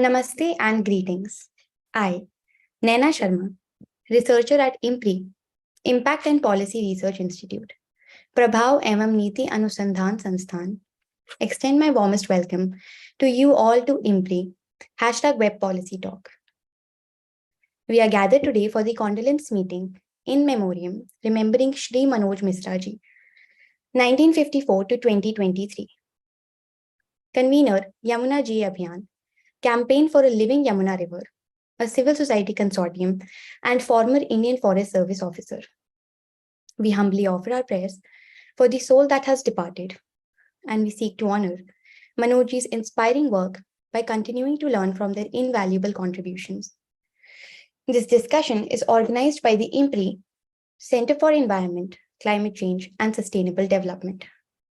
Namaste and greetings. I, Naina Sharma, researcher at IMPRI, Impact and Policy Research Institute, Prabhav एवं नीति अनुसंधान संस्थान, extend my warmest welcome to you all to IMPRI, #Web Policy Talk. We are gathered today for the condolence meeting in memoriam remembering Shri Manoj Misra ji, 1954 to 2023. Convener, Yamuna Jiye Abhiyaan, Campaign for a Living Yamuna River, a civil society consortium, and former Indian Forest Service officer. We humbly offer our prayers for the soul that has departed, and we seek to honor Manojji's inspiring work by continuing to learn from their invaluable contributions. This discussion is organized by the IMPRI, Center for Environment, Climate Change and Sustainable Development,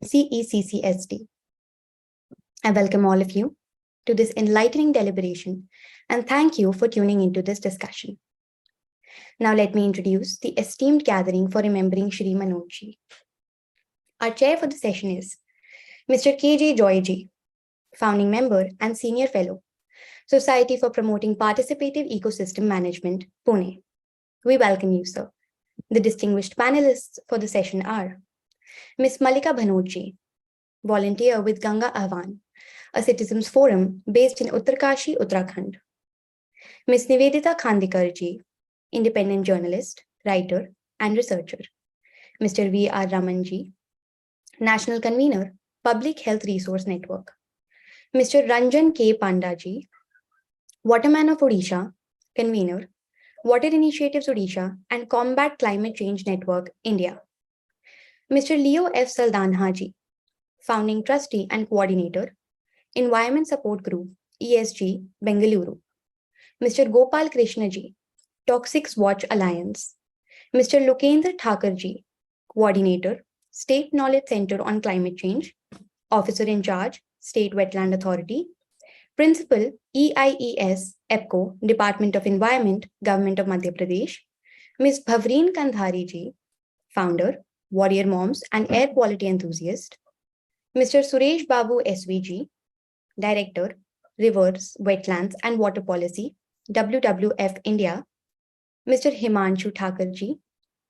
CECCSD. I welcome all of you to this enlightening deliberation and thank you for tuning into this discussion. Now let me introduce the esteemed gathering for remembering Shri Manoj ji. Our chair for the session is Mr. K.J. Joy ji, founding member and senior fellow, Society for Promoting Participative Ecosystem Management, Pune. We welcome you, sir. The distinguished panelists for the session are Ms. Mallika Bhanot ji, volunteer with Ganga Ahvaan, a citizens forum based in Uttarkashi, Uttarakhand. Ms. NIVEDITA KHANDEKAR ji, independent journalist, writer, and researcher. Mr. VR Raman ji, national convener, Public Health Resource Network. Mr. Ranjan K Panda ji, Waterman of Odisha, convener, Water Initiatives Odisha and Combat Climate Change Network, India. Mr. Leo F. Saldanha ji, founding trustee and coordinator, Environment Support Group, ESG, Bengaluru. Mr. Gopal Krishna ji, Toxics Watch Alliance. Mr. Lokendra Thakkar ji, coordinator, State Knowledge Center on Climate Change, officer in charge, State Wetland Authority, principal, EIES, EPCO, Department of Environment, Government of Madhya Pradesh. Ms. Bhavreen Kandhari ji, founder, Warrior Moms and air quality enthusiast. Mr. Suresh Babu SV ji, Director, Rivers, Wetlands and Water Policy, WWF India. Mr. Himanshu Thakkar ji,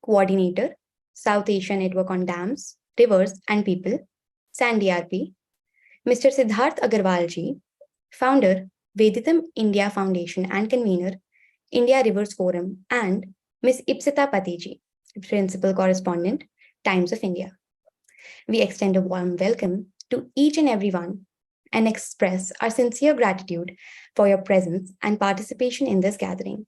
Coordinator, South Asia Network on Dams, Rivers and People, SANDRP. Mr. Siddharth Agarwal ji, Founder, Veditam India Foundation and convener, India Rivers Forum, and Ms. Ipsita Pati ji, Principal Correspondent, Times of India. We extend a warm welcome to each and everyone and express our sincere gratitude for your presence and participation in this gathering.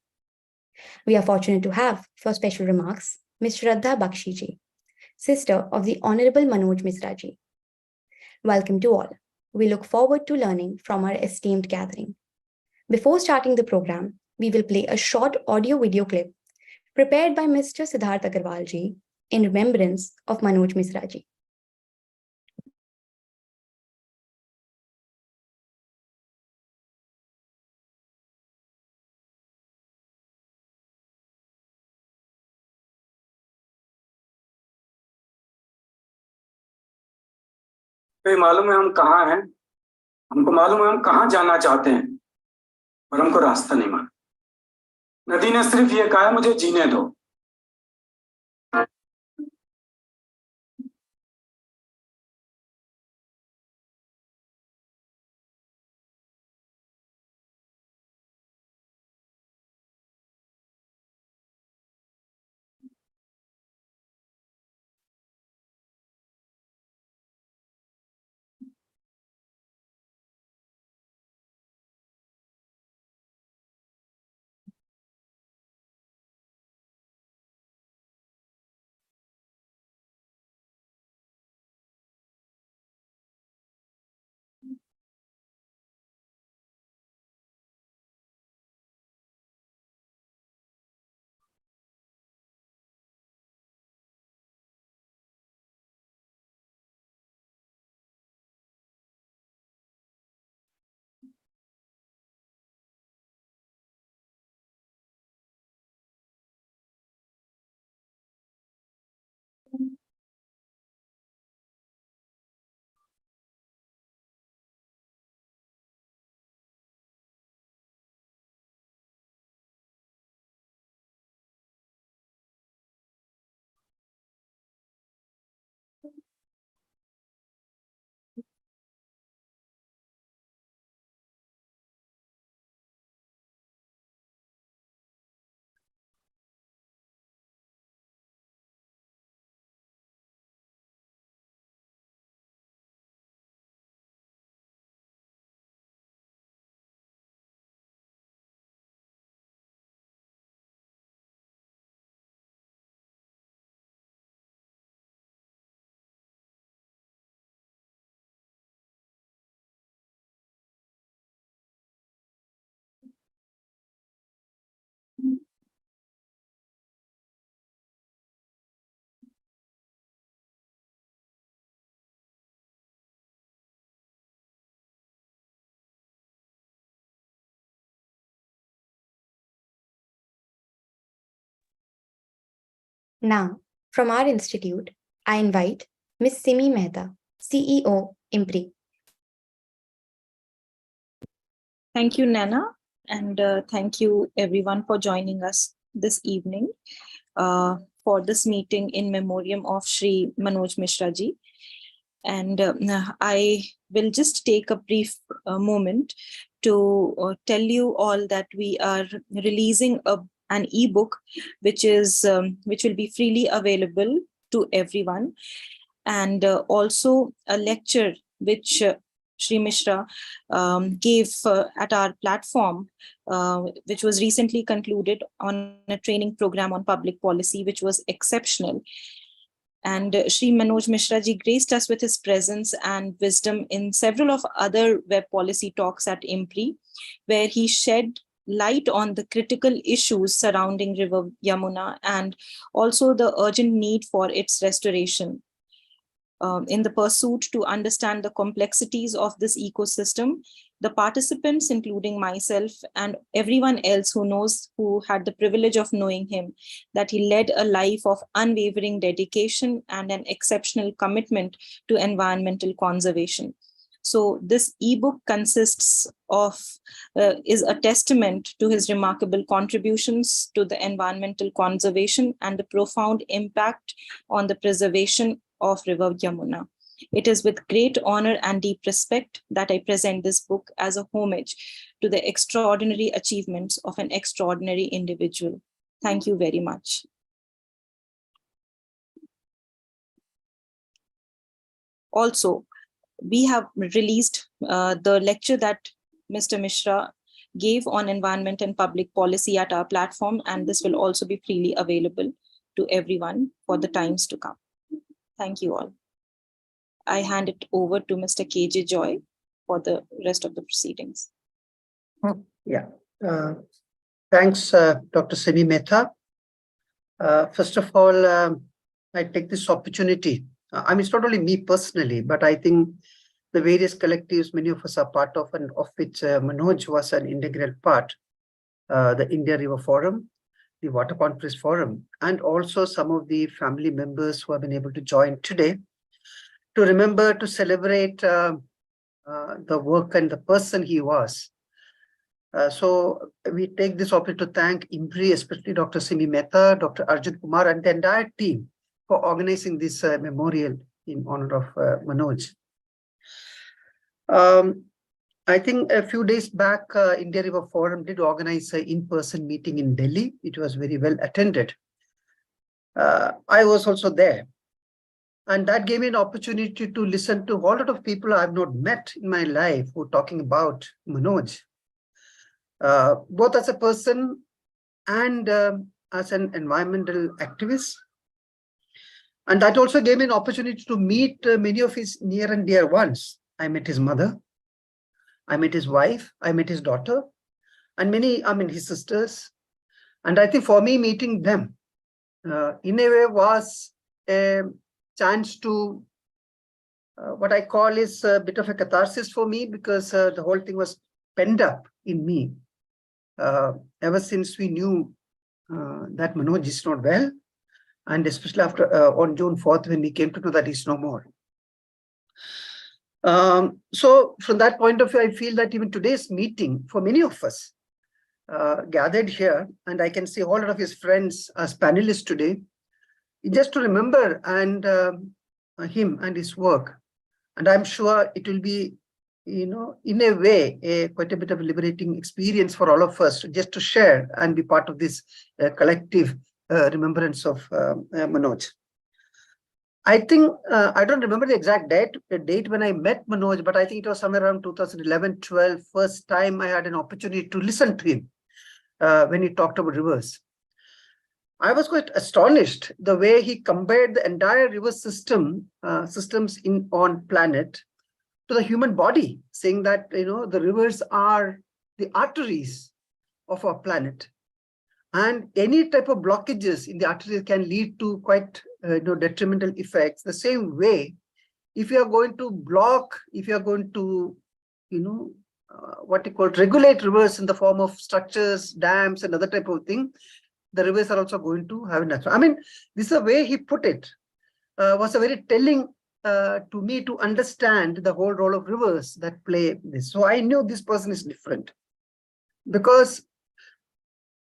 We are fortunate to have, for special remarks, Ms. Shraddha Bakshi ji, sister of the Honorable Manoj Misra ji. Welcome to all. We look forward to learning from our esteemed gathering. Before starting the program, we will play a short audio-video clip prepared by Mr. Siddharth Agarwal ji in remembrance of Manoj Misra ji. मालूम है हम कहाँ हैं, हमको मालूम है हम कहाँ जाना चाहते हैं, पर हमको रास्ता नहीं मालूम। नदी ने सिर्फ ये कहा है मुझे जीने दो। Now, from our institute, I invite Ms. Simi Mehta, CEO, IMPRI. Thank you, Nana, and thank you everyone for joining us this evening for this meeting in memoriam of Shri Manoj Misra ji. And I will just take a brief moment to tell you all that we are releasing an ebook which will be freely available to everyone, and also a lecture which Shri Misra gave at our platform, which was recently concluded on a training program on public policy, which was exceptional. And Shri Manoj Misra ji graced us with his presence and wisdom in several of other web policy talks at IMPRI, where he shed light on the critical issues surrounding River Yamuna and also the urgent need for its restoration. In the pursuit to understand the complexities of this ecosystem, the participants, including myself and everyone else who had the privilege of knowing him, that he led a life of unwavering dedication and an exceptional commitment to environmental conservation. So this ebook consists of, is a testament to his remarkable contributions to the environmental conservation and the profound impact on the preservation of River Yamuna. It is with great honor and deep respect that I present this book as a homage to the extraordinary achievements of an extraordinary individual. Thank you very much. Also, we have released the lecture that Mr. Misra gave on environment and public policy at our platform, and this will also be freely available to everyone for the times to come. Thank you all. I hand it over to Mr. KJ Joy for the rest of the proceedings. Yeah. Thanks, Dr. Simi Mehta. First of all, I take this opportunity. I mean, it's not only me personally, but I think the various collectives many of us are part of, and of which Manoj was an integral part, the India River Forum, the Water Conference Forum, and also some of the family members who have been able to join today to remember, to celebrate the work and the person he was. So we take this opportunity to thank IMPRI, especially Dr. Simi Mehta, Dr. Arjun Kumar, and the entire team for organizing this memorial in honor of Manoj. I think a few days back, India River Forum did organize an in-person meeting in Delhi. It was very well attended. I was also there. And that gave me an opportunity to listen to a whole lot of people I've not met in my life who are talking about Manoj, both as a person and as an environmental activist. And that also gave me an opportunity to meet many of his near and dear ones. I met his mother, I met his wife, I met his daughter, and many, his sisters. And I think for me, meeting them in a way was a chance to, what I call is a bit of a catharsis for me, because the whole thing was pent up in me ever since we knew that Manoj is not well, and especially after on June 4th, when we came to know that he's no more. So from that point of view, I feel that even today's meeting, for many of us gathered here, and I can see a whole lot of his friends as panelists today, just to remember and him and his work. And I'm sure it will be, in a way, quite a bit of a liberating experience for all of us just to share and be part of this collective remembrance of Manoj. I think, I don't remember the exact date when I met Manoj, but I think it was somewhere around 2011-12, first time I had an opportunity to listen to him when he talked about rivers. I was quite astonished the way he compared the entire river systems on planet to the human body, saying that, the rivers are the arteries of our planet. And any type of blockages in the arteries can lead to quite detrimental effects. The same way, if you are going to block, if you are going to, what you call regulate rivers in the form of structures, dams, and other type of thing, the rivers are also going to have a natural. I mean, this is the way he put it, was a very telling to me to understand the whole role of rivers that play this. So I knew this person is different, because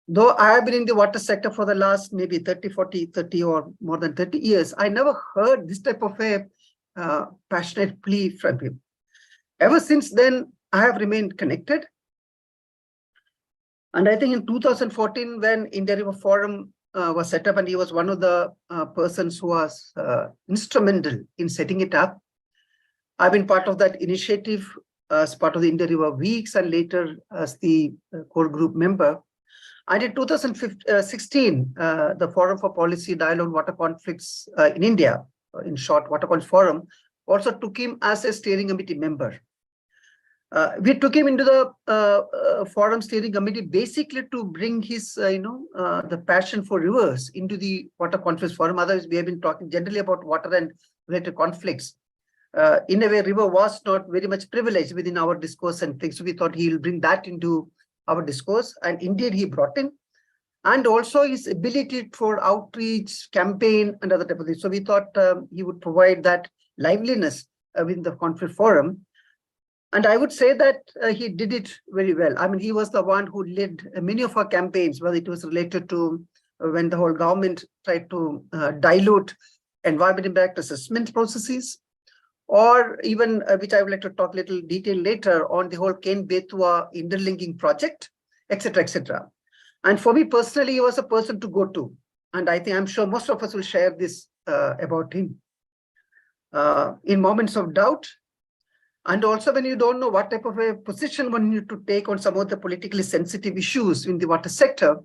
though I have been in the water sector for the last maybe 30 or more than 30 years, I never heard this type of a passionate plea from him. Ever since then, I have remained connected. And I think in 2014, when India River Forum was set up, and he was one of the persons who was instrumental in setting it up, I've been part of that initiative as part of the India River Weeks, and later as the core group member. And in 2016, the Forum for Policy Dialogue Water Conflicts in India, in short, Water Conflict Forum, also took him as a steering committee member. We took him into the forum steering committee basically to bring his, the passion for rivers into the Water Conflicts Forum. Otherwise, we have been talking generally about water and related conflicts. In a way, river was not very much privileged within our discourse and things. So we thought he will bring that into our discourse, and indeed he brought in, and also his ability for outreach, campaign, and other type of things. So we thought he would provide that liveliness within the conflict forum. And I would say that he did it very well. I mean, he was the one who led many of our campaigns, whether it was related to when the whole government tried to dilute environment impact assessment processes, or even, which I would like to talk a little detail later, on the whole Ken-Betua interlinking project, etc., etc. And for me personally, he was a person to go to. And I'm sure most of us will share this about him. In moments of doubt, and also when you don't know what type of a position one need to take on some of the politically sensitive issues in the water sector,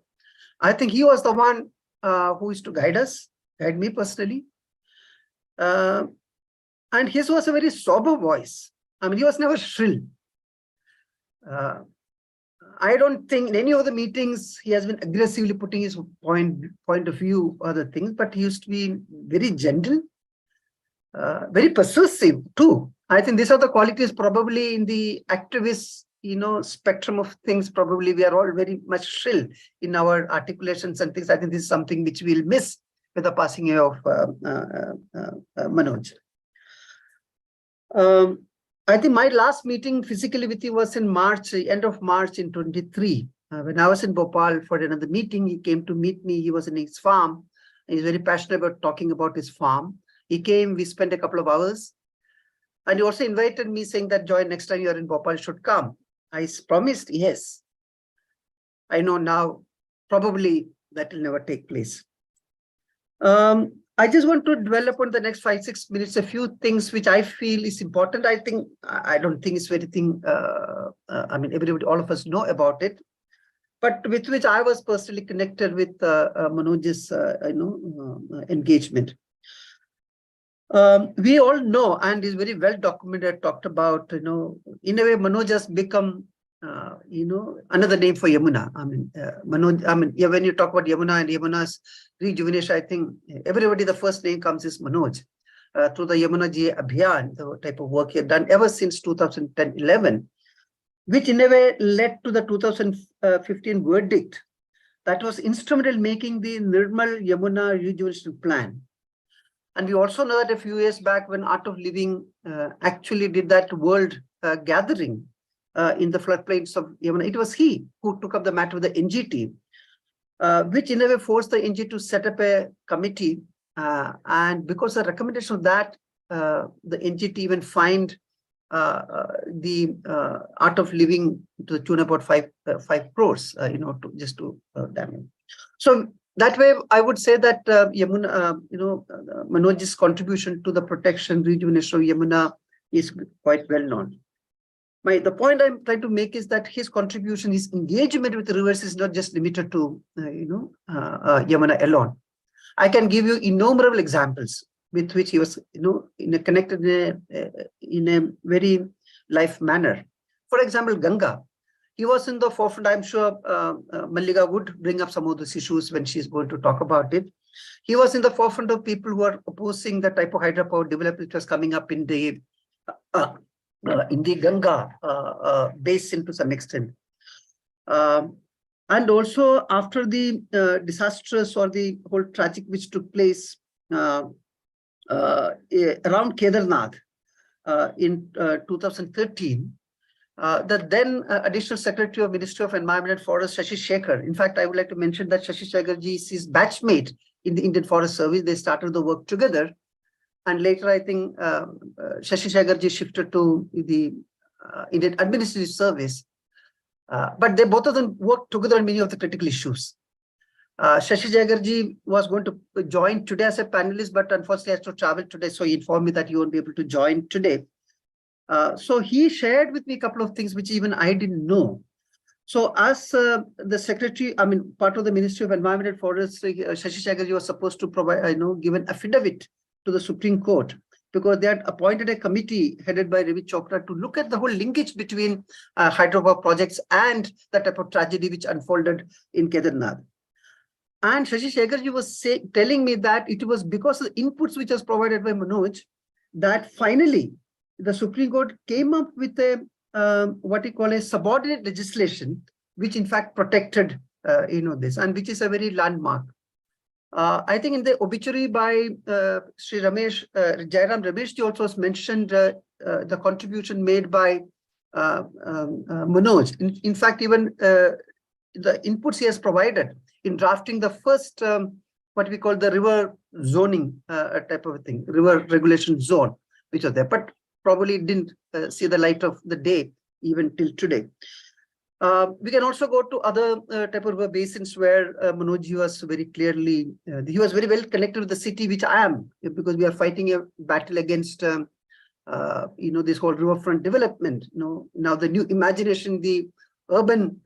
I think he was the one who is to guide us, guide me personally. And his was a very sober voice. I mean, he was never shrill. I don't think in any of the meetings he has been aggressively putting his point of view or other things, but he used to be very gentle, very persuasive too. I think these are the qualities probably in the activist, spectrum of things. Probably we are all very much shrill in our articulations and things. I think this is something which we'll miss with the passing away of Manoj. I think my last meeting physically with you was in March, end of March in 23. When I was in Bhopal for another meeting, he came to meet me. He was in his farm. He's very passionate about talking about his farm. He came, we spent a couple of hours. And he also invited me saying that, Joy, next time you're in Bhopal, you should come. I promised, yes. I know now, probably that will never take place. I just want to develop on the next 5-6 minutes a few things which I feel is important. I don't think it's very thing. I mean, everybody, all of us know about it, but with which I was personally connected with Manoj's, engagement. We all know, and is very well documented, talked about, in a way, Manoj has become, another name for Yamuna. I mean, Manoj, yeah, when you talk about Yamuna and Yamuna's rejuvenation, I think everybody, the first name comes is Manoj. Through the Yamuna Jiye Abhiyaan, the type of work he had done ever since 2010-11, which in a way led to the 2015 verdict that was instrumental in making the Nirmal Yamuna rejuvenation plan. And we also know that a few years back when Art of Living actually did that world gathering in the floodplains of Yamuna, it was he who took up the matter with the NGT, which in a way forced the NGT to set up a committee. And because of the recommendation of that, the NGT even fined the Art of Living to the tune of about 5 crores, just to damage. So that way, I would say that Yamuna, Manoj's contribution to the protection, rejuvenation of Yamuna is quite well known. The point I'm trying to make is that his contribution, his engagement with the rivers is not just limited to, Yamuna alone. I can give you innumerable examples with which he was, connected in a very life manner. For example, Ganga. He was in the forefront. I'm sure Mallika would bring up some of those issues when she's going to talk about it. He was in the forefront of people who are opposing the type of hydropower development which was coming up in the Ganga basin to some extent. And also after the disastrous or the whole tragic which took place around Kedarnath in 2013, the then Additional Secretary of Ministry of Environment and Forest, Shashi Shekhar. In fact, I would like to mention that Shashi Shekhar ji is his batchmate in the Indian Forest Service. They started the work together. And later, I think Shashi Shekhar ji shifted to the Indian Administrative Service. But they both of them worked together on many of the critical issues. Shashi Shekhar ji was going to join today as a panelist, but unfortunately has to travel today. So he informed me that he won't be able to join today. So he shared with me a couple of things which even I didn't know. So as the secretary, I mean, part of the Ministry of Environment and Forest, Shashi Shekhar ji was supposed to provide, give an affidavit to the Supreme Court, because they had appointed a committee headed by Ravi Chopra to look at the whole linkage between hydropower projects and the type of tragedy which unfolded in Kedarnath. And Shashi Shekhar ji was telling me that it was because of the inputs which was provided by Manoj that finally the Supreme Court came up with a what you call a subordinate legislation, which in fact protected this, and which is a very landmark. I think in the obituary by Sri Ramesh, Jairam Ramesh ji also was mentioned the contribution made by Manoj. In fact, even the inputs he has provided in drafting the first, what we call the river zoning type of a thing, river regulation zone, which was there, but probably didn't see the light of the day even till today. We can also go to other type of river basins where Manoj was very clearly, he was very well connected with the city, which I am, because we are fighting a battle against, this whole riverfront development. Now the new imagination, the urban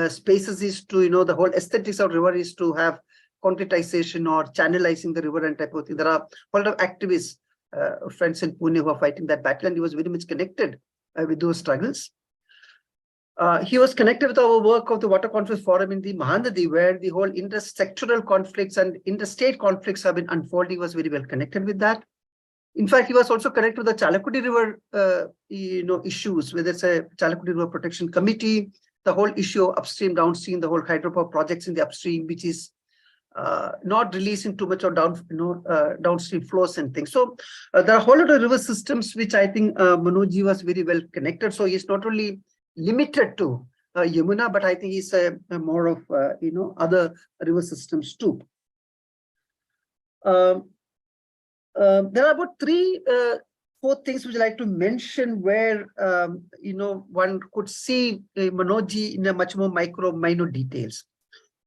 spaces is to, the whole aesthetics of river is to have concretization or channelizing the river and type of thing. There are a lot of activists, friends in Pune who are fighting that battle, and he was very much connected with those struggles. He was connected with our work of the Water Conference Forum in the Mahanadi, where the whole intersectoral conflicts and interstate conflicts have been unfolding. He was very well connected with that. In fact, he was also connected with the Chalakudi River, issues, whether it's a Chalakudi River Protection Committee, the whole issue of upstream, downstream, the whole hydropower projects in the upstream, which is not releasing too much of downstream flows and things. So there are a whole lot of river systems which I think Manoj was very well connected. So he's not only limited to Yamuna, but I think he's more of other river systems too. There are about 3-4 things which I like to mention where one could see Manoj in a much more minor details.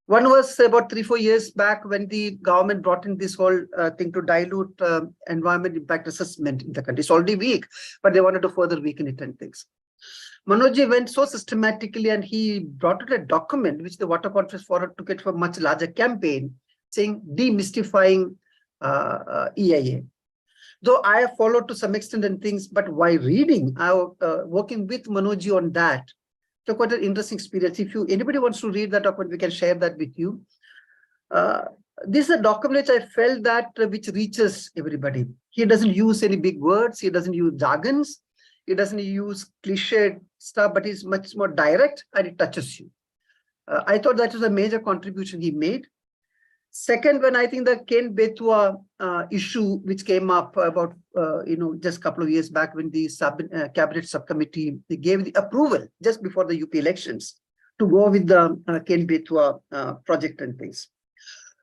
One was about 3-4 years back when the government brought in this whole thing to dilute environment impact assessment in the country. It's already weak, but they wanted to further weaken it and things. Manoj went so systematically, and he brought out a document which the Water Conference Forum took it for a much larger campaign, saying demystifying EIA. Though I have followed to some extent and things, but while reading, working with Manoj on that, so quite an interesting experience. If anybody wants to read that document, we can share that with you. This is a document which I felt that which reaches everybody. He doesn't use any big words. He doesn't use jargons. He doesn't use cliched stuff, but he's much more direct and it touches you. I thought that was a major contribution he made. Second, when I think the Ken Betwa issue, which came up about, just a couple of years back when the cabinet subcommittee gave the approval just before the UP elections to go with the Ken Betwa project and things.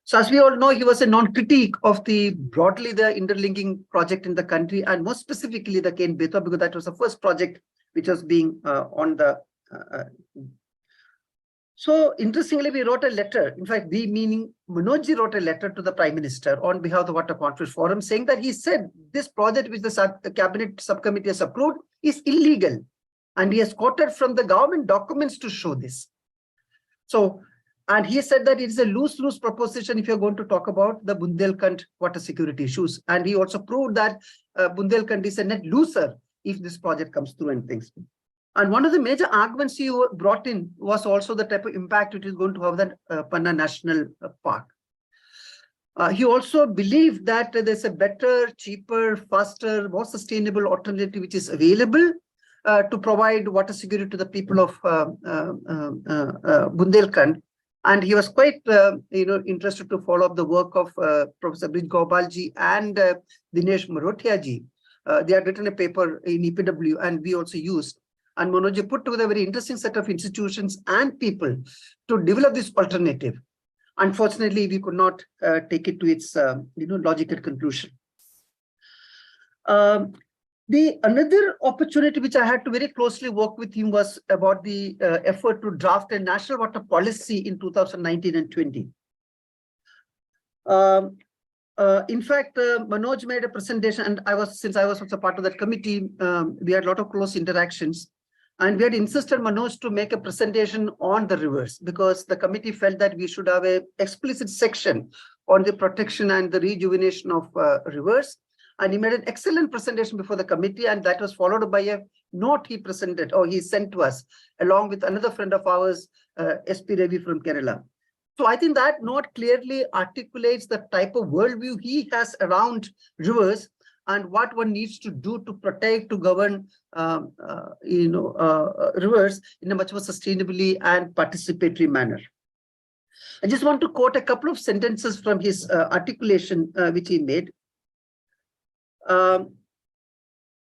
So as we all know, he was a non-critique of broadly the interlinking project in the country, and more specifically the Ken Betwa, because that was the first project which was being on the. So interestingly, we wrote a letter. In fact, we meaning Manoj wrote a letter to the Prime Minister on behalf of the Water Conference Forum, saying that he said this project which the cabinet subcommittee has approved is illegal, and he has quoted from the government documents to show this. So. And he said that it is a lose-lose proposition if you're going to talk about the Bundelkhand water security issues. And he also proved that Bundelkhand is a net loser if this project comes through and things. And one of the major arguments he brought in was also the type of impact it is going to have the Panna National Park. He also believed that there's a better, cheaper, faster, more sustainable alternative which is available to provide water security to the people of Bundelkhand, And he was quite, interested to follow up the work of Professor Brij Gopalji and Dinesh Marotiaji. They had written a paper in EPW, and we also used. And Manoj put together a very interesting set of institutions and people to develop this alternative. Unfortunately, we could not take it to its, logical conclusion. The another opportunity which I had to very closely work with him was about the effort to draft a national water policy in 2019 and 20. In fact, Manoj made a presentation, and since I was also part of that committee, we had a lot of close interactions. And we had insisted Manoj to make a presentation on the rivers, because the committee felt that we should have an explicit section on the protection and the rejuvenation of rivers. And he made an excellent presentation before the committee, and that was followed by a note he presented, or he sent to us, along with another friend of ours, SP Ravi from Kerala. So I think that note clearly articulates the type of worldview he has around rivers and what one needs to do to protect, to govern, rivers in a much more sustainably and participatory manner. I just want to quote a couple of sentences from his articulation, which he made.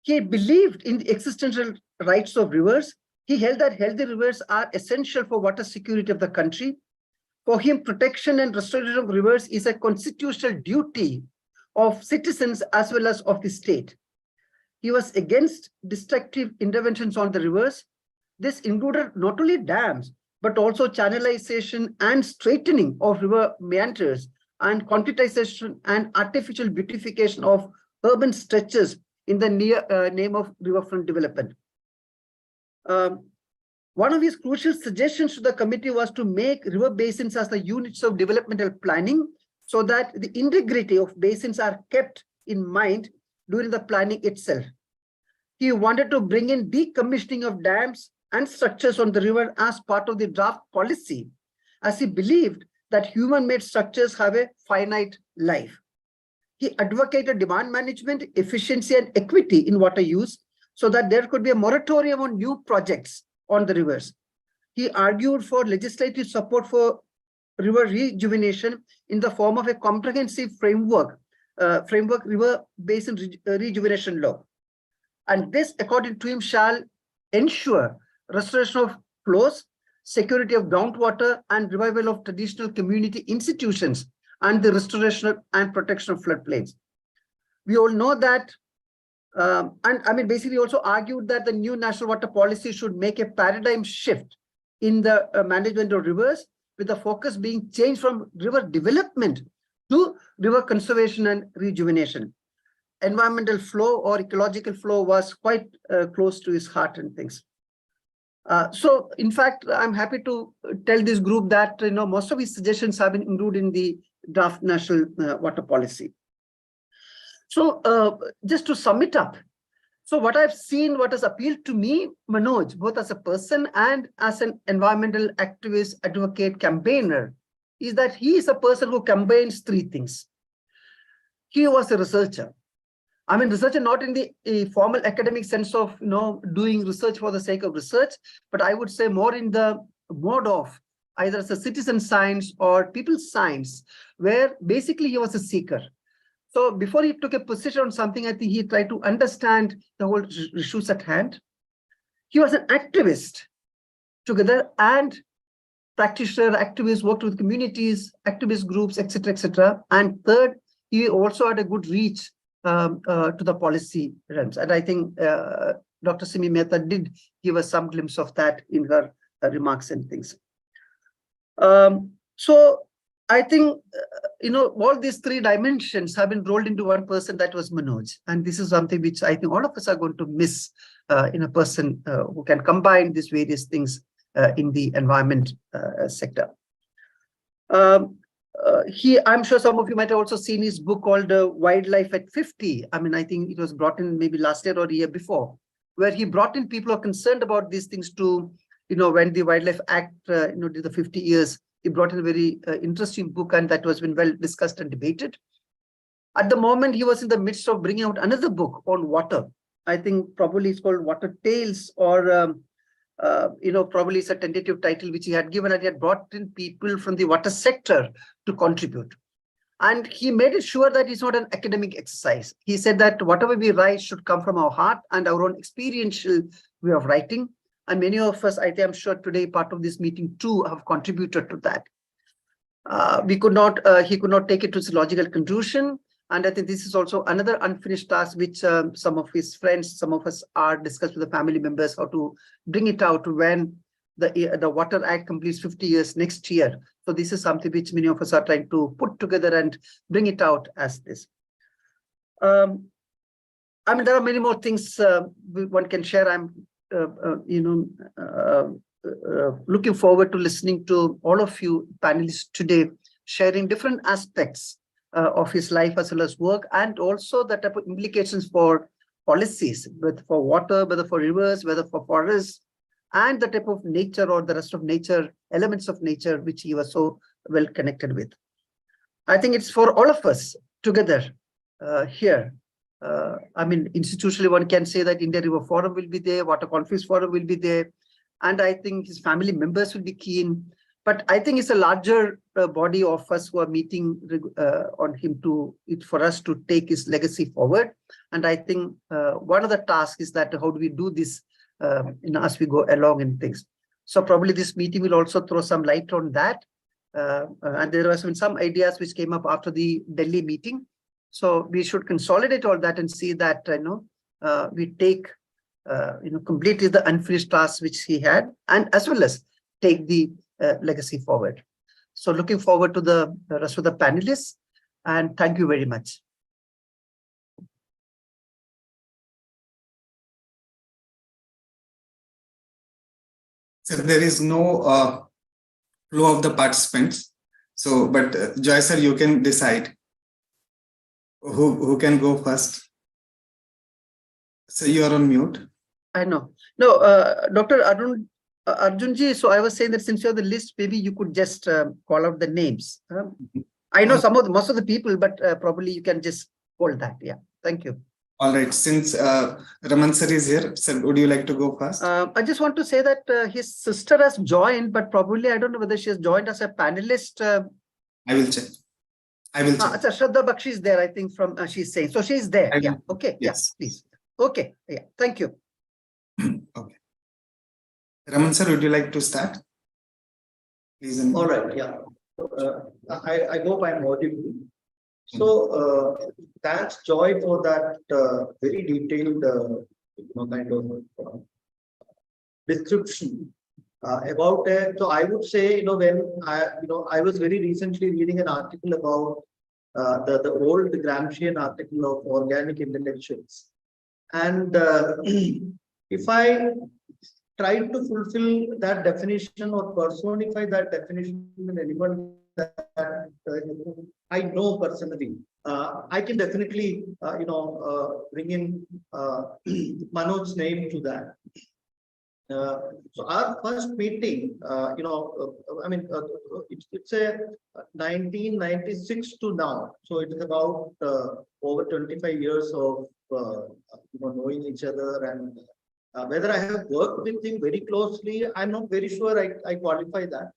He believed in the existential rights of rivers. He held that healthy rivers are essential for water security of the country. For him, protection and restoration of rivers is a constitutional duty of citizens as well as of the state. He was against destructive interventions on the rivers. This included not only dams, but also channelization and straightening of river meanders and concretization and artificial beautification of urban stretches in the name of riverfront development. One of his crucial suggestions to the committee was to make river basins as the units of developmental planning, so that the integrity of basins are kept in mind during the planning itself. He wanted to bring in decommissioning of dams and structures on the river as part of the draft policy, as he believed that human-made structures have a finite life. He advocated demand management, efficiency, and equity in water use, so that there could be a moratorium on new projects on the rivers. He argued for legislative support for river rejuvenation in the form of a comprehensive framework river basin rejuvenation law. And this, according to him, shall ensure restoration of flows, security of groundwater, and revival of traditional community institutions, and the restoration and protection of floodplains. We all know that, basically also argued that the new national water policy should make a paradigm shift in the management of rivers, with the focus being changed from river development to river conservation and rejuvenation. Environmental flow or ecological flow was quite close to his heart and things. So, in fact, I'm happy to tell this group that most of his suggestions have been included in the draft national water policy. So, just to sum it up, so what I've seen, what has appealed to me, Manoj, both as a person and as an environmental activist, advocate, campaigner, is that he is a person who combines three things. He was a researcher. I mean, researcher not in the formal academic sense of doing research for the sake of research, but I would say more in the mode of either as a citizen science or people science, where basically he was a seeker. So before he took a position on something, I think he tried to understand the whole issues at hand. He was an activist together, and practitioner, activist, worked with communities, activist groups, etc., etc. And third, he also had a good reach to the policy realms. And I think Dr. Simi Mehta did give us some glimpse of that in her remarks and things. So I think, all these three dimensions have been rolled into one person, that was Manoj. And this is something which I think all of us are going to miss in a person who can combine these various things in the environment sector. I'm sure some of you might have also seen his book called Wildlife at 50. I mean, I think it was brought in maybe last year or the year before, where he brought in people who are concerned about these things to, when the Wildlife Act, did the 50 years, he brought in a very interesting book, and that was been well discussed and debated. At the moment, he was in the midst of bringing out another book on water. I think probably it's called Water Tales, or Probably it's a tentative title which he had given, and he had brought in people from the water sector to contribute. And he made it sure that it's not an academic exercise. He said that whatever we write should come from our heart and our own experiential way of writing. And many of us, I'm sure today, part of this meeting too, have contributed to that. He could not take it to its logical conclusion. And I think this is also another unfinished task, which some of his friends, some of us are discussed with the family members, how to bring it out when the Water Act completes 50 years next year. So this is something which many of us are trying to put together and bring it out as this. There are many more things one can share. I'm, looking forward to listening to all of you panelists today, sharing different aspects of his life as well as work, and also the type of implications for policies, whether for water, whether for rivers, whether for forests, and the type of nature or the rest of nature, elements of nature, which he was so well connected with. I think it's for all of us together here. Institutionally, one can say that India River Forum will be there, Water Conference Forum will be there, and I think his family members will be keen. But I think it's a larger body of us who are meeting on him for us to take his legacy forward. And I think one of the tasks is that how do we do this as we go along in things. So probably this meeting will also throw some light on that. And there were some ideas which came up after the Delhi meeting. So we should consolidate all that and see that we take completely the unfinished task which he had, and as well as take the legacy forward. So looking forward to the rest of the panelists, and thank you very much. So there is no flow of the participants. So, but Joy sir, you can decide who can go first. So you are on mute. I know. No, Dr. Arjunji, so I was saying that since you have the list, maybe you could just call out the names. I know most of the people, but probably you can just hold that. Yeah, thank you. All right. Since Raman sir is here, sir, would you like to go first? I just want to say that his sister has joined, but probably I don't know whether she has joined as a panelist. I will check. I will check. Shraddha Bakshi is there, I think, from she's saying. So she's there. Yeah. Okay. Yes. Yeah, please. Okay. Yeah. Thank you. Okay. Raman sir, would you like to start? Please. All right. Yeah. I hope I'm audible. So thanks, Joy, for that very detailed, kind of description about it. So I would say, when I was very recently reading an article about the old Gramscian article of organic intellectuals, and if I tried to fulfill that definition or personify that definition in anyone that I know personally, I can definitely bring in Manoj's name to that. So our first meeting, it's a 1996 to now, so it is about over 25 years of knowing each other, and whether I have worked with him very closely, I'm not very sure I qualify that.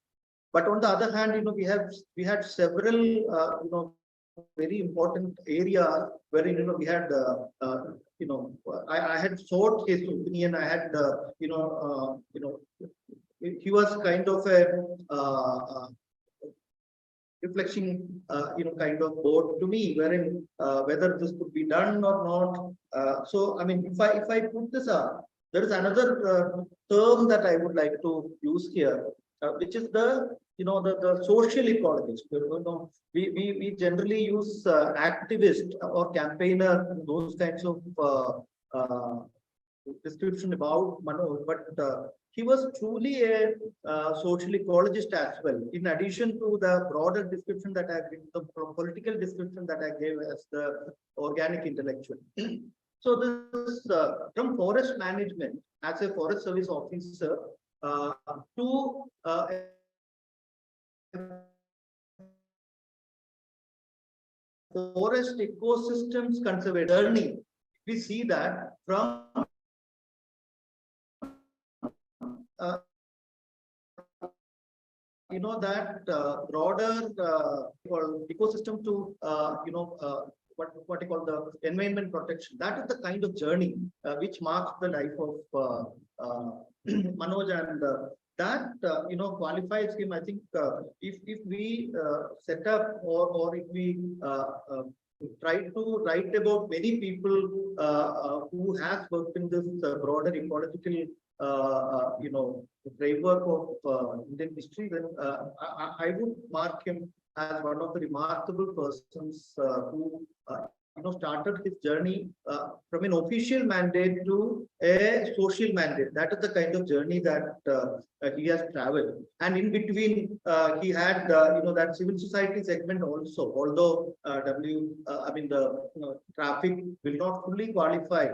But on the other hand, we had several very important areas wherein we had I had sought his opinion. I had he was kind of a reflection kind of board to me, wherein whether this could be done or not. So I mean, if I put this up, there is another term that I would like to use here, which is the social ecologist. We generally use activist or campaigner, those kinds of description about Manoj, but he was truly a social ecologist as well. In addition to the broader description that I gave, the political description that I gave as the organic intellectual. So this from forest management as a forest service officer to forest ecosystems conservation journey, we see that from that broader ecosystem to what you call the environment protection. That is the kind of journey which marks the life of Manoj, and that qualifies him. I think if we set up or if we try to write about many people who has worked in this broader ecological framework of Indian history, then I would mark him as one of the remarkable persons who started his journey from an official mandate to a social mandate. That is the kind of journey that he has traveled, and in between he had that civil society segment also. Although the traffic will not fully qualify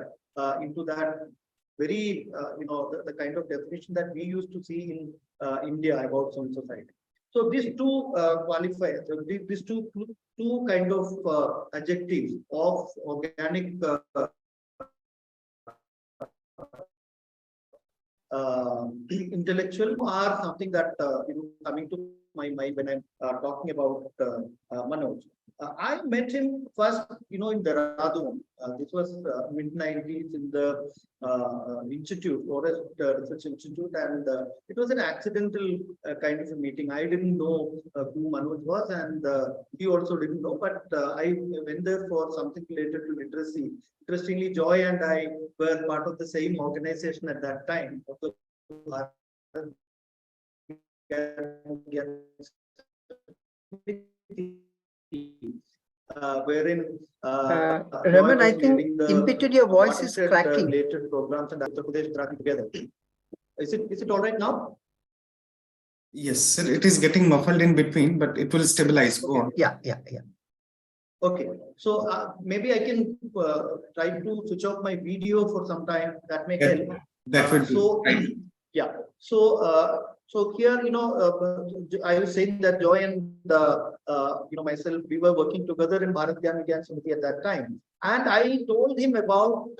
into that very the kind of definition that we used to see in India about civil society. So these two qualifiers, these two kind of adjectives of organic intellectual are something that coming to my mind when I'm talking about Manoj. I met him first, in Dehradun. This was mid-90s in the institute, Forest Research Institute, and it was an accidental kind of a meeting. I didn't know who Manoj was, and he also didn't know, but I went there for something related to literacy. Interestingly, Joy and I were part of the same organization at that time. Wherein Raman, I think impeted your voice is cracking. Related programs and Uttar Pradesh tracking together. Is it all right now? Yes, sir. It is getting muffled in between, but it will stabilize. Go on. Yeah. Okay, so maybe I can try to switch off my video for some time. That may help. That would so right. Yeah. So here, I was saying that Joy and myself, we were working together in Bharat Gyan Samiti at that time, and I told him about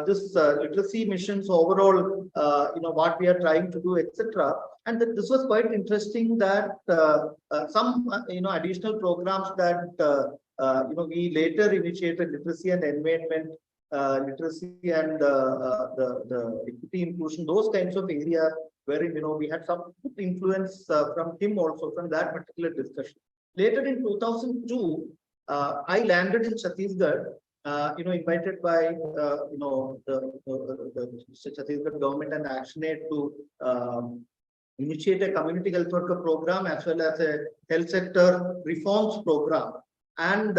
this literacy missions overall, what we are trying to do, etc. And that this was quite interesting that some additional programs that we later initiated, literacy and environment, literacy and the equity inclusion, those kinds of areas wherein we had some influence from him also from that particular discussion. Later in 2002, I landed in Chhattisgarh, invited by the Chhattisgarh government and ActionAid to initiate a community health worker program as well as a health sector reforms program. And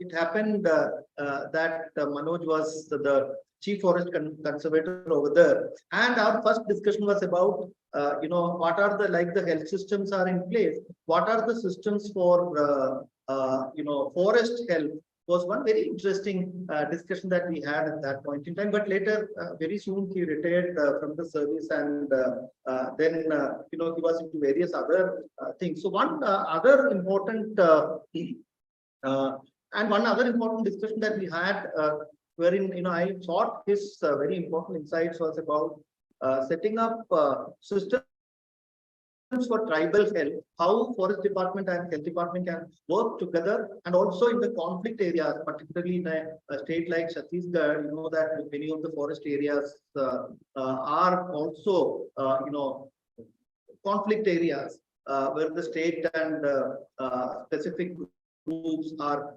it happened that Manoj was the chief forest conservator over there. And our first discussion was about, what are the health systems are in place? What are the systems for, forest health? Was one very interesting discussion that we had at that point in time. But later, very soon, he retired from the service, and then he was into various other things. So one other important discussion that we had, wherein I thought his very important insights was about setting up systems for tribal health, how forest department and health department can work together, and also in the conflict areas, particularly in a state like Chhattisgarh, that many of the forest areas are also conflict areas where the state and specific groups are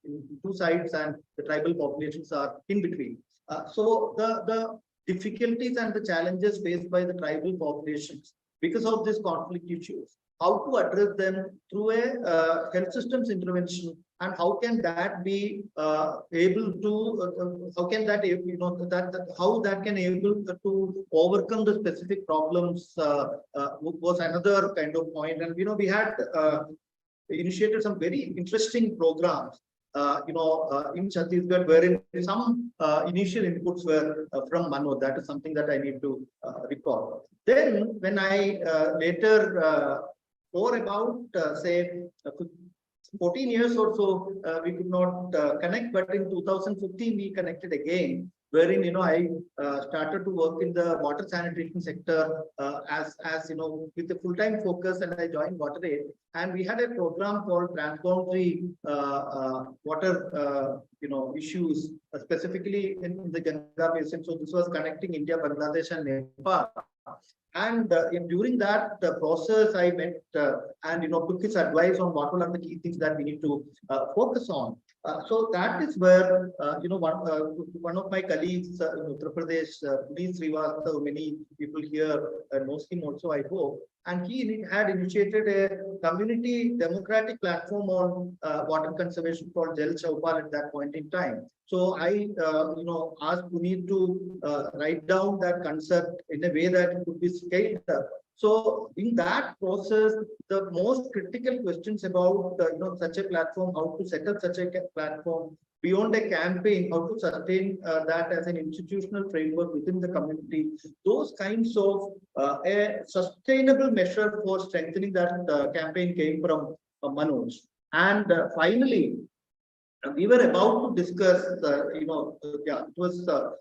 in two sides and the tribal populations are in between. So the difficulties and the challenges faced by the tribal populations because of this conflict issues, how to address them through a health systems intervention, and how can that be able to how that can able to overcome the specific problems was another kind of point. And we had initiated some very interesting programs in Chhattisgarh, wherein some initial inputs were from Manoj. That is something that I need to recall. Then, when I later, for about say 14 years or so, we could not connect, but in 2015 we connected again, wherein I started to work in the water sanitation sector as with a full-time focus, and I joined WaterAid, and we had a program called transboundary water issues, specifically in the Ganga basin. So this was connecting India, Bangladesh, and Nepal. And during that process, I met and took his advice on what are the key things that we need to focus on. So that is where one of my colleagues in Uttar Pradesh, Puneet Srivastava, many people here knows him also, I hope, and he had initiated a community democratic platform on water conservation called Jal Chaupal at that point in time. So I asked Puneet to write down that concept in a way that it could be scaled up. So in that process, the most critical questions about such a platform, how to set up such a platform beyond a campaign, how to sustain that as an institutional framework within the community, those kinds of a sustainable measure for strengthening that campaign came from Manoj. And finally, we were about to discuss, it was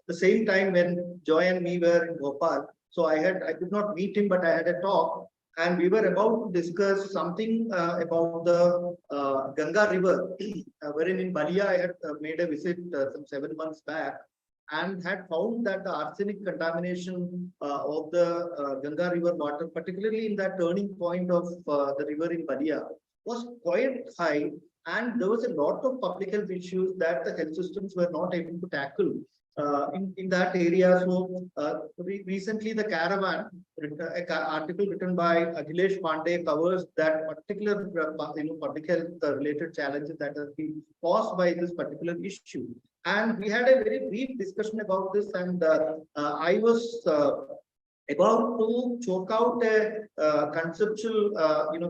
the same time when Joy and me were in Bhopal. So I could not meet him, but I had a talk, and we were about to discuss something about the Ganga River, wherein in Balia I had made a visit some 7 months back, and had found that the arsenic contamination of the Ganga River water, particularly in that turning point of the river in Balia, was quite high. And there was a lot of public health issues that the health systems were not able to tackle in that area. So recently the Caravan, an article written by Akhilesh Pandey, covers that particular public health related challenges that have been caused by this particular issue. And we had a very brief discussion about this, and I was about to choke out a conceptual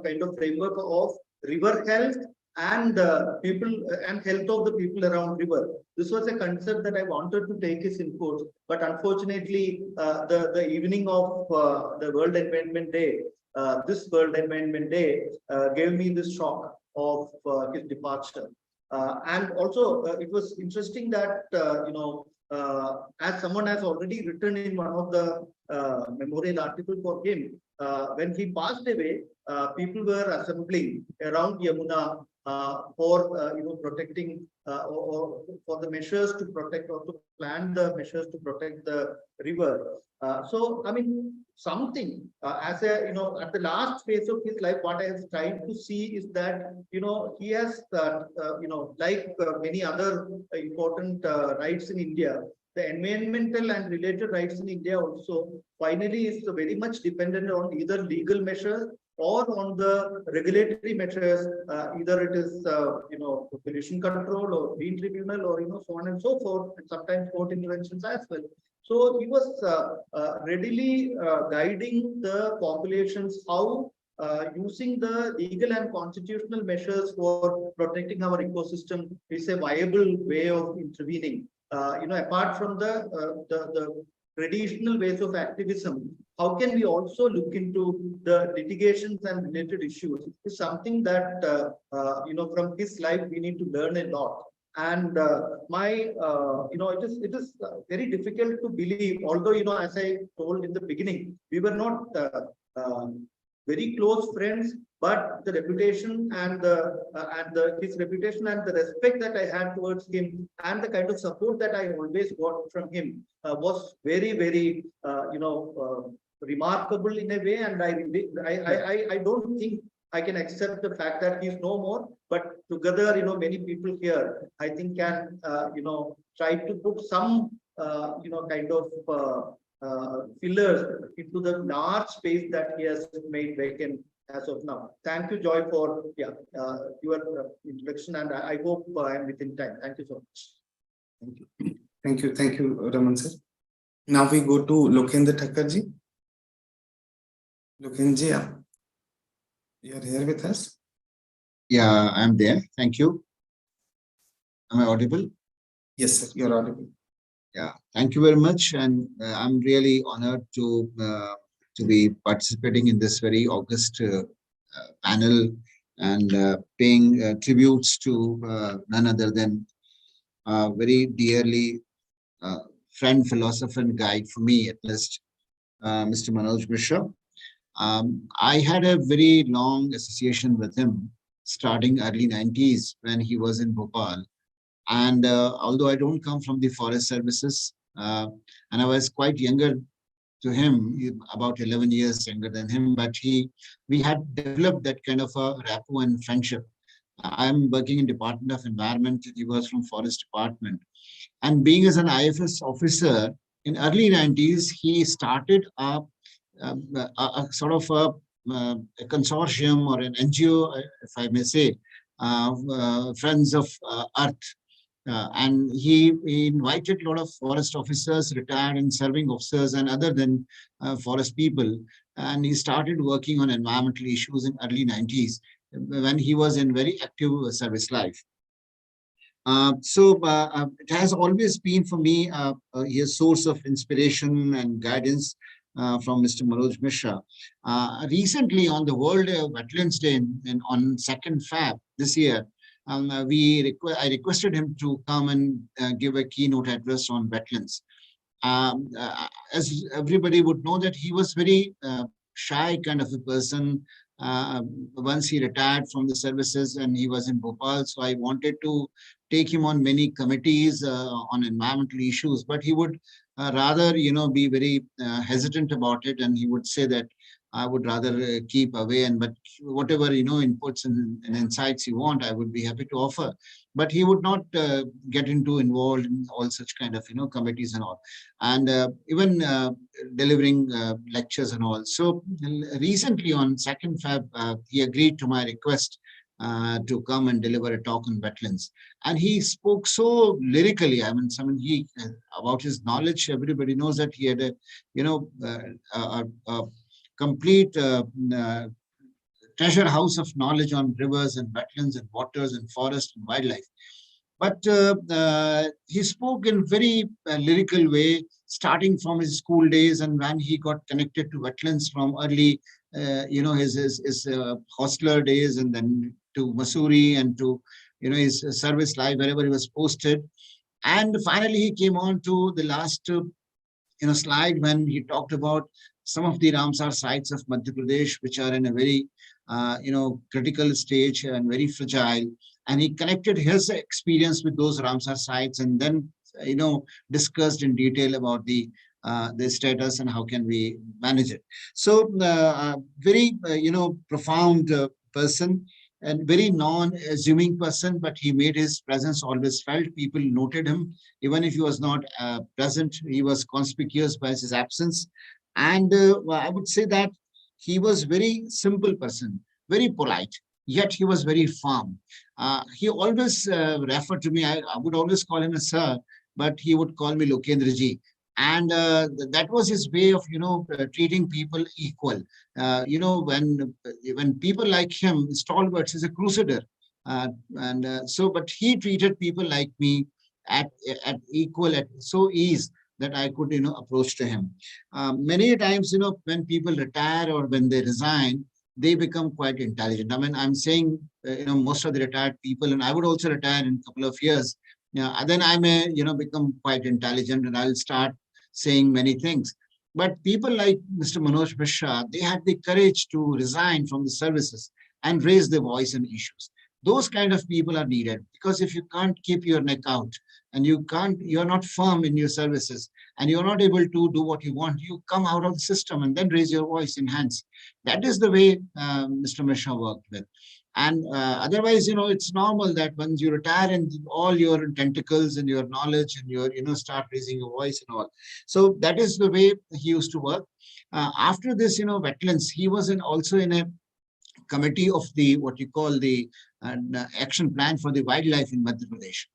kind of framework of river health and people and health of the people around river. This was a concept that I wanted to take his input, but unfortunately, the evening of the World Environment Day, this World Environment Day, gave me this shock of his departure. And also, it was interesting that as someone has already written in one of the memorial articles for him, when he passed away, people were assembling around Yamuna for protecting or for the measures to protect, or to plan the measures to protect the river. So I mean, something as a at the last phase of his life, what I have tried to see is that he has like many other important rights in India, the environmental and related rights in India also finally is very much dependent on either legal measures or on the regulatory measures, either it is pollution control or green tribunal or so on and so forth, and sometimes court interventions as well. So he was readily guiding the populations how using the legal and constitutional measures for protecting our ecosystem is a viable way of intervening. Apart from the traditional ways of activism, how can we also look into the litigations and related issues is something that from his life we need to learn a lot. And it is very difficult to believe, although as I told in the beginning, we were not very close friends, but the reputation and his reputation and the respect that I had towards him and the kind of support that I always got from him was very, very remarkable in a way. And I don't think I can accept the fact that he's no more, but together many people here I think can try to put some kind of fillers into the large space that he has made vacant as of now. Thank you, Joy, for your introduction, and I hope I am within time. Thank you so much. Thank you, Raman sir. Now we go to Lokendra Thakkar ji. Lokendra ji, you are here with us. Yeah, I'm there. Thank you. Am I audible? Yes, sir, you're audible. Yeah, thank you very much, and I'm really honored to be participating in this very august panel and paying tributes to none other than very dearly friend, philosopher, and guide for me at least, Mr. Manoj Misra. I had a very long association with him starting early 90s when he was in Bhopal. And although I don't come from the forest services, and I was quite younger to him, about 11 years younger than him, but we had developed that kind of a rapport and friendship. I'm working in Department of Environment. He was from Forest Department. And being as an IFS officer in early 90s, he started a sort of a consortium or an NGO, if I may say, Friends of Earth. And he invited a lot of forest officers, retired and serving officers, and other than forest people. And he started working on environmental issues in early 90s when he was in very active service life. It has always been for me a source of inspiration and guidance from Mr. Manoj Misra. Recently, on the World Wetlands Day on 2nd Feb this year, I requested him to come and give a keynote address on wetlands. As everybody would know, that he was very shy kind of a person. Once he retired from the services and he was in Bhopal, so I wanted to take him on many committees on environmental issues, but he would rather, be very hesitant about it, and he would say that I would rather keep away, but whatever, inputs and insights you want, I would be happy to offer. But he would not get involved in all such kind of, committees and all, and even delivering lectures and all. So recently on 2nd Feb, he agreed to my request to come and deliver a talk on wetlands. And he spoke so lyrically. I mean, he about his knowledge, everybody knows that he had a complete treasure house of knowledge on rivers and wetlands and waters and forest and wildlife. But he spoke in very lyrical way, starting from his school days and when he got connected to wetlands from early, his hostler days, and then to Missouri and to, his service life, wherever he was posted. And finally, he came on to the last, slide when he talked about some of the Ramsar sites of Madhya Pradesh, which are in a very, critical stage and very fragile. And he connected his experience with those Ramsar sites and then, discussed in detail about the status and how can we manage it. So very, profound person and very non-assuming person, but he made his presence always felt. People noted him. Even if he was not present, he was conspicuous by his absence. And I would say that he was very simple person, very polite, yet he was very firm. He always referred to me, I would always call him a sir, but he would call me Lokendra ji. And that was his way of, treating people equal. When people like him, stalwarts, he's a crusader. But he treated people like me at equal, at so ease that I could, approach to him. Many times, when people retire or when they resign, they become quite intelligent. I mean, I'm saying, most of the retired people, and I would also retire in a couple of years. Then I may, become quite intelligent and I'll start saying many things. But people like Mr. Manoj Misra, they had the courage to resign from the services and raise their voice on issues. Those kind of people are needed, because if you can't keep your neck out and you're not firm in your services and you're not able to do what you want, you come out of the system and then raise your voice in hands. That is the way Mr. Misra worked with. And otherwise, it's normal that once you retire and all your tentacles and your knowledge and your, start raising your voice and all. So that is the way he used to work. After this, wetlands, he was also in a committee of the, what you call the action plan for the wildlife in Madhya Pradesh.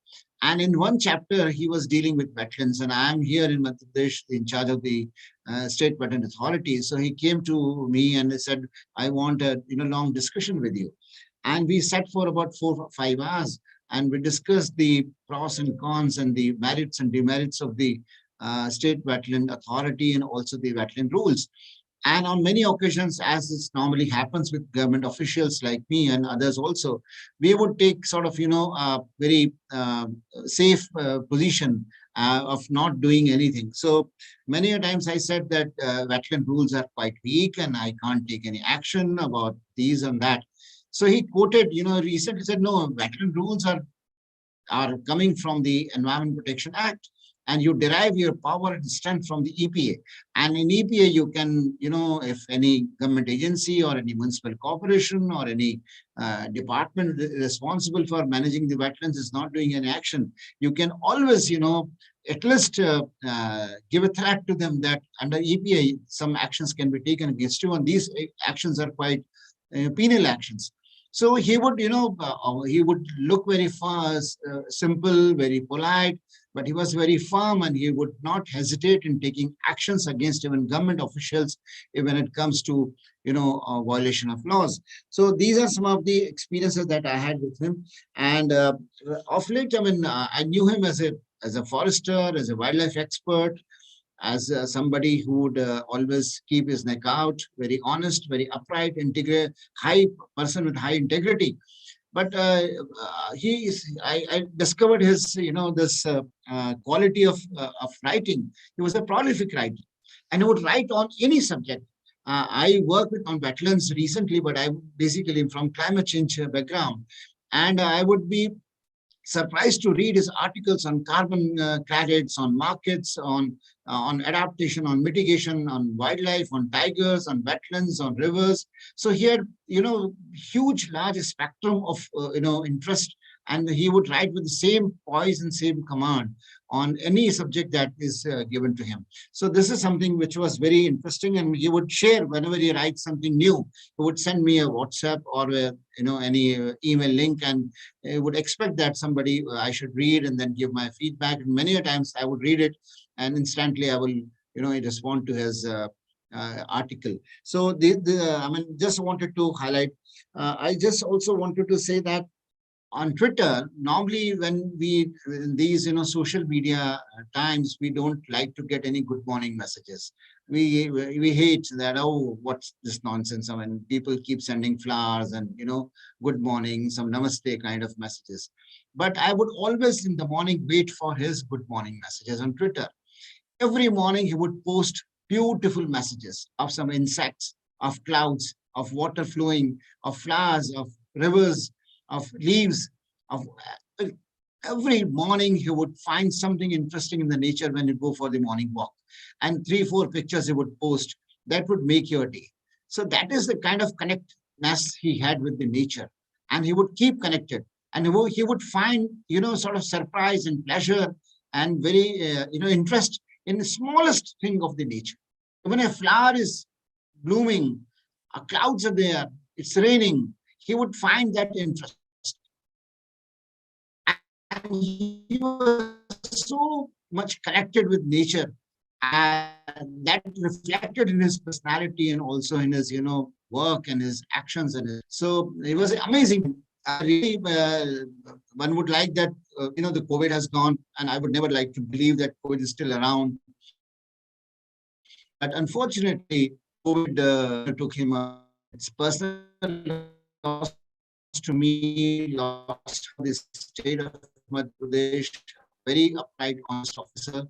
And in one chapter, he was dealing with wetlands, and I am here in Madhya Pradesh in charge of the State Wetland Authority. So he came to me and he said, I want a long discussion with you. And we sat for about 4 or 5 hours and we discussed the pros and cons and the merits and demerits of the State Wetland Authority and also the wetland rules. And on many occasions, as this normally happens with government officials like me and others also, we would take sort of, very safe position of not doing anything. So many a times I said that wetland rules are quite weak and I can't take any action about these and that. So he quoted, recently said, no, wetland rules are coming from the Environment Protection Act, and you derive your power and strength from the EPA. And in EPA, you can, if any government agency or any municipal corporation or any department responsible for managing the wetlands is not doing any action, you can always, at least give a threat to them that under EPA, some actions can be taken against you. And these actions are quite penal actions. So he would, he would look very fast, simple, very polite, but he was very firm and he would not hesitate in taking actions against even government officials when it comes to, a violation of laws. So these are some of the experiences that I had with him. And of late, I knew him as a forester, as a wildlife expert, as somebody who would always keep his neck out, very honest, very upright, high person with high integrity. But I discovered his, this quality of writing. He was a prolific writer, and he would write on any subject. I worked on wetlands recently, but I basically am from climate change background, and I would be surprised to read his articles on carbon credits, on markets, on adaptation, on mitigation, on wildlife, on tigers, on wetlands, on rivers. So he had, huge, large spectrum of, interest, and he would write with the same poise and same command on any subject that is given to him. So this is something which was very interesting, and he would share whenever he writes something new. He would send me a WhatsApp or any email link, and he would expect that somebody I should read and then give my feedback. And many a times I would read it, and instantly I will, respond to his article. So just wanted to highlight. I just also wanted to say that on Twitter, normally when in these social media times, we don't like to get any good morning messages. We hate that, oh, what's this nonsense? People keep sending flowers and good morning, some namaste kind of messages. But I would always in the morning wait for his good morning messages on Twitter. Every morning he would post beautiful messages of some insects, of clouds, of water flowing, of flowers, of rivers, of leaves. Every morning he would find something interesting in the nature when you go for the morning walk, and 3-4 pictures he would post that would make your day. So that is the kind of connectedness he had with the nature, and he would keep connected, and he would find sort of surprise and pleasure and very interest in the smallest thing of the nature. When a flower is blooming, clouds are there, it's raining, he would find that interest. And he was so much connected with nature, and that reflected in his personality and also in his, work and his actions. So it was amazing. Really, one would like that, the COVID has gone, and I would never like to believe that COVID is still around. But unfortunately, COVID took him out. It's personal loss to me, lost the state of Madhya Pradesh, very upright, honest officer,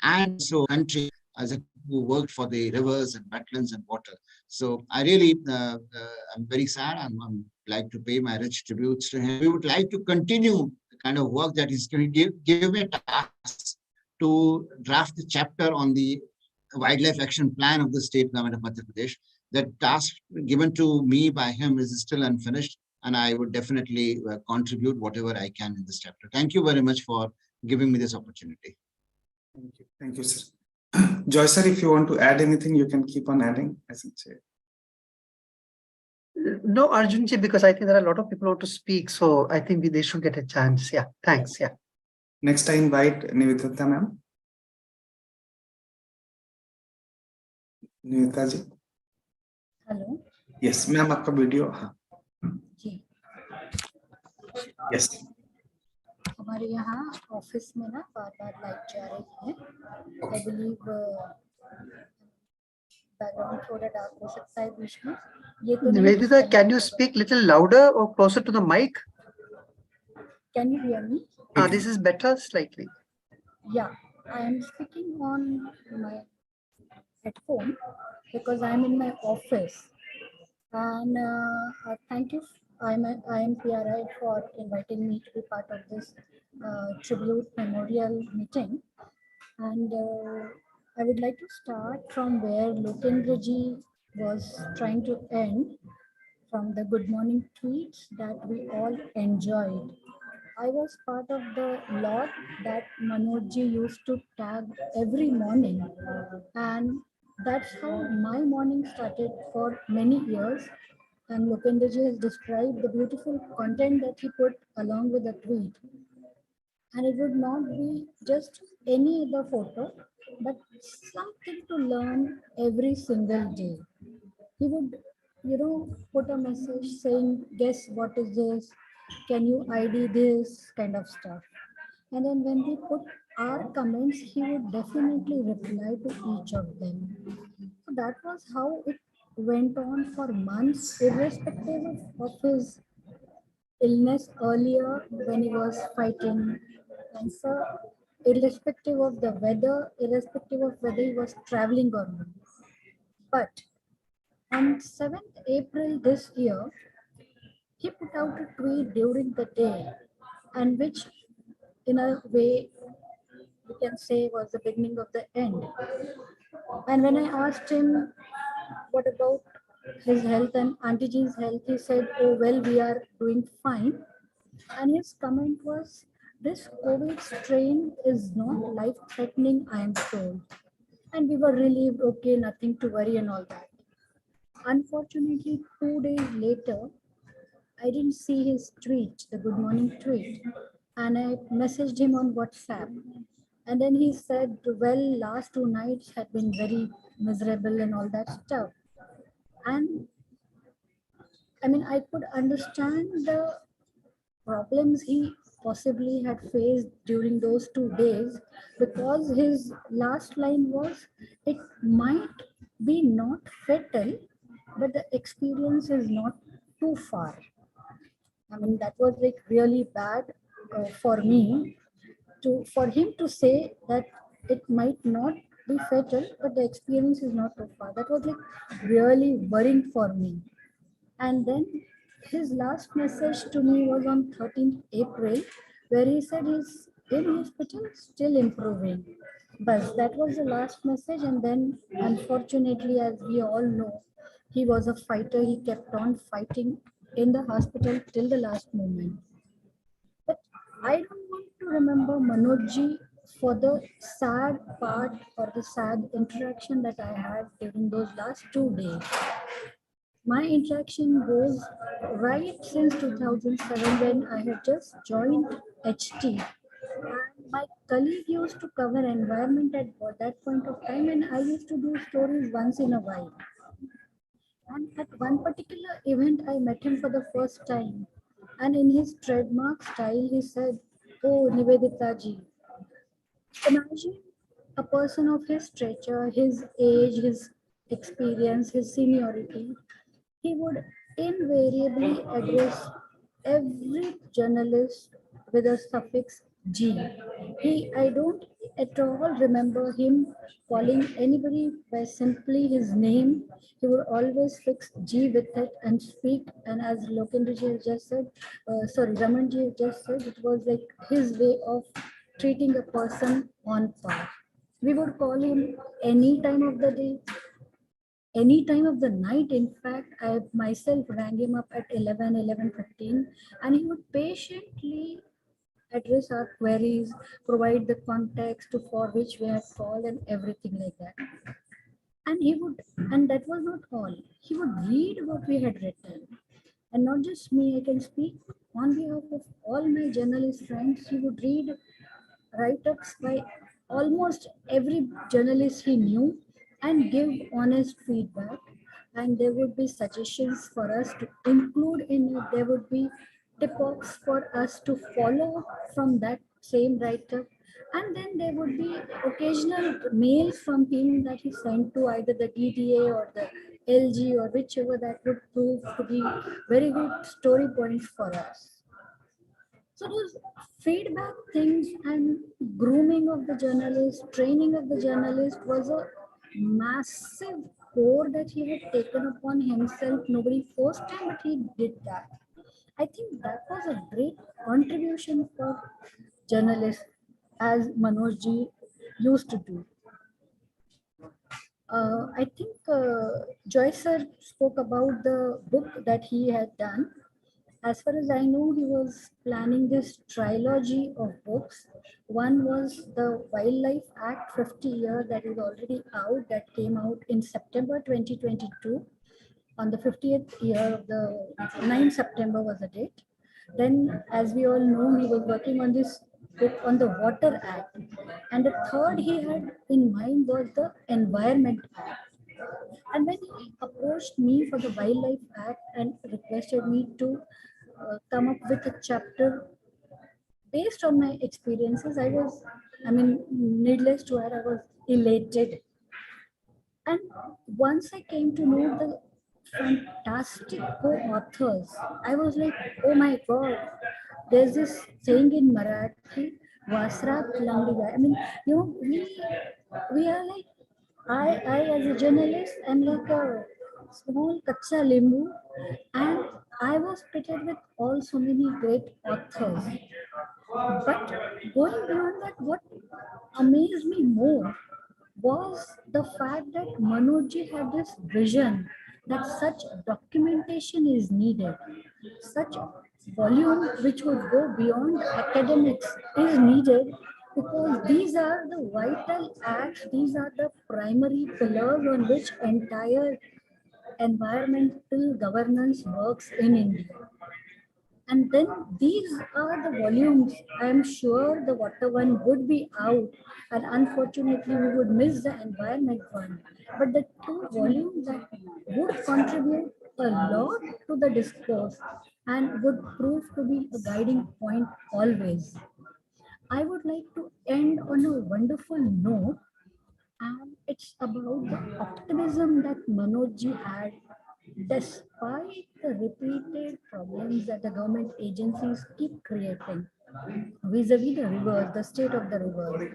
and so country as a who worked for the rivers and wetlands and water. So I really, I'm very sad. I'm like to pay my rich tributes to him. We would like to continue the kind of work that he's going to give me a task to draft the chapter on the wildlife action plan of the state government of Madhya Pradesh. That task given to me by him is still unfinished, and I would definitely contribute whatever I can in this chapter. Thank you very much for giving me this opportunity. Thank you, sir. Joy, sir, if you want to add anything, you can keep on adding. No, Arjunji, because I think there are a lot of people who want to speak, so I think they should get a chance. Yeah, thanks. Yeah. Next, I invite Nivedita ma'am. Nivedita ji. Hello Yes, ma'am, आपका video. जी Yes. हमारे यहाँ office में ना बार-बार light जा रही है. I believe background थोड़ा डार्क हो सकता है बीच में. ये तो Nivedita, can you speak little louder or closer to the mic? Can you hear me? This is better slightly. Yeah. I am speaking on my headphone because I'm in my office. And thank you, IMPRI for inviting me to be part of this tribute memorial meeting. And I would like to start from where Lokendra ji was trying to end, from the good morning tweets that we all enjoyed. I was part of the lot that Manoj ji used to tag every morning, and that's how my morning started for many years. And Lokendra ji has described the beautiful content that he put along with the tweet. And it would not be just any other photo, but something to learn every single day. He would, put a message saying, guess what is this? Can you ID this kind of stuff? And then when we put our comments, he would definitely reply to each of them. So that was how it went on for months, irrespective of his illness earlier when he was fighting cancer, irrespective of the weather, irrespective of whether he was traveling or not. But on 7th April this year, he put out a tweet during the day, and which, in a way, we can say was the beginning of the end. And when I asked him, what about his health and Auntie Ji's health, he said, oh, well, we are doing fine. And his comment was, this COVID strain is not life threatening, I am told. And we were relieved, okay, nothing to worry and all that. Unfortunately, 2 days later, I didn't see his tweet, the good morning tweet, and I messaged him on WhatsApp. And then he said, well, last 2 nights had been very miserable and all that stuff. And I mean, I could understand the problems he possibly had faced during those 2 days, because his last line was, it might be not fatal, but the experience is not too far. I mean, that was like really bad for me, for him to say that it might not be fatal, but the experience is not too far. That was like really worrying for me. And then his last message to me was on 13th April, where he said he's in hospital, still improving. But that was the last message. And then, unfortunately, as we all know, he was a fighter. He kept on fighting in the hospital till the last moment. But I don't want to remember Manojji for the sad part or the sad interaction that I had during those last 2 days. My interaction goes right since 2007, when I had just joined HT. And my colleague used to cover environment at that point of time, and I used to do stories once in a while. And at one particular event, I met him for the first time. And in his trademark style, he said, oh, Nivedita ji, imagine a person of his stature, his age, his experience, his seniority. He would invariably address every journalist with a suffix G. I don't at all remember him calling anybody by simply his name. He would always fix G with it and speak. And as Lokendra ji has just said, Raman ji has just said, it was like his way of treating a person on par. We would call him any time of the day, any time of the night. In fact, I myself rang him up at 11:15, and he would patiently address our queries, provide the context for which we had called and everything like that. And and that was not all. He would read what we had written. And not just me, I can speak on behalf of all my journalist friends. He would read write-ups by almost every journalist he knew and give honest feedback. And there would be suggestions for us to include in it. There would be tip-offs for us to follow from that same write-up. And then there would be occasional mails from him that he sent to either the DDA or the LG or whichever, that would prove to be very good story points for us. So those feedback things and grooming of the journalist, training of the journalist was a massive core that he had taken upon himself. Nobody forced him, but he did that. I think that was a great contribution for journalists, as Manoj ji used to do. I think Joy sir spoke about the book that he had done. As far as I know, he was planning this trilogy of books. One was the Wildlife Act 50 year that is already out, that came out in September 2022. On the 50th year of the 9th September was the date. Then, as we all know, he was working on this book on the Water Act. And the third he had in mind was the Environment Act. And when he approached me for the Wildlife Act and requested me to come up with a chapter based on my experiences, needless to add, I was elated. And once I came to know the fantastic co-authors, I was like, oh my God, there's this saying in Marathi, Vasrat Landiga. We are like, I as a journalist, am like a small kacha limbu, and I was pitted with all so many great authors. But going beyond that, what amazed me more was the fact that Manoj had this vision that such documentation is needed, such volume which would go beyond academics is needed, because these are the vital acts, these are the primary pillars on which entire environmental governance works in India. And then these are the volumes. I'm sure the water one would be out, and unfortunately we would miss the environment one. But the two volumes that would contribute a lot to the discourse and would prove to be a guiding point always. I would like to end on a wonderful note, and it's about the optimism that Manoj ji had despite the repeated problems that the government agencies keep creating vis-a-vis the rivers, the state of the rivers.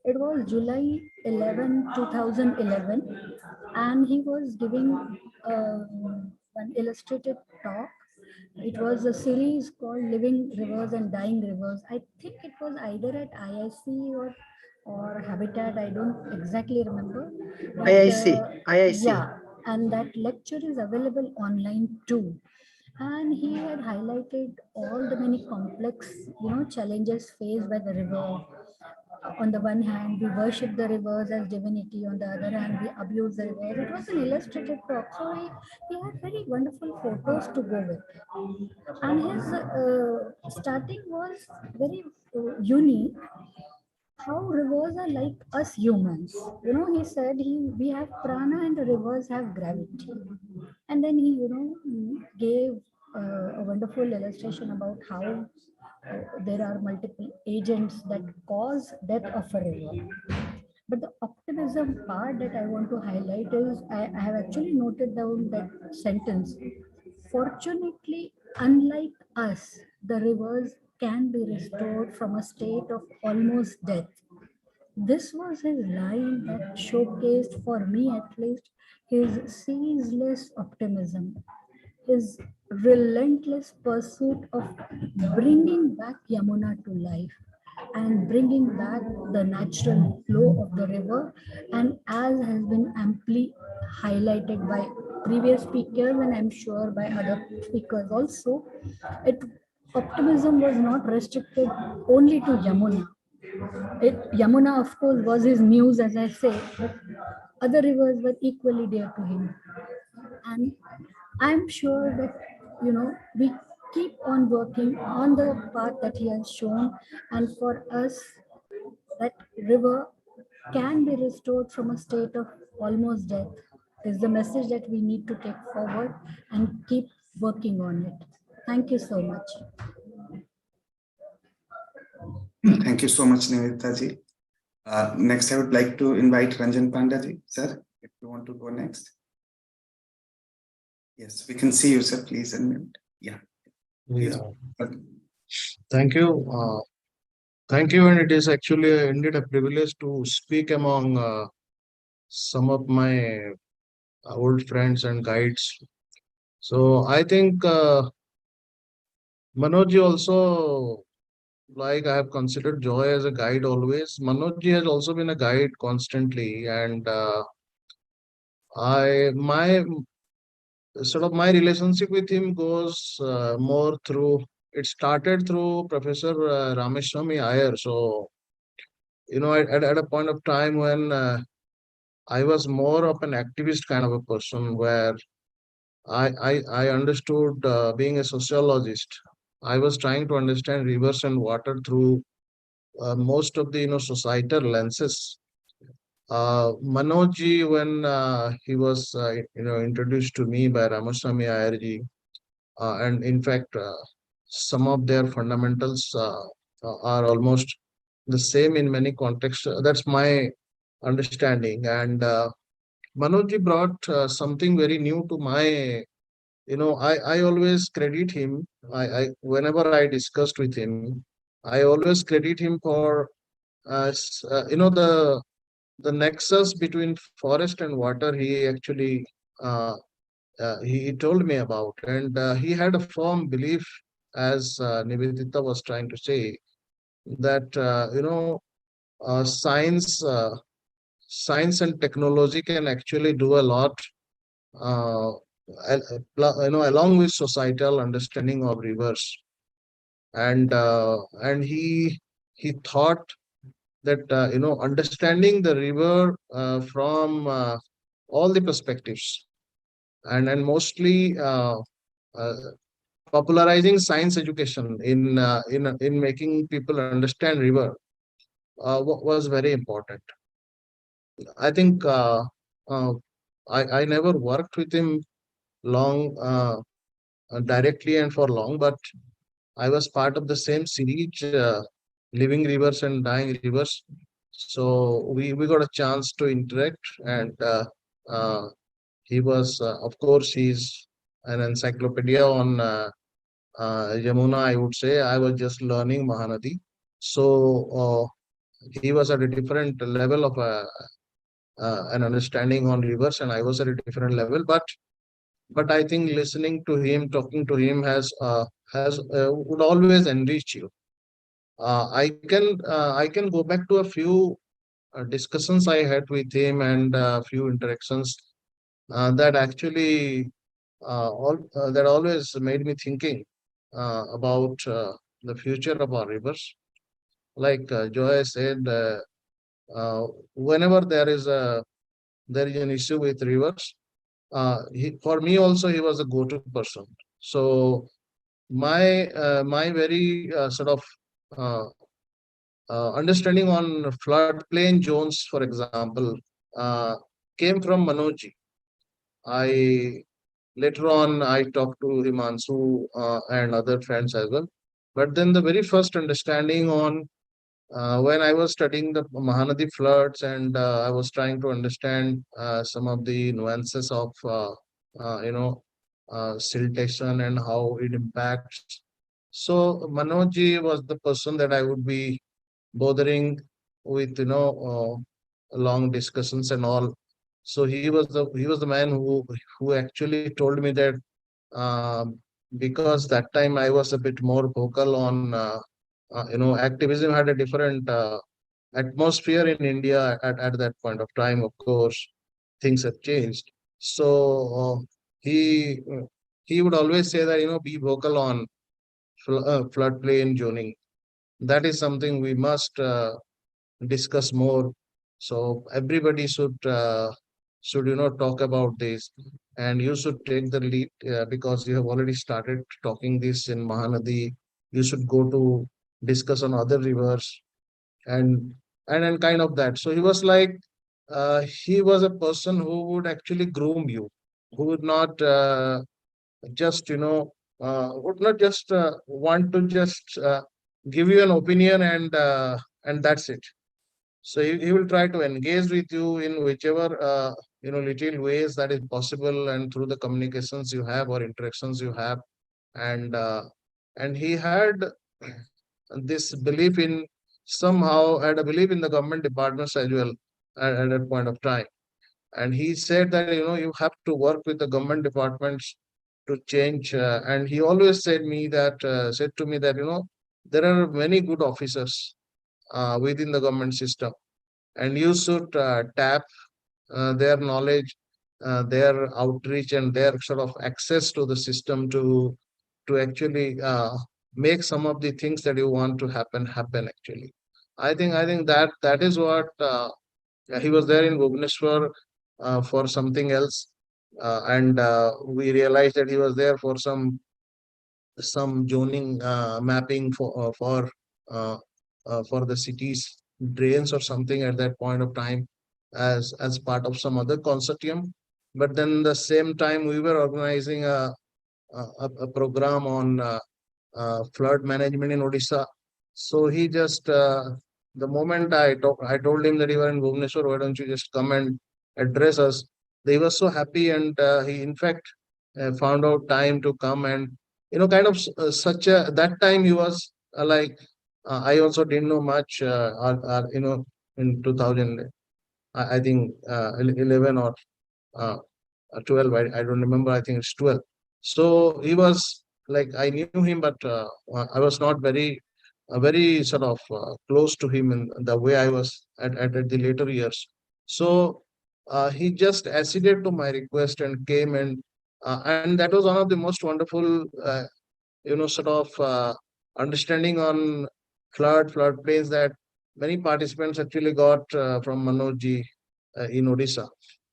It was July 11, 2011, and he was giving an illustrated talk. It was a series called Living Rivers and Dying Rivers. I think it was either at IIC or Habitat, I don't exactly remember. But, IIC. Yeah, and that lecture is available online too. And he had highlighted all the many complex, challenges faced by the river. On the one hand, we worship the rivers as divinity. On the other hand, we abuse the rivers. It was an illustrated talk. So he had very wonderful photos to go with. And his starting was very unique. How rivers are like us humans. He said we have prana and the rivers have gravity. And then he, gave a wonderful illustration about how there are multiple agents that cause death of a river. But the optimism part that I want to highlight is I have actually noted down that sentence. Fortunately, unlike us, the rivers can be restored from a state of almost death. This was his line that showcased, for me at least, his ceaseless optimism, his relentless pursuit of bringing back Yamuna to life and bringing back the natural flow of the river. And as has been amply highlighted by previous speakers, and I'm sure by other speakers also, optimism was not restricted only to Yamuna. Yamuna, of course, was his muse, as I say, but other rivers were equally dear to him. And I'm sure that, we keep on working on the path that he has shown. And for us, that river can be restored from a state of almost death is the message that we need to take forward and keep working on it. Thank you so much. Thank you so much, Nivedita ji. Next, I would like to invite Ranjan Panda ji. Sir, if you want to go next. Yes, we can see you, sir. Please unmute. Yeah. Please. Thank you. Thank you. And it is actually indeed a privilege to speak among some of my old friends and guides. So I think Manoj also, like I have considered Joy as a guide always. Manoj has also been a guide constantly, and my relationship with him goes more through. It started through Professor Rameswamy Iyer. So at a point of time when I was more of an activist kind of a person, where I understood being a sociologist. I was trying to understand rivers and water through most of the societal lenses. Manoj, when he was introduced to me by Ramaswamy Iyer, and in fact, some of their fundamentals are almost the same in many contexts. That's my understanding. And Manoj brought something very new to my. I always credit him. Whenever I discussed with him, I always credit him for the nexus between forest and water. He actually he told me about, and he had a firm belief, as Nivedita was trying to say, that science and technology can actually do a lot, uh, along with societal understanding of rivers. And he thought that understanding the river from all the perspectives, and mostly uh, popularizing science education in making people understand river was very important. I think uh, I never worked with him long, directly and for long, but I was part of the same series, Living Rivers and Dying Rivers. So we got a chance to interact, and uh, he was, of course, he's an encyclopedia on Yamuna, I would say. I was just learning Mahanadi. So he was at a different level of an understanding on rivers, and I was at a different level. But I think listening to him, talking to him has would always enrich you. I can go back to a few discussions I had with him, and a few interactions that actually that always made me thinking about the future of our rivers. Like Joy said, whenever there is an issue with rivers, for me also he was a go-to person. So my very sort of uh, understanding on floodplain zones, for example, uh, came from Manoj. I Later on I talked to Himanshu and other friends as well. But then the very first understanding on when I was studying the Mahanadi floods, and I was trying to understand some of the nuances of uh, you know siltation and how it impacts. So Manoj was the person that I would be bothering with, long discussions and all. So he was the man who actually told me that, um, because that time I was a bit more vocal on activism had a different atmosphere in India at that point of time. Of course, things have changed. So he he would always say that, be vocal on floodplain zoning. That is something we must discuss more. So everybody should talk about this, and you should take the lead, because you have already started talking this in Mahanadi. You should go to discuss on other rivers, and and kind of that. So he was like, he was a person who would actually groom you, who would not just would not just want to just give you an opinion, and that's it. So he will try to engage with you in whichever little ways that is possible, and through the communications you have or interactions you have. And he had this belief in somehow had a belief in the government departments as well at that point of time. And he said that, you have to work with the government departments to change. And he always said to me that, there are many good officers within the government system, and you should tap their knowledge, their outreach, and their sort of access to the system to actually make some of the things that you want to happen actually. I think that is what he was there in Bhubaneswar for something else, and we realized that he was there for some zoning mapping uh, for the city's drains or something at that point of time, as part of some other consortium. But then the same time we were organizing a program on flood management in Odisha. So he just the moment I told him that you are in Bhubaneswar, why don't you just come and address us? They were so happy, and he in fact found out time to come, and kind of such a that time he was like I also didn't know much, in 2000, I think 11 or uh, 12. I don't remember. I think it's 12. So he was like, I knew him, but I was not very sort of close to him in the way I was at the later years. So he just acceded to my request and came, and that was one of the most wonderful, sort of understanding on floodplains that many participants actually got from Manoj ji in Odisha.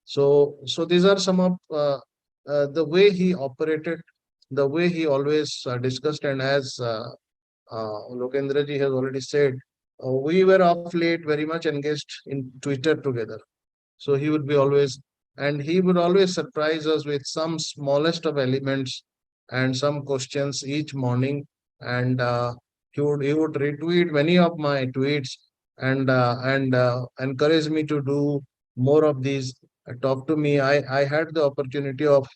So these are some of the way he operated, the way he always discussed, and as Lokendra ji has already said, we were of late very much engaged in Twitter together. So he would always surprise us with some smallest of elements and some questions each morning. And he would retweet many of my tweets, and encourage me to do more of these. Talk to me. I had the opportunity of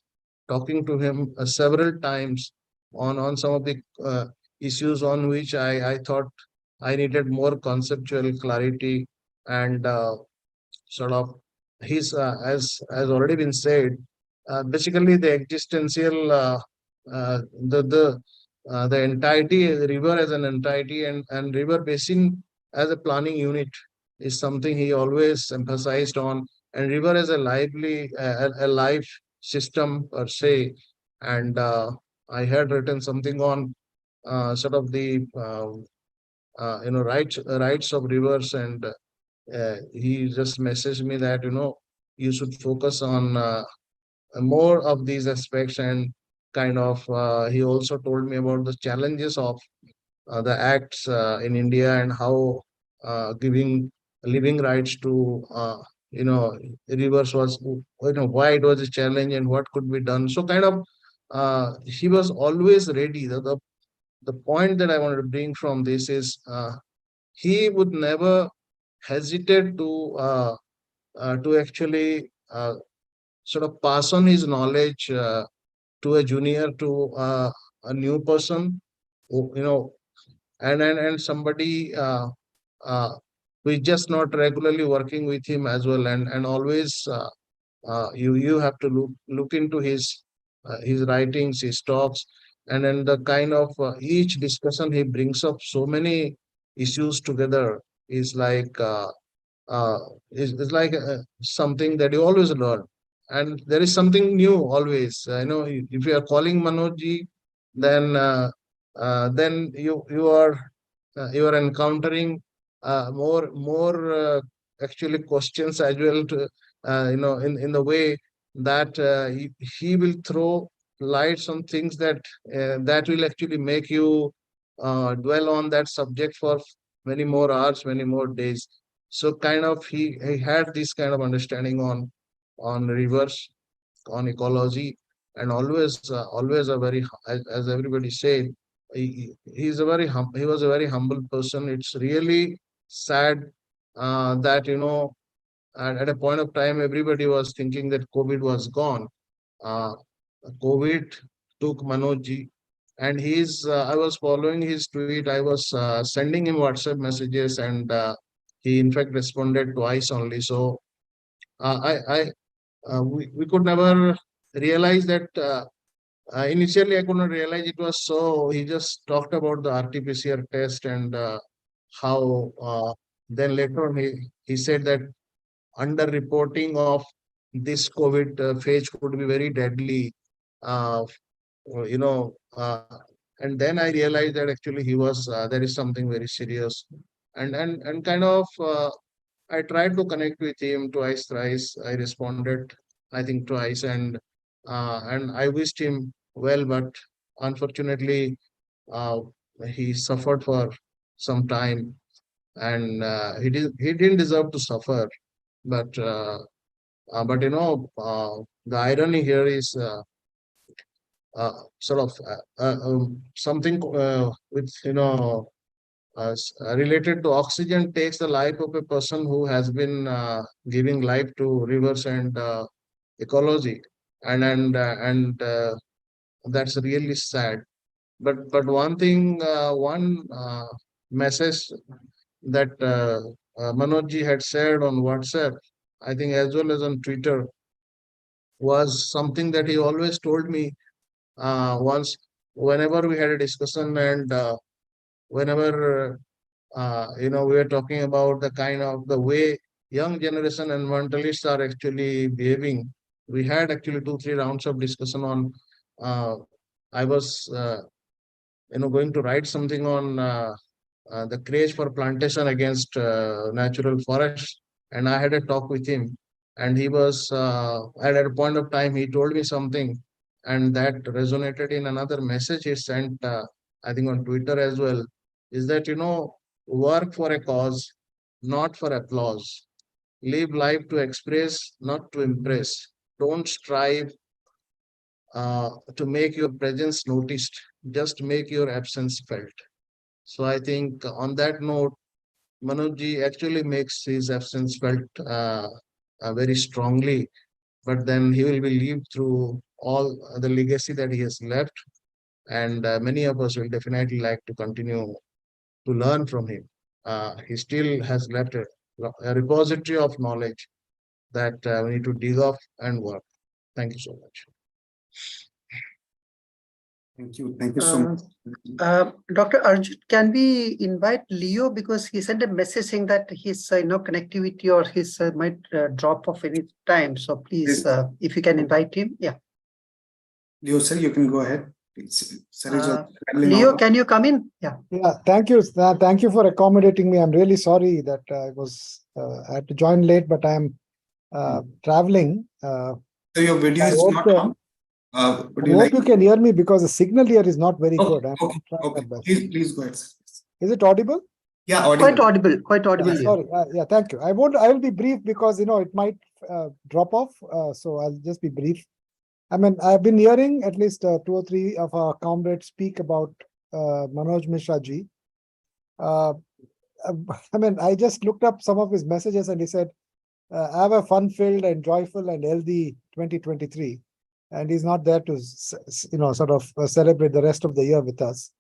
talking to him several times on some of the issues on which I thought I needed more conceptual clarity, and sort of he's as already been said, basically the existential the entirety, the river as an entirety, and river basin as a planning unit is something he always emphasized on, and river as a lively a life system per se. And I had written something on sort of the rights of rivers, and he just messaged me that you should focus on more of these aspects, and kind of he also told me about the challenges of the acts in India, and how giving living rights to rivers was, why it was a challenge and what could be done. So kind of he was always ready. The point that I wanted to bring from this is he would never hesitate to actually sort of pass on his knowledge to a junior, to a new person, you know, and somebody uh, who is just not regularly working with him as well, and always you have to look into his writings, his talks, and then the kind of each discussion he brings up so many issues together is like uh, is like something that you always learn, and there is something new always. If you are calling Manojji, then you are encountering more actually questions as well, to in the way that he will throw lights on things that will actually make you dwell on that subject for many more hours, many more days. So kind of he had this kind of understanding on rivers, on ecology, and always a very, as everybody said, he was a very humble person. It's really sad that at a point of time everybody was thinking that COVID was gone. uh, COVID took Manojji, and I was following his tweet. I was sending him WhatsApp messages, and he in fact responded twice only. So we could never realize that. Initially, I could not realize it was so. He just talked about the RT-PCR test and how then later on he said that under-reporting of this COVID phase could be very deadly. Uh, you know, and then I realized that actually there is something very serious, and kind of I tried to connect with him twice, thrice. I responded, I think twice, and I wished him well, but unfortunately, uh, he suffered for some time, and he didn't deserve to suffer. But the irony here is sort of something with related to oxygen takes the life of a person who has been giving life to rivers and ecology, and that's really sad. But one thing, one message that Manoj ji had shared on WhatsApp, I think as well as on Twitter, was something that he always told me once whenever we had a discussion, and whenever we were talking about the way young generation environmentalists are actually behaving. We had actually 2-3 rounds of discussion on. I was going to write something on the craze for plantation against natural forest, and I had a talk with him, and he was at a point of time he told me something, and that resonated in another message he sent, I think on Twitter as well, is that work for a cause, not for applause. Live life to express, not to impress. Don't strive to make your presence noticed. Just make your absence felt. So I think on that note, Manoj ji actually makes his absence felt very strongly, but then he will be lived through all the legacy that he has left, and many of us will definitely like to continue to learn from him. He still has left a repository of knowledge that we need to dig up and work. Thank you so much. Thank you. Thank you so much. Dr. Arjun, can we invite Leo, because he sent a message saying that his connectivity or his might drop off any time. So please, if you can invite him, yeah. Leo, sir, you can go ahead. Sir, Leo, can you come in? Yeah. Yeah, thank you. Thank you for accommodating me. I'm really sorry that I had to join late, but I'm traveling. So your video is not on. I hope you can hear me, because the signal here is not very good. I'm trying my best. Please go ahead. Is it audible? Yeah, audible. Quite audible. Yeah, sorry. Yeah, thank you. I will be brief, because it might drop off. So I'll just be brief. I mean, I've been hearing at least 2 or 3 of our comrades speak about Manoj Misra ji. I mean, I just looked up some of his messages, and he said, have a fun-filled and joyful and healthy 2023. And he's not there to, sort of celebrate the rest of the year with us.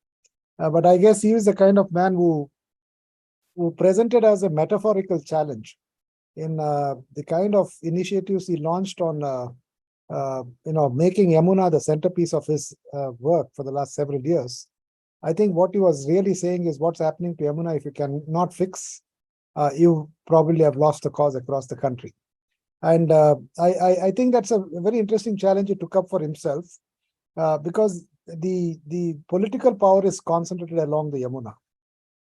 But I guess he is the kind of man who presented as a metaphorical challenge in the kind of initiatives he launched on, making Yamuna the centerpiece of his work for the last several years. I think what he was really saying is, what's happening to Yamuna, if you cannot fix, you probably have lost the cause across the country. And I think that's a very interesting challenge he took up for himself, because the political power is concentrated along the Yamuna,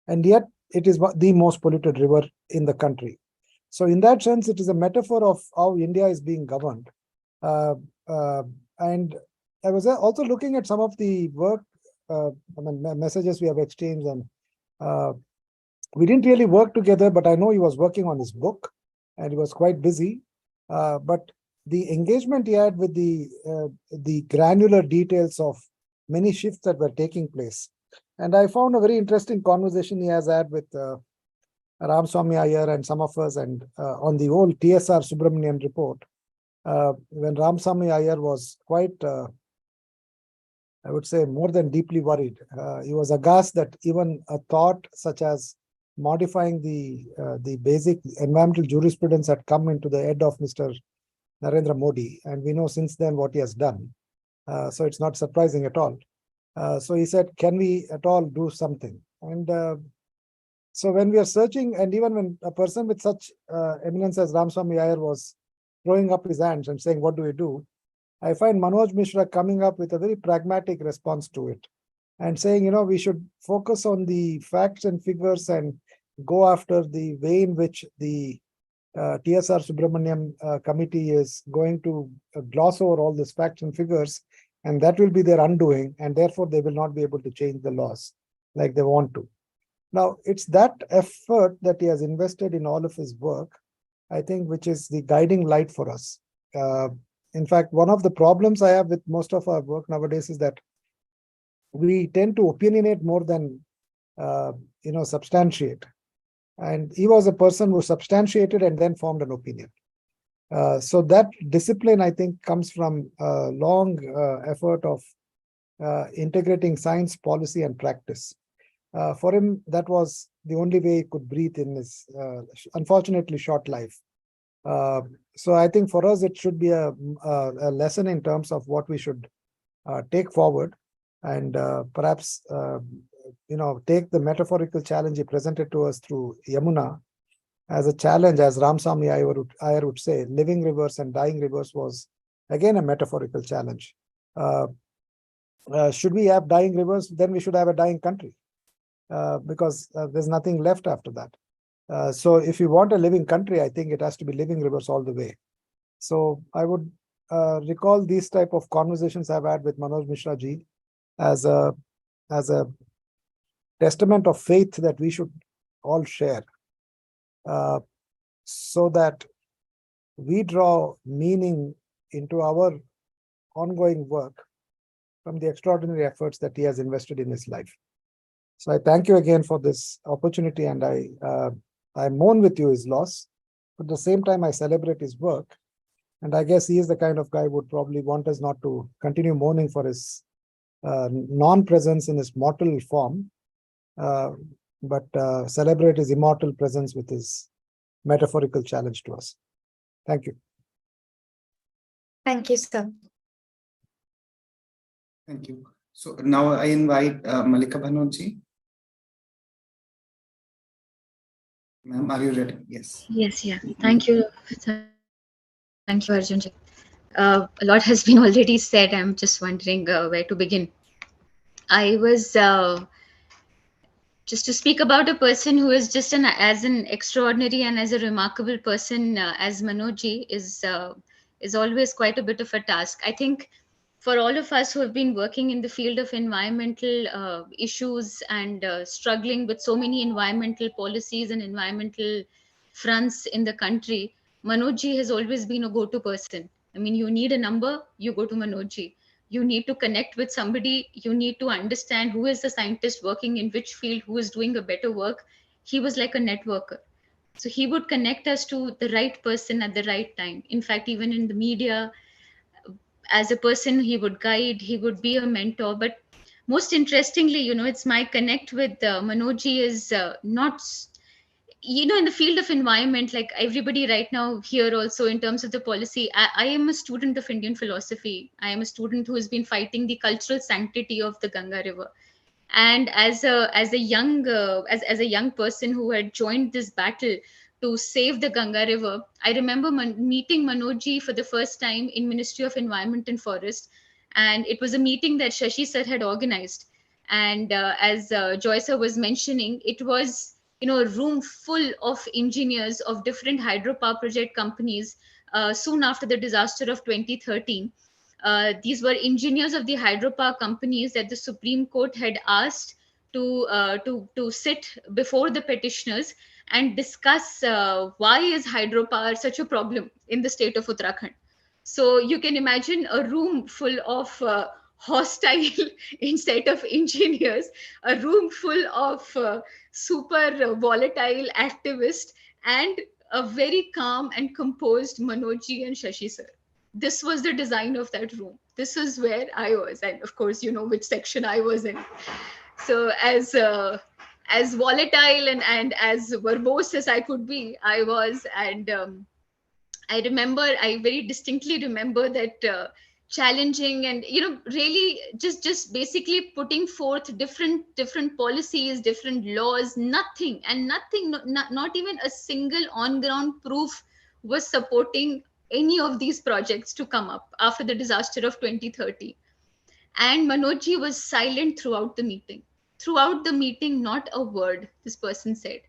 and yet it is the most polluted river in the country. So in that sense, it is a metaphor of how India is being governed. And I was also looking at some of the work, messages we have exchanged, and we didn't really work together, but I know he was working on his book, and he was quite busy. But the engagement he had with the granular details of many shifts that were taking place. And I found a very interesting conversation he has had with Ramaswamy Iyer and some of us, and on the whole TSR Subramanian report, when Ramaswamy Iyer was quite I would say, more than deeply worried. He was aghast that even a thought such as modifying the basic environmental jurisprudence had come into the head of Mr. Narendra Modi, and we know since then what he has done. So it's not surprising at all. So he said, can we at all do something? And so when we are searching, and even when a person with such eminence as Ramaswamy Iyer was throwing up his hands and saying, what do we do? I find Manoj Misra coming up with a very pragmatic response to it and saying, we should focus on the facts and figures and go after the way in which the TSR Subramaniam committee is going to gloss over all these facts and figures, and that will be their undoing, and therefore they will not be able to change the laws like they want to. Now, it's that effort that he has invested in all of his work, I think, which is the guiding light for us. In fact, one of the problems I have with most of our work nowadays is that we tend to opinionate more than substantiate. And he was a person who substantiated and then formed an opinion. So that discipline, I think, comes from a long effort of integrating science, policy, and practice. For him, that was the only way he could breathe in his unfortunately short life. So I think for us, it should be a lesson in terms of what we should take forward, and perhaps take the metaphorical challenge he presented to us through Yamuna as a challenge, as Ramaswamy Iyer would say. Living rivers and dying rivers was again a metaphorical challenge. Should we have dying rivers? Then we should have a dying country, because there's nothing left after that. So if you want a living country, I think it has to be living rivers all the way. So I would recall these type of conversations I've had with Manoj Misra ji as a testament of faith that we should all share, so that we draw meaning into our ongoing work from the extraordinary efforts that he has invested in his life. So I thank you again for this opportunity, and I mourn with you his loss, but at the same time I celebrate his work. And I guess he is the kind of guy who would probably want us not to continue mourning for his non-presence in his mortal form, but celebrate his immortal presence with his metaphorical challenge to us. Thank you. Thank you, sir. Thank you. So now I invite Mallika Bhanot ji. Ma'am, are you ready? Yes. Yes, yeah. Thank you. Thank you, Arjun ji. A lot has been already said. I'm just wondering where to begin. I was just to speak about a person who is just as an extraordinary and as a remarkable person as Manoj ji is always quite a bit of a task. I think for all of us who have been working in the field of environmental issues and struggling with so many environmental policies and environmental fronts in the country, Manoj ji has always been a go-to person. I mean, you need a number, you go to Manoj ji. You need to connect with somebody. You need to understand who is the scientist working in which field, who is doing a better work. He was like a networker. So he would connect us to the right person at the right time. In fact, even in the media, as a person, he would guide, he would be a mentor. But most interestingly, it's my connect with Manoj ji is not in the field of environment, like everybody right now here also in terms of the policy, I am a student of Indian philosophy. I am a student who has been fighting the cultural sanctity of the Ganga River. And as a young person who had joined this battle to save the Ganga River, I remember meeting Manoj ji for the first time in Ministry of Environment and Forest. And it was a meeting that Shashi sir had organized. And as Joy sir was mentioning, it was a room full of engineers of different hydropower project companies soon after the disaster of 2013. These were engineers of the hydropower companies that the Supreme Court had asked to sit before the petitioners and discuss why is hydropower such a problem in the state of Uttarakhand. So you can imagine a room full of hostile instead of engineers, a room full of super volatile activists, and a very calm and composed Manoj ji and Shashi sir. this was the design of that room. This is where I was, and of course, you know which section I was in. So as volatile and as verbose as I could be, I was, and I very distinctly remember that challenging and, you know, really just basically putting forth different policies, different laws, nothing, not even a single on ground proof was supporting any of these projects to come up after the disaster of 2030. And Manojji was silent throughout the meeting. Throughout the meeting, not a word this person said.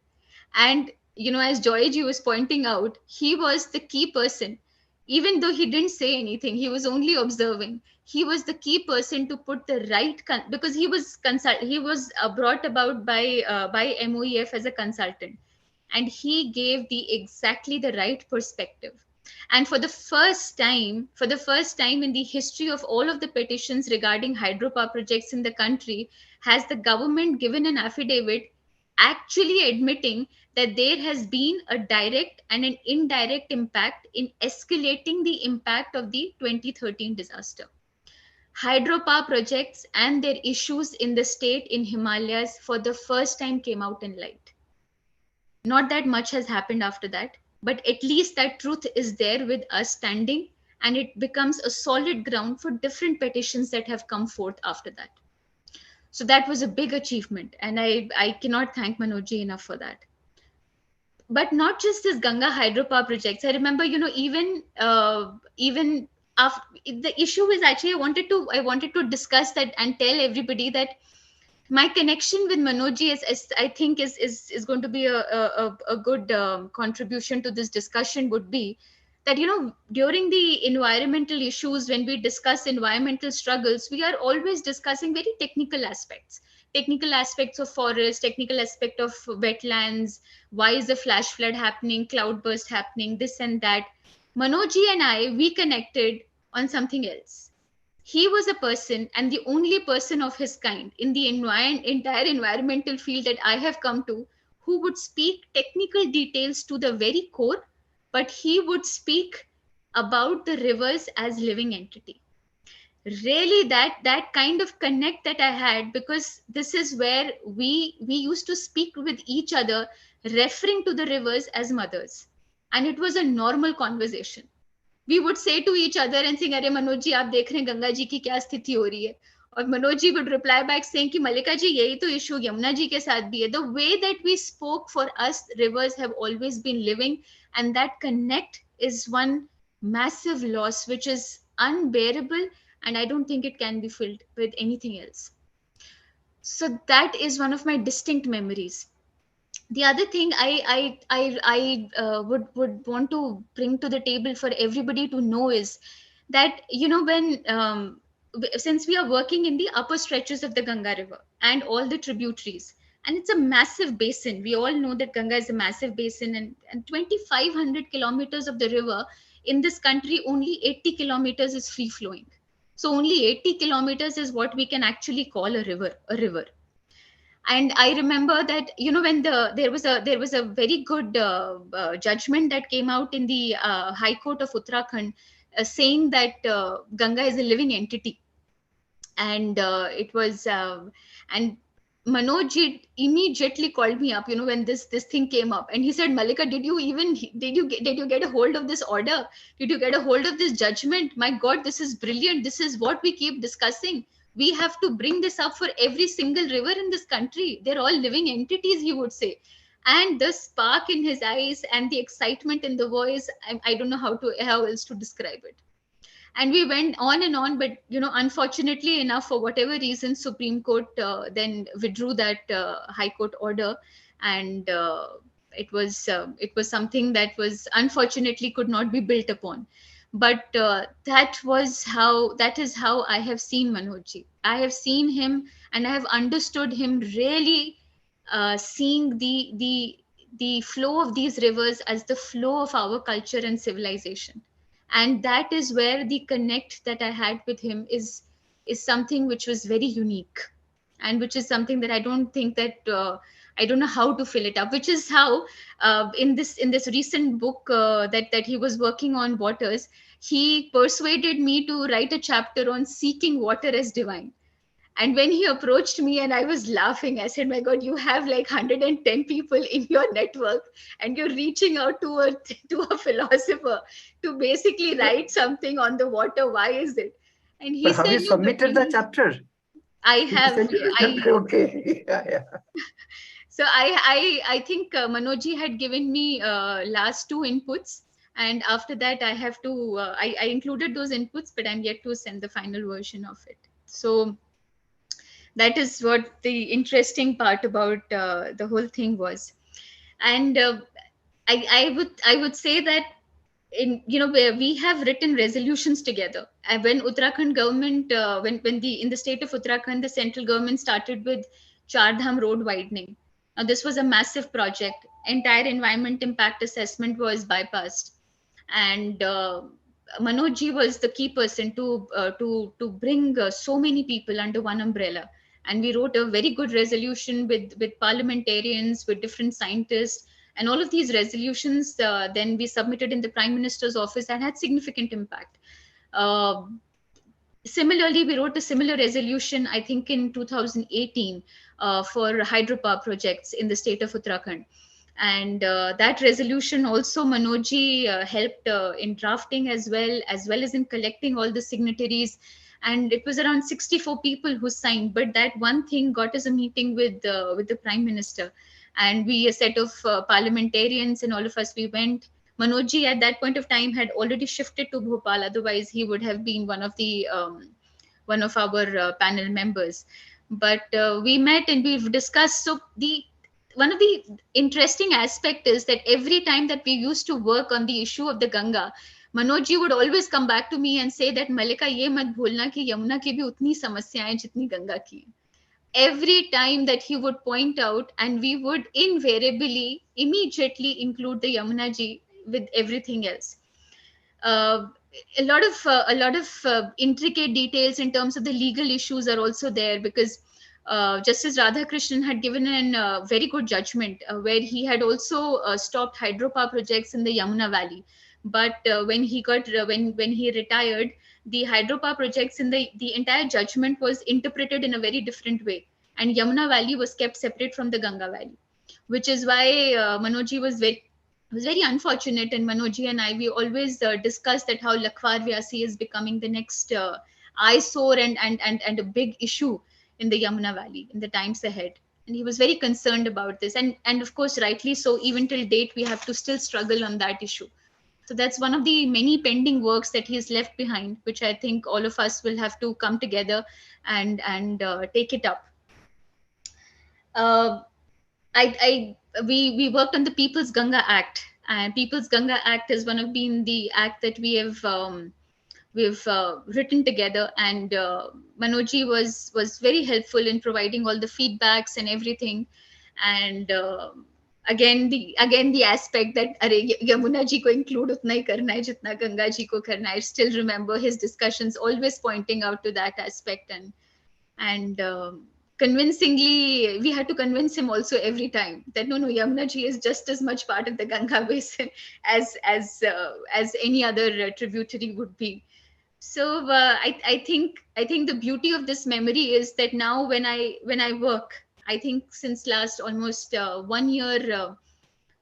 And, you know, as Joyji was pointing out, he was the key person. Even though he didn't say anything, he was only observing. He was the key person to put the right, because he was brought about by MOEF as a consultant, and he gave exactly the right perspective. And for the first time in the history of all of the petitions regarding hydropower projects in the country, has the government given an affidavit actually admitting that there has been a direct and an indirect impact in escalating the impact of the 2013 disaster. Hydropower projects and their issues in the state in Himalayas for the first time came out in light. Not that much has happened after that, but at least that truth is there with us standing, and it becomes a solid ground for different petitions that have come forth after that. So that was a big achievement, and I cannot thank Manojji enough for that. But not just this Ganga hydropower projects. I remember, you know, even after, the issue is actually I wanted to discuss that and tell everybody that my connection with Manojji is I think is going to be a good contribution to this discussion, would be that, you know, during the environmental issues, when we discuss environmental struggles, we are always discussing very technical aspects of forest, technical aspect of wetlands, why is the flash flood happening, cloudburst happening, this and that. Manojji and I, we connected on something else. He was a person, and the only person of his kind in the entire environmental field that I have come to, who would speak technical details to the very core, but he would speak about the rivers as living entity. Really, that kind of connect that I had, because this is where we used to speak with each other, referring to the rivers as mothers, and it was a normal conversation. We would say to each other and saying, "Arey Manoj ji, aap dekh rahe hain Ganga ji ki kya sthiti ho rahi hai?" Or Manoj ji would reply back saying ki Mallika ji, yahi to issue Yamuna ji ke sath bhi hai. The way that we spoke, for us, rivers have always been living, and that connect is one massive loss which is unbearable, and I don't think it can be filled with anything else. So that is one of my distinct memories. The other thing I would want to bring to the table for everybody to know is that, you know, when since we are working in the upper stretches of the Ganga River and all the tributaries, and it's a massive basin. We all know that Ganga is a massive basin, and 2,500 kilometers of the river in this country, only 80 kilometers is free flowing. So only 80 kilometers is what we can actually call a river. And I remember that, you know, when there was a very good judgment that came out in the High Court of Uttarakhand, saying that Ganga is a living entity, and it was and Manoj immediately called me up, you know, when this thing came up, and he said, "Mallika, did you get a hold of this order? Did you get a hold of this judgment? My God, this is brilliant. This is what we keep discussing. We have to bring this up for every single river in this country. They're all living entities," he would say. And the spark in his eyes and the excitement in the voice, I don't know how else to describe it. And we went on and on, but, you know, unfortunately enough, for whatever reason, Supreme Court then withdrew that High Court order, and it was something that was unfortunately could not be built upon. But that is how I have seen Manojji. I have seen him, and I have understood him really seeing the flow of these rivers as the flow of our culture and civilization. And that is where the connect that I had with him is something which was very unique, and which is something that I don't think that I don't know how to fill it up, which is how in this recent book that he was working on, Waters, he persuaded me to write a chapter on seeking water as divine. And when he approached me and I was laughing, I said, my God, you have like 110 people in your network and you're reaching out to a philosopher to basically write something on the water. Why is it? And he But have said, you no, but submitted the chapter? I Did you have, send the chapter? Okay. Yeah. so I think Manojji had given me last two inputs. And after that, I have to, I included those inputs, but I'm yet to send the final version of it. So that is what the interesting part about the whole thing was. And I would say that in, you know, where we have written resolutions together. And when Uttarakhand government, when the in the state of Uttarakhand, the central government started with Char Dham road widening. Now this was a massive project. Entire environment impact assessment was bypassed, and Manojji was the key person to bring so many people under one umbrella. And we wrote a very good resolution with parliamentarians, with different scientists, and all of these resolutions then we submitted in the Prime Minister's office and had significant impact. Uh, Similarly, we wrote a similar resolution, I think, in 2018 for hydropower projects in the state of Uttarakhand. And that resolution also Manojji helped in drafting as well as in collecting all the signatories. And it was around 64 people who signed. But that one thing got us a meeting with the Prime Minister. And we, a set of parliamentarians and all of us, we went. Manojji at that point of time had already shifted to Bhopal. Otherwise, he would have been one of our panel members. But we met and we've discussed. So the one of the interesting aspect is that every time that we used to work on the issue of the Ganga, Manojji would always come back to me and say that Mallika, ye mat bholna ki Yamuna ki bhi utni samasyaएं jitni Ganga ki. Every time that he would point out, and we would invariably immediately include the Yamuna ji with everything else. uh, a lot of intricate details in terms of the legal issues are also there, because Justice Radhakrishnan had given a very good judgment where he had also stopped hydropower projects in the Yamuna Valley. But when he retired, the hydropower projects in the entire judgment was interpreted in a very different way, and Yamuna Valley was kept separate from the Ganga Valley, which is why Manojji was very unfortunate. And Manojji and I, we always discussed that how Lakhwar Vyasi is becoming the next eyesore and a big issue in the Yamuna Valley in the times ahead. And he was very concerned about this. And of course, rightly so, even till date, we have to still struggle on that issue. So that's one of the many pending works that he's left behind, which I think all of us will have to come together and take it up. Uh, we worked on the People's Ganga Act, and People's Ganga Act is one of been the act that we've written together. And Manojji was very helpful in providing all the feedbacks and everything. And again the aspect that Are Yamuna ji ko include utna hi karna hai jitna Ganga ji ko karna hai. I still remember his discussions always pointing out to that aspect. And convincingly we had to convince him also every time that no, Yamuna ji is just as much part of the Ganga basin as any other tributary would be. So I think the beauty of this memory is that now when I work, I think since last almost 1 year,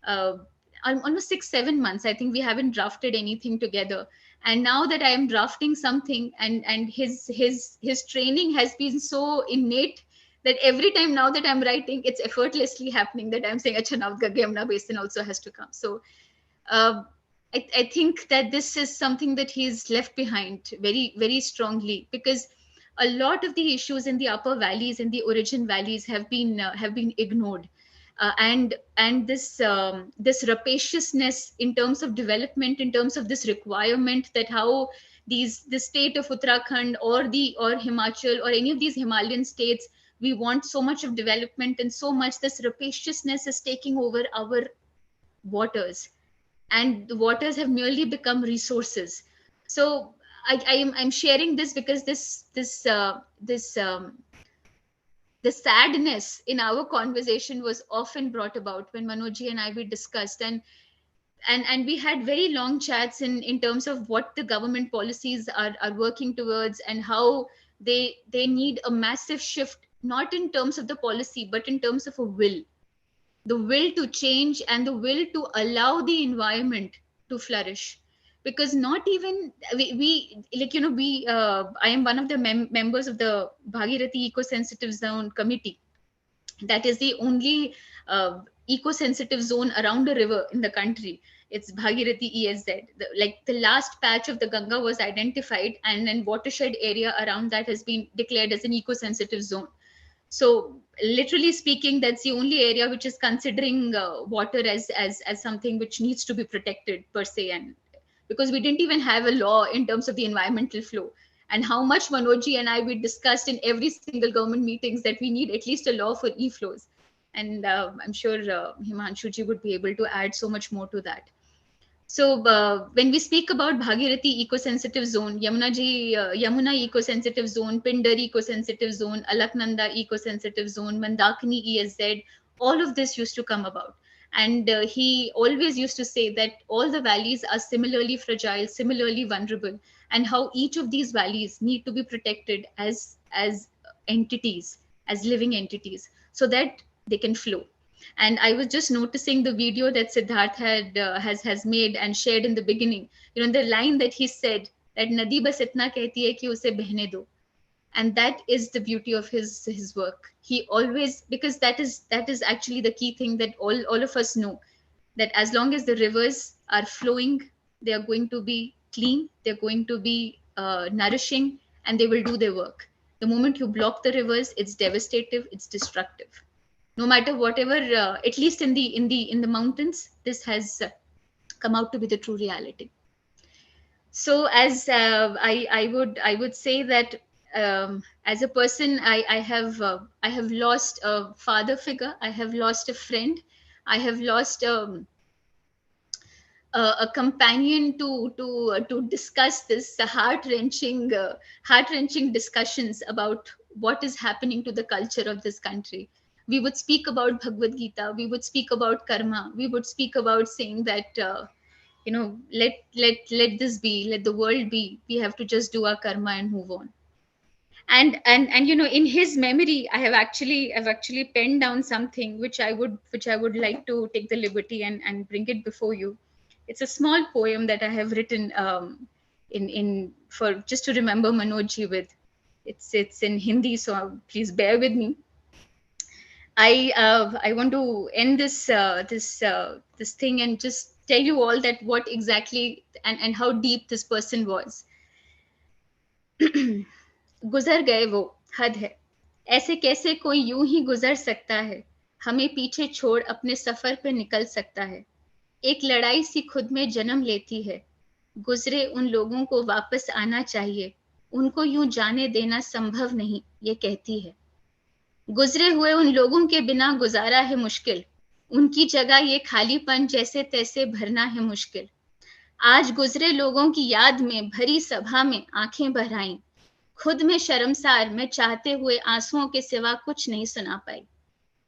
uh, almost 6-7 months, I think we haven't drafted anything together. And now that I am drafting something, and his training has been so innate that every time now that I'm writing, it's effortlessly happening that I'm saying, "Acha, now Yamuna Basin also has to come." So I think that this is something that he's left behind very, very strongly, because a lot of the issues in the upper valleys and the origin valleys have been ignored. And this rapaciousness in terms of development, in terms of this requirement that how the state of Uttarakhand or Himachal or any of these Himalayan states, we want so much of development, and so much this rapaciousness is taking over our waters, and the waters have merely become resources. So I'm sharing this because the sadness in our conversation was often brought about when Manojji and I we discussed. And and we had very long chats in terms of what the government policies are working towards, and how they need a massive shift, not in terms of the policy, but in terms of a will, the will to change and the will to allow the environment to flourish. Because not even we like, you know, we I am one of the members of the Bhagirathi eco-sensitive zone committee. That is the only eco-sensitive zone around a river in the country. It's Bhagirathi ESZ. Like the last patch of the Ganga was identified, and then watershed area around that has been declared as an eco-sensitive zone. So literally speaking, that's the only area which is considering water as something which needs to be protected per se. And because we didn't even have a law in terms of the environmental flow, and how much Manojji and I, we discussed in every single government meetings that we need at least a law for e-flows. And I'm sure Himanshu would be able to add so much more to that. So when we speak about Bhagirathi eco-sensitive zone, Yamuna eco-sensitive zone, Pindar eco-sensitive zone, Alaknanda eco-sensitive zone, Mandakini ESZ, all of this used to come about. And he always used to say that all the valleys are similarly fragile, similarly vulnerable, and how each of these valleys need to be protected as entities, as living entities, so that they can flow. And I was just noticing the video that Siddharth has made and shared in the beginning. You know, the line that he said, that Nadi bas itna kehti hai ki use behne do. And that is the beauty of his work. He always, because that is actually the key thing that all of us know, that as long as the rivers are flowing, they are going to be clean, they're going to be nourishing, and they will do their work. The moment you block the rivers, it's devastative, it's destructive. No matter whatever, at least in the mountains, this has come out to be the true reality. So as I would say that as a person, I have lost a father figure, I have lost a friend, I have lost a companion to discuss this heart-wrenching discussions about what is happening to the culture of this country. We would speak about Bhagavad Gita, we would speak about karma, we would speak about saying that you know, let this be, let the world be, we have to just do our karma and move on. And you know, in his memory, I've actually penned down something which I would like to take the liberty and bring it before you. It's a small poem that I have written in for just to remember Manojji with. It's in Hindi, so please bear with me. I want to end this thing and just tell you all that what exactly and how deep this person was. गुजर गए वो, हद है, ऐसे कैसे कोई यूं ही गुजर सकता है, हमें पीछे छोड़ अपने सफर पे निकल सकता है, एक लड़ाई सी खुद में जन्म लेती है, गुजरे उन लोगों को वापस आना चाहिए, उनको यूं जाने देना संभव नहीं, ये कहती है, गुजरे हुए उन लोगों के बिना गुजारा है मुश्किल, उनकी जगह ये खालीपन जैसे तैसे भरना है मुश्किल, आज गुजरे लोगों की याद में भरी सभा में आंखें भर आईं, खुद में शर्मसार मैं चाहते हुए आंसुओं के सिवा कुछ नहीं सुना पाई,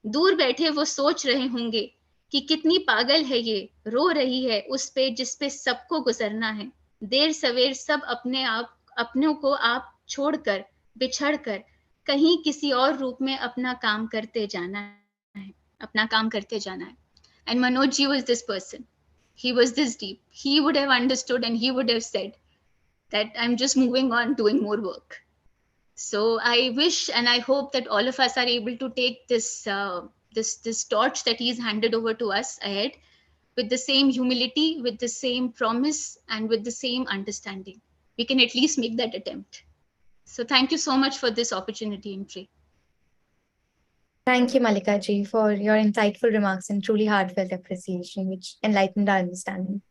दूर बैठे वो सोच रहे होंगे कि कितनी पागल है ये, रो रही है उस पे जिस पे सबको गुजरना है, देर सवेर सब अपनों को आप छोड़कर बिछड़कर कहीं किसी और रूप में अपना काम करते जाना है, अपना काम करते जाना है. And Manoj ji was this person. He was this deep. He would have understood and he would have said that I'm just moving on, doing more work. So I wish and I hope that all of us are able to take this this torch that he's handed over to us ahead with the same humility, with the same promise, and with the same understanding. We can at least make that attempt. So thank you so much for this opportunity, IMPRI. Thank you, Mallika ji, for your insightful remarks and truly heartfelt appreciation, which enlightened our understanding.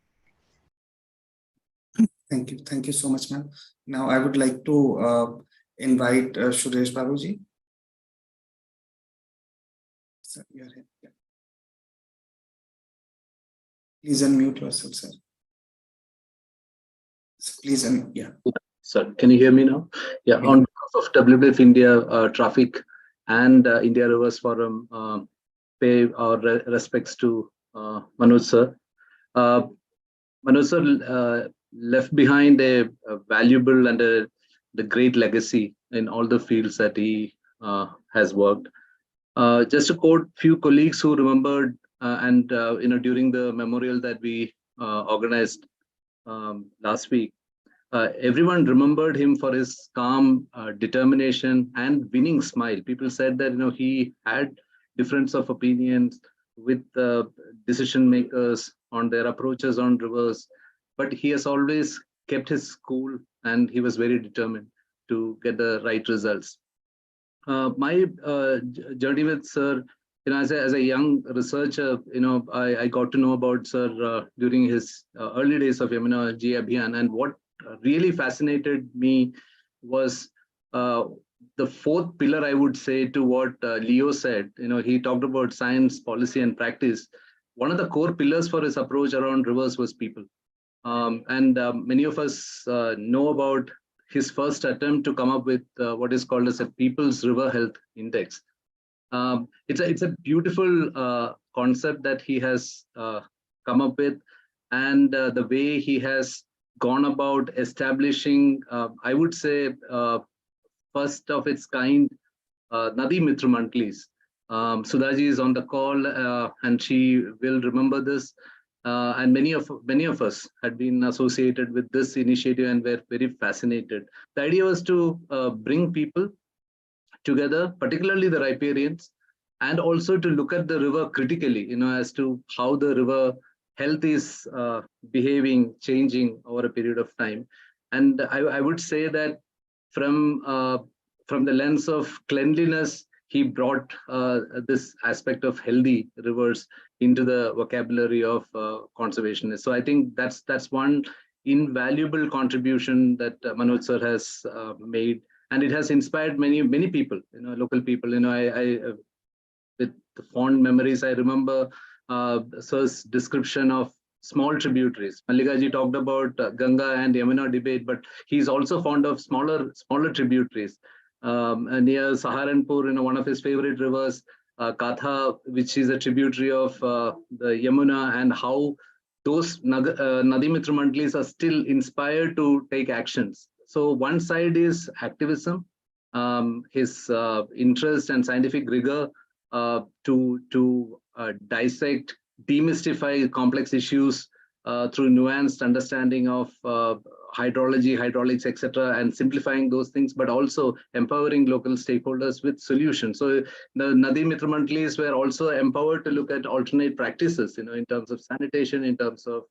Thank you so much, ma'am. Now I would like to invite Suresh Babu ji. Sir, you are here. Yeah. Please unmute yourself, sir. So please, yeah. Sir, can you hear me now? Yeah, on behalf of WWF India Traffic and India Rivers Forum, pay our respects to Manoj sir. Manoj sir left behind a valuable and the great legacy in all the fields that he has worked. Just to quote few colleagues who remembered and during the memorial that we organized last week, everyone remembered him for his calm determination and winning smile. People said that he had difference of opinions with decision makers on their approaches on rivers, but he has always kept his cool and he was very determined to get the right results. My journey with Sir, as a young researcher, I got to know about Sir during his early days of Yamuna Jiye Abhiyaan, and what really fascinated me was the fourth pillar, I would say, to what Leo said. He talked about science, policy, and practice. One of the core pillars for his approach around rivers was people. And many of us know about his first attempt to come up with what is called as a People's River Health Index. It's a beautiful concept that he has come up with, and the way he has gone about establishing, I would say, first of its kind, Nadi Mitra Mantlis. Sudhaji is on the call, and she will remember this. And many of us had been associated with this initiative and were very fascinated. The idea was to bring people together, particularly the riparians, and also to look at the river critically, as to how the river health is behaving, changing over a period of time. And I would say that from the lens of cleanliness, he brought this aspect of healthy rivers into the vocabulary of conservationists. So I think that's one invaluable contribution that Manoj sir has made, and it has inspired many people, local people. I with the fond memories, I remember sir's description of small tributaries. Mallika ji talked about Ganga and Yamuna debate, but he's also fond of smaller tributaries. Near Saharanpur, one of his favorite rivers, Katha, which is a tributary of the Yamuna, and how those Nadi Mitra Mantlis are still inspired to take actions. So one side is activism, his interest and scientific rigor to dissect, demystify complex issues through nuanced understanding of hydrology, hydraulics, etc., and simplifying those things, but also empowering local stakeholders with solutions. So the Nadi Mitra Mantlis were also empowered to look at alternate practices, in terms of sanitation, in terms of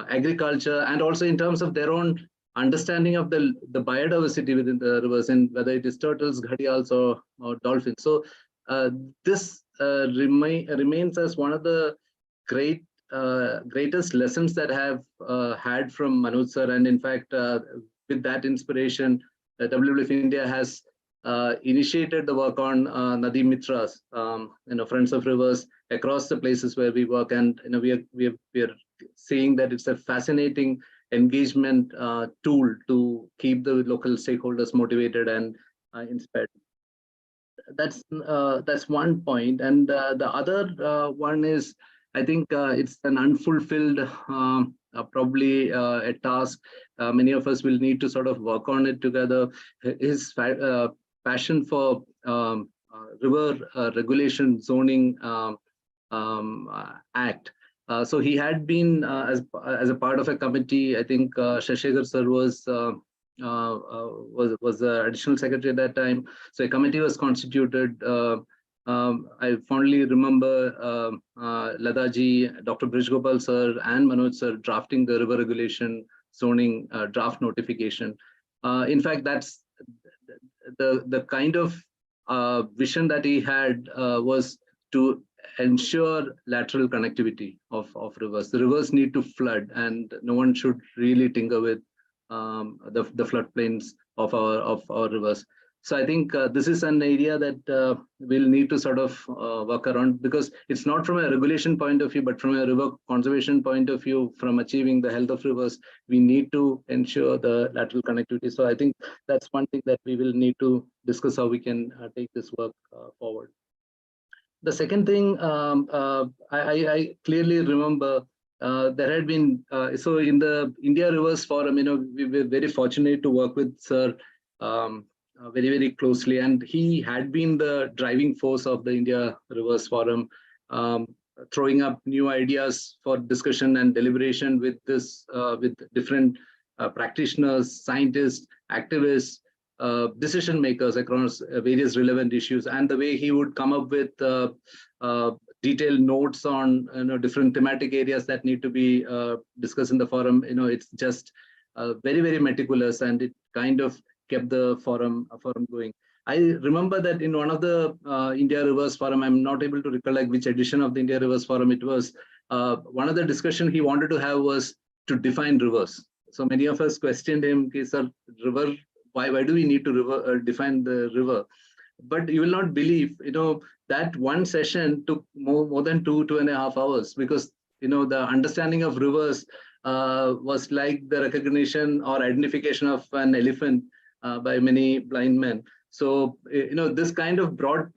agriculture, and also in terms of their own understanding of the biodiversity within the rivers, and whether it is turtles, gharials, or dolphins. So this remains as one of the greatest lessons that I have had from Manoj sir. And in fact, with that inspiration, WWF India has initiated the work on Nadi Mitras, Friends of Rivers, across the places where we work. And we are seeing that it's a fascinating engagement tool to keep the local stakeholders motivated and inspired. That's one point. And the other one is, I think it's an unfulfilled, probably a task. Many of us will need to sort of work on it together. His passion for river regulation zoning act. So he had been as a part of a committee. I think Shashekhar sir was the additional secretary at that time. So a committee was constituted. I fondly remember Ladaji, Dr. Brijgopal sir, and Manoj sir drafting the river regulation zoning draft notification. In fact, that's the kind of vision that he had was to ensure lateral connectivity of rivers. The rivers need to flood, and no one should really tinker with the floodplains of our rivers. So I think this is an area that we'll need to sort of work around, because it's not from a regulation point of view, but from a river conservation point of view, from achieving the health of rivers, we need to ensure the lateral connectivity. So I think that's one thing that we will need to discuss, how we can take this work forward. The second thing, I clearly remember there had been, so in the India Rivers Forum, we were very fortunate to work with Sir very, very closely. And he had been the driving force of the India Rivers Forum, throwing up new ideas for discussion and deliberation with with different practitioners, scientists, activists, decision makers across various relevant issues. And the way he would come up with detailed notes on different thematic areas that need to be discussed in the forum, it's just very, very meticulous, and it kind of kept the forum going. I remember that in one of the India Rivers Forum, I'm not able to recollect which edition of the India Rivers Forum it was. One of the discussion he wanted to have was to define rivers. So many of us questioned him, okay, sir, river, why do we need to define the river? But you will not believe, that one session took more than 2.5 hours, because the understanding of rivers was like the recognition or identification of an elephant by many blind men. So this kind of brought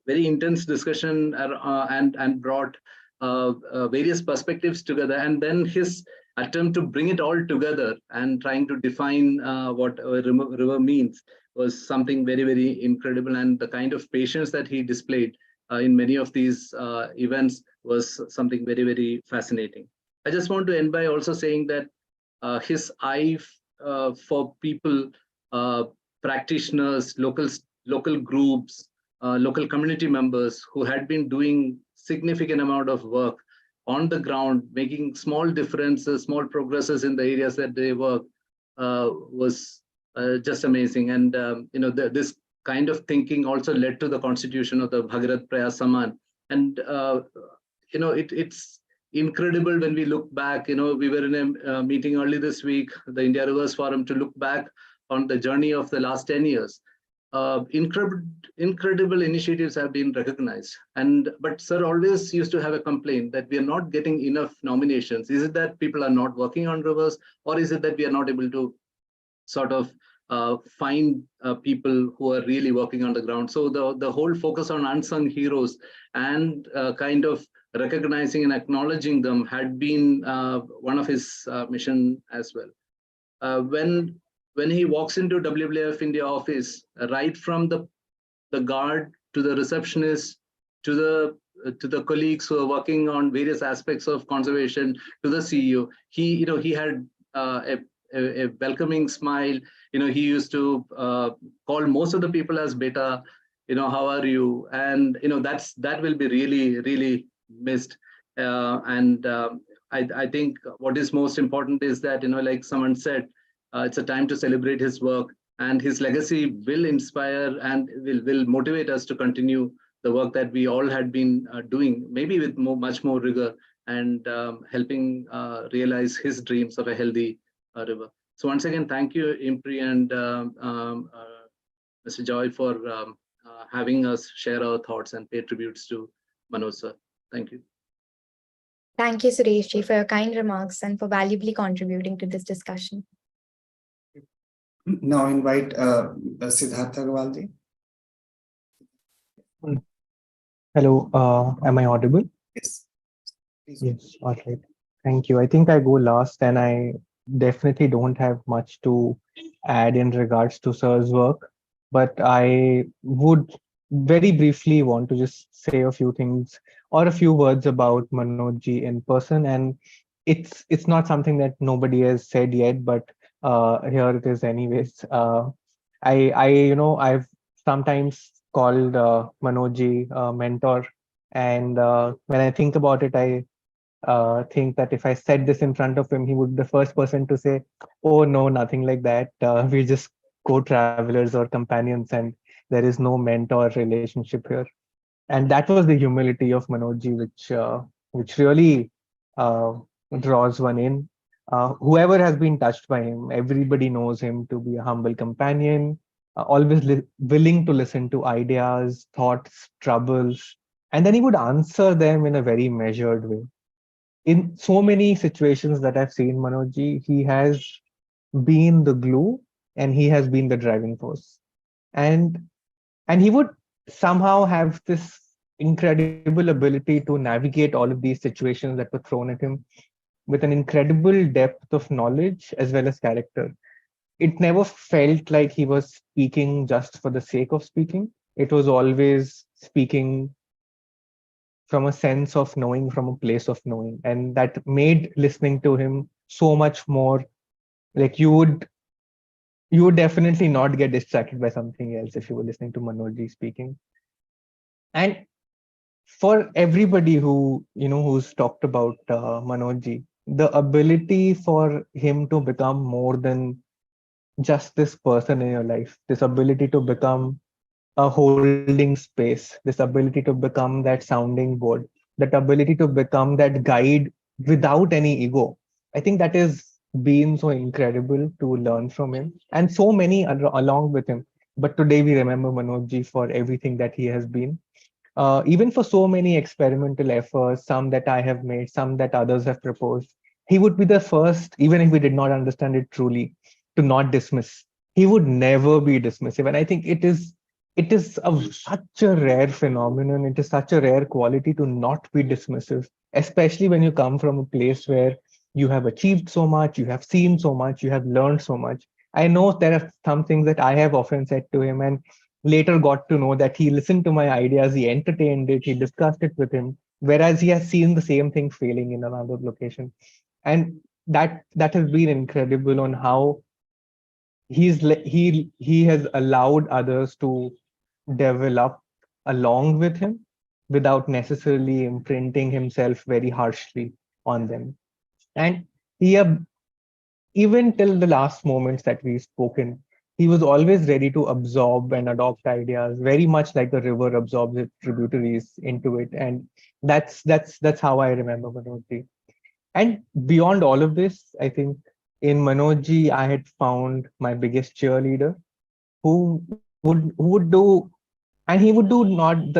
very intense discussion and brought various perspectives together. And then his attempt to bring it all together and trying to define what a river means was something very, very incredible. And the kind of patience that he displayed in many of these events was something very, very fascinating. I just want to end by also saying that his eye for people, practitioners, local groups, local community members who had been doing significant amount of work on the ground, making small differences, small progresses in the areas that they work, was just amazing. And this kind of thinking also led to the constitution of the Bhagirath Prayas Saman. And it's incredible when we look back. We were in a meeting early this week, the India Rivers Forum, to look back on the journey of the last 10 years. Incredible initiatives have been recognized. But sir always used to have a complaint that we are not getting enough nominations. Is it that people are not working on rivers, or is it that we are not able to sort of find people who are really working on the ground? So the whole focus on unsung heroes and kind of recognizing and acknowledging them had been one of his mission as well. When he walks into WWF India office, right from the guard to the receptionist to the colleagues who are working on various aspects of conservation to the CEO, he had a welcoming smile. He used to call most of the people as beta. How are you? And that will be really, really missed. I think what is most important is that like someone said, it's a time to celebrate his work, and his legacy will inspire and will motivate us to continue the work that we all had been doing, maybe with much more rigor, and helping realize his dreams of a healthy river. So once again, thank you, IMPRI and Mr. Joy, for having us share our thoughts and pay tributes to Manoj sir. Thank you. Thank you, Suresh ji, for your kind remarks and for valuably contributing to this discussion. Now invite Siddharth Agarwal ji. Hello, am I audible? Yes. Please. Yes, all right. Thank you. I think I go last, and I definitely don't have much to add in regards to sir's work, but I would very briefly want to just say a few things or a few words about Manoj ji in person. And it's not something that nobody has said yet, but here it is anyways. I've sometimes called Manoj ji a mentor, and when I think about it, I think that if I said this in front of him, he would be the first person to say, oh no, nothing like that. We're just co-travelers or companions, and there is no mentor relationship here. And that was the humility of Manoj ji, which really draws one in. Whoever has been touched by him, everybody knows him to be a humble companion, always willing to listen to ideas, thoughts, troubles, and then he would answer them in a very measured way. In so many situations that I've seen Manoj ji, he has been the glue and he has been the driving force. And he would somehow have this incredible ability to navigate all of these situations that were thrown at him with an incredible depth of knowledge as well as character. It never felt like he was speaking just for the sake of speaking. It was always speaking from a sense of knowing, from a place of knowing. And that made listening to him so much more like you would definitely not get distracted by something else if you were listening to Manoj speaking. And for everybody who's talked about Manoj, the ability for him to become more than just this person in your life, this ability to become a holding space, this ability to become that sounding board, that ability to become that guide without any ego. I think that has been so incredible to learn from him and so many along with him. But today we remember Manoj for everything that he has been. Even for so many experimental efforts, some that I have made, some that others have proposed, he would be the first, even if we did not understand it truly, to not dismiss. He would never be dismissive. And I think such a rare phenomenon. It is such a rare quality to not be dismissive, especially when you come from a place where you have achieved so much, you have seen so much, you have learned so much. I know there are some things that I have often said to him and later got to know that he listened to my ideas, he entertained it, he discussed it with him, whereas he has seen the same thing failing in another location. And that has been incredible on how he has allowed others to develop along with him without necessarily imprinting himself very harshly on them. And he even till the last moments that we've spoken, he was always ready to absorb and adopt ideas, very much like the river absorbs its tributaries into it. And that's how I remember Manoj. And beyond all of this, I think in Manoj, I had found my biggest cheerleader who would do, and he would do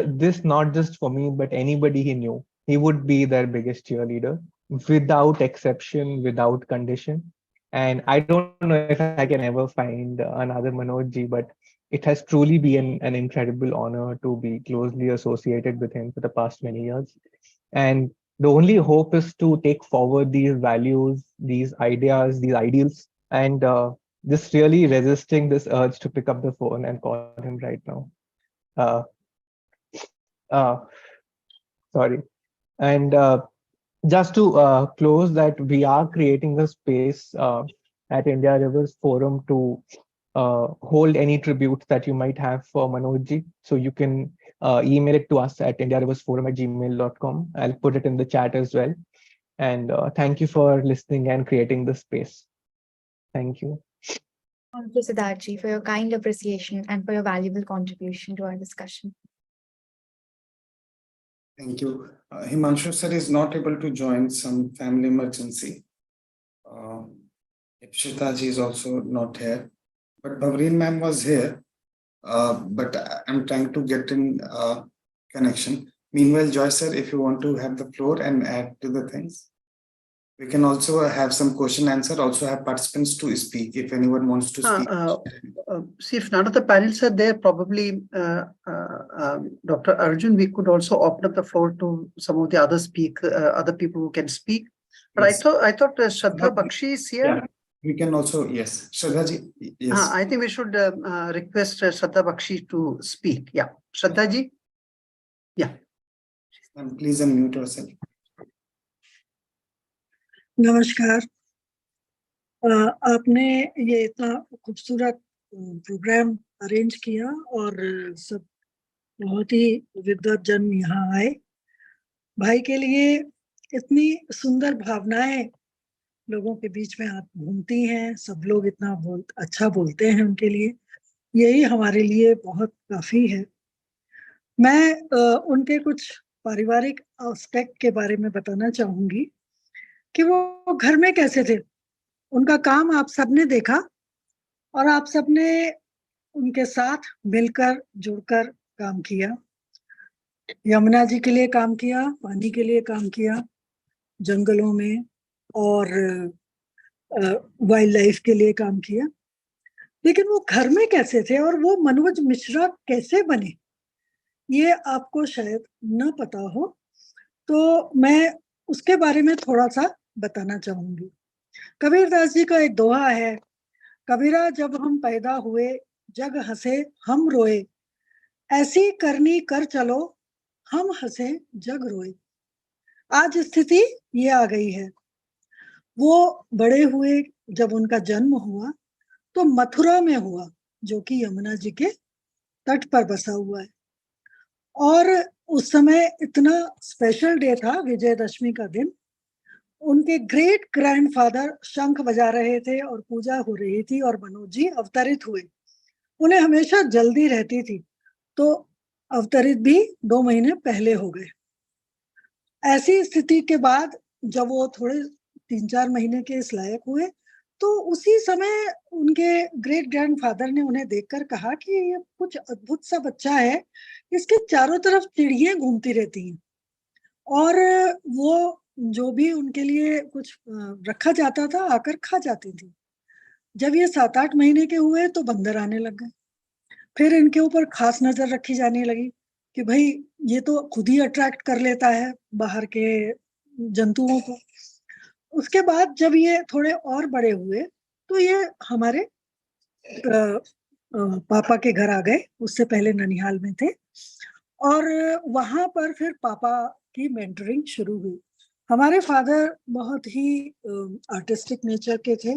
this not just for me, but anybody he knew. He would be their biggest cheerleader without exception, without condition. And I don't know if I can ever find another Manoj, but it has truly been an incredible honor to be closely associated with him for the past many years. And the only hope is to take forward these values, these ideas, these ideals, and just really resisting this urge to pick up the phone and call him right now. Uh, uh, Sorry. And just to close that, we are creating a space at India Rivers Forum to hold any tributes that you might have for Manoj. So you can email it to us at indiariversforum@gmail.com. I'll put it in the chat as well. And thank you for listening and creating this space. Thank you. Thank you, Siddharth, for your kind appreciation and for your valuable contribution to our discussion. Thank you. Himanshu sir is not able to join, some family emergency. Ipsita ji is also not here, but Bhavreen ma'am was here. But I'm trying to get in connection. Meanwhile, Joy sir, if you want to have the floor and add to the things, we can also have some question answer, also have participants to speak if anyone wants to speak. See, if none of the panels are there, probably Dr. Arjun, we could also open up the floor to some of the other people who can speak. But yes. I thought Shraddha Bakshi is here. Yeah, we can also, yes. Shraddha ji, yes. I think we should request Shraddha Bakshi to speak. Yeah, Shraddha ji. Yeah. And please unmute yourself. नमस्कार। आपने ये इतना खूबसूरत programme arrange किया और सब बहुत ही विद्वत जन यहाँ आए। भाई के लिए इतनी सुंदर भावनाएं लोगों के बीच में आप घूमती हैं, सब लोग इतना अच्छा बोलते हैं उनके लिए, यही हमारे लिए बहुत काफी है। मैं उनके कुछ पारिवारिक एस्पेक्ट के बारे में बताना चाहूंगी कि वो घर में कैसे थे। उनका काम आप सबने देखा और आप सबने उनके साथ मिलकर जुड़कर काम किया। यमुना जी के लिए काम किया, पानी के लिए काम किया, जंगलों में और वाइल्ड लाइफ के लिए काम किया। लेकिन वो घर में कैसे थे और वो मनोज मिश्रा कैसे बने, ये आपको शायद न पता हो, तो मैं उसके बारे में थोड़ा सा बताना चाहूंगी। कबीरदास जी का एक दोहा है, कबीरा जब हम पैदा हुए जग हंसे हम रोए, ऐसी करनी कर चलो हम हंसे जग रोए। आज स्थिति ये आ गई है। वो बड़े हुए, जब उनका जन्म हुआ तो मथुरा में हुआ, जो कि यमुना जी के तट पर बसा हुआ है। और उस समय इतना स्पेशल डे था, विजयदशमी का दिन। उनके ग्रेट ग्रैंडफादर शंख बजा रहे थे और पूजा हो रही थी और मनोज जी अवतरित हुए। उन्हें हमेशा जल्दी रहती थी, तो अवतरित भी 2 महीने पहले हो गए। ऐसी स्थिति के बाद जब वो थोड़े 3-4 महीने के इस लायक हुए, तो उसी समय उनके ग्रेट ग्रैंडफादर ने उन्हें देखकर कहा कि ये कुछ अद्भुत सा बच्चा है, इसके चारों तरफ चिड़ियां घूमती रहती हैं, और वो जो भी उनके लिए कुछ रखा जाता था आकर खा जाती थी। जब ये 7-8 महीने के हुए तो बंदर आने लग गए। फिर इनके ऊपर खास नजर रखी जाने लगी कि भाई ये तो खुद ही अट्रैक्ट कर लेता है बाहर के जंतुओं को। उसके बाद जब ये थोड़े और बड़े हुए तो ये हमारे पापा के घर आ गए। उससे पहले ननिहाल में थे, और वहां पर फिर पापा की मेंटरिंग शुरू हुई। हमारे फादर बहुत ही आर्टिस्टिक नेचर के थे।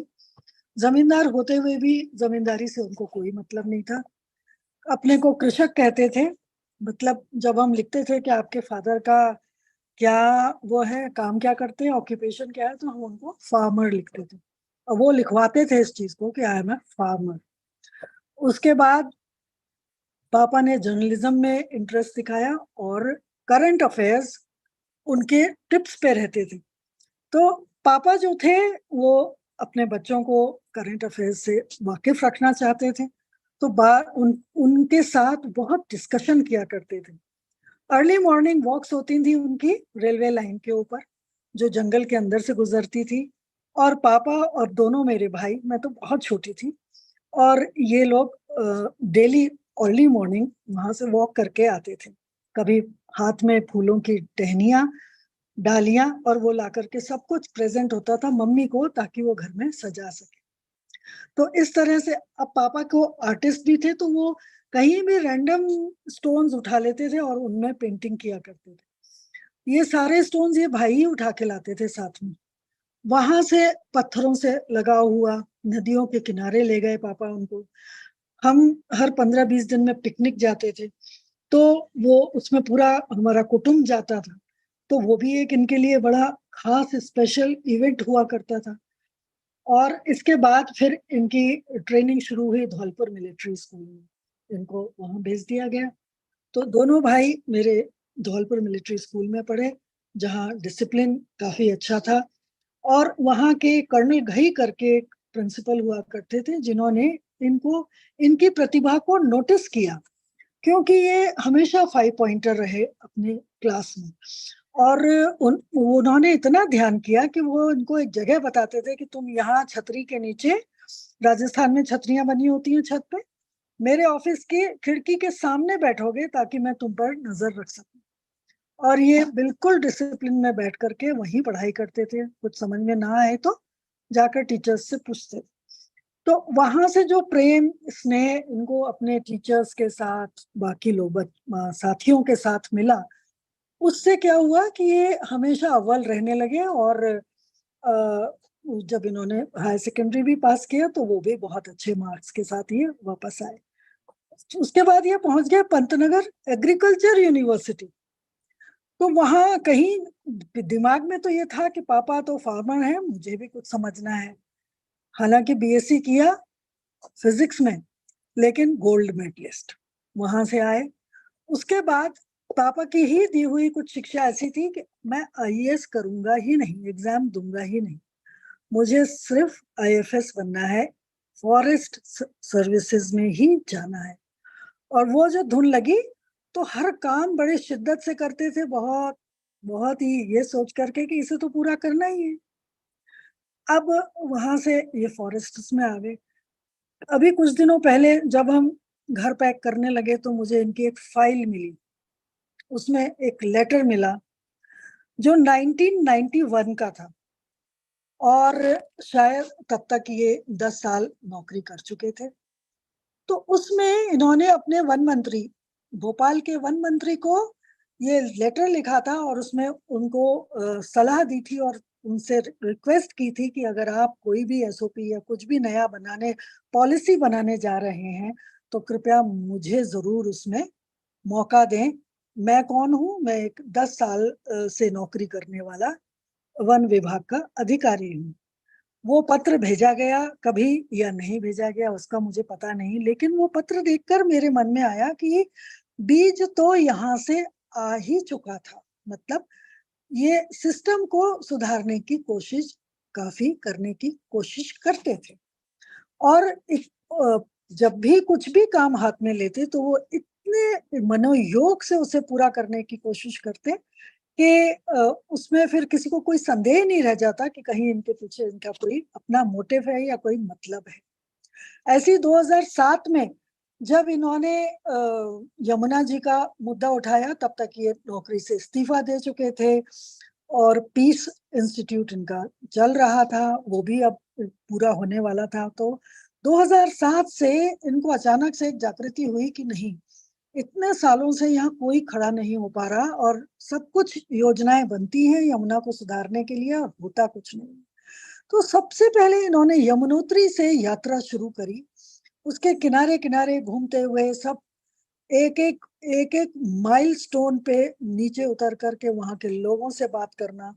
जमींदार होते हुए भी जमींदारी से उनको कोई मतलब नहीं था। अपने को कृषक कहते थे। मतलब जब हम लिखते थे कि आपके फादर का क्या वो है, काम क्या करते हैं, ऑक्यूपेशन क्या है, तो हम उनको फार्मर लिखते थे, और वो लिखवाते थे इस चीज को कि आई एम ए फार्मर। उसके बाद पापा ने जर्नलिज्म में इंटरेस्ट दिखाया और करंट अफेयर्स उनके टिप्स पे रहते थे। तो पापा जो थे वो अपने बच्चों को करंट अफेयर्स से वाकिफ रखना चाहते थे, तो उनके साथ बहुत डिस्कशन किया करते थे। अर्ली मॉर्निंग वॉक्स होती थी उनकी रेलवे लाइन के ऊपर, जो जंगल के अंदर से गुजरती थी। और पापा और दोनों मेरे भाई, मैं तो बहुत छोटी थी, और ये लोग डेली अर्ली मॉर्निंग वहां से वॉक करके आते थे। कभी हाथ में फूलों की टहनियां, डालियां, और वो ला करके सब कुछ प्रेजेंट होता था मम्मी को, ताकि वो घर में सजा सके। तो इस तरह से, अब पापा को आर्टिस्ट भी थे, तो वो कहीं भी रैंडम स्टोन्स उठा लेते थे और उनमें पेंटिंग किया करते थे। ये सारे स्टोन्स ये भाई ही उठा के लाते थे साथ में। वहां से पत्थरों से लगा हुआ नदियों के किनारे ले गए पापा उनको। हम हर 15-20 दिन में पिकनिक जाते थे, तो वो उसमें पूरा हमारा कुटुंब जाता था। तो वो भी एक इनके लिए बड़ा खास स्पेशल इवेंट हुआ करता था। और इसके बाद फिर इनकी ट्रेनिंग शुरू हुई धौलपुर मिलिट्री स्कूल में। इनको वहां भेज दिया गया। तो दोनों भाई मेरे धौलपुर मिलिट्री स्कूल में पढ़े, जहाँ डिसिप्लिन काफी अच्छा था। और वहाँ के कर्नल घई करके एक प्रिंसिपल हुआ करते थे, जिन्होंने इनको, इनकी प्रतिभा को नोटिस किया, क्योंकि ये हमेशा 5 पॉइंटर रहे अपने क्लास में। और उन्होंने इतना ध्यान किया कि वो इनको एक जगह बताते थे कि तुम यहाँ छतरी के नीचे, राजस्थान में छतरियां बनी होती हैं छत पे, मेरे ऑफिस की खिड़की के सामने बैठोगे ताकि मैं तुम पर नजर रख सकूं। और ये बिल्कुल डिसिप्लिन में बैठ करके वहीं पढ़ाई करते थे। कुछ समझ में ना आए तो जाकर टीचर्स से पूछते। तो वहां से जो प्रेम स्नेह इनको अपने टीचर्स के साथ, बाकी लोग साथियों के साथ मिला, उससे क्या हुआ कि ये हमेशा अव्वल रहने लगे। और जब इन्होंने हायर सेकेंडरी भी पास किया तो वो भी बहुत अच्छे मार्क्स के साथ ये वापस आए। उसके बाद ये पहुंच गए पंतनगर एग्रीकल्चर यूनिवर्सिटी। तो वहां कहीं दिमाग में तो ये था कि पापा तो फार्मर हैं, मुझे भी कुछ समझना है। हालांकि बीएससी किया फिजिक्स में, लेकिन गोल्ड मेडलिस्ट वहां से आए। उसके बाद पापा की ही दी हुई कुछ शिक्षा ऐसी थी कि मैं आईएएस करूंगा ही नहीं, एग्जाम दूंगा ही नहीं, मुझे सिर्फ आईएफएस बनना है, फॉरेस्ट सर्विसेज में ही जाना है। और वो जो धुन लगी तो हर काम बड़े शिद्दत से करते थे, बहुत बहुत ही ये सोच करके कि इसे तो पूरा करना ही है। अब वहां से ये फॉरेस्ट में आ गए। अभी कुछ दिनों पहले जब हम घर पैक करने लगे तो मुझे इनकी एक फाइल मिली, उसमें एक लेटर मिला जो 1991 का था, और शायद तब तक ये 10 साल नौकरी कर चुके थे। तो उसमें इन्होंने अपने वन मंत्री, भोपाल के वन मंत्री को ये लेटर लिखा था और उसमें उनको सलाह दी थी और उनसे रिक्वेस्ट की थी कि अगर आप कोई भी एसओपी या कुछ भी नया बनाने, पॉलिसी बनाने जा रहे हैं तो कृपया मुझे जरूर उसमें मौका दें। मैं कौन हूँ? मैं एक 10 साल से नौकरी करने वाला वन विभाग का अधिकारी हूँ। वो पत्र भेजा गया कभी या नहीं भेजा गया उसका मुझे पता नहीं, लेकिन वो पत्र देखकर मेरे मन में आया कि बीज तो यहाँ से आ ही चुका था। मतलब ये सिस्टम को सुधारने की कोशिश काफी करने की कोशिश करते थे, और जब भी कुछ भी काम हाथ में लेते तो वो इतने मनोयोग से उसे पूरा करने की कोशिश करते कि उसमें फिर किसी को कोई संदेह नहीं रह जाता कि कहीं इनके पीछे इनका कोई अपना मोटिव है या कोई मतलब है। ऐसी 2007 में जब इन्होंने यमुना जी का मुद्दा उठाया, तब तक ये नौकरी से इस्तीफा दे चुके थे और पीस इंस्टीट्यूट इनका चल रहा था, वो भी अब पूरा होने वाला था। तो 2007 से इनको अचानक से एक जागृति हुई कि नहीं, इतने सालों से यहाँ कोई खड़ा नहीं हो पा रहा और सब कुछ योजनाएं बनती हैं यमुना को सुधारने के लिए और होता कुछ नहीं। तो सबसे पहले इन्होंने यमुनोत्री से यात्रा शुरू करी। उसके किनारे किनारे घूमते हुए सब एक एक माइलस्टोन पे नीचे उतर करके वहां के लोगों से बात करना,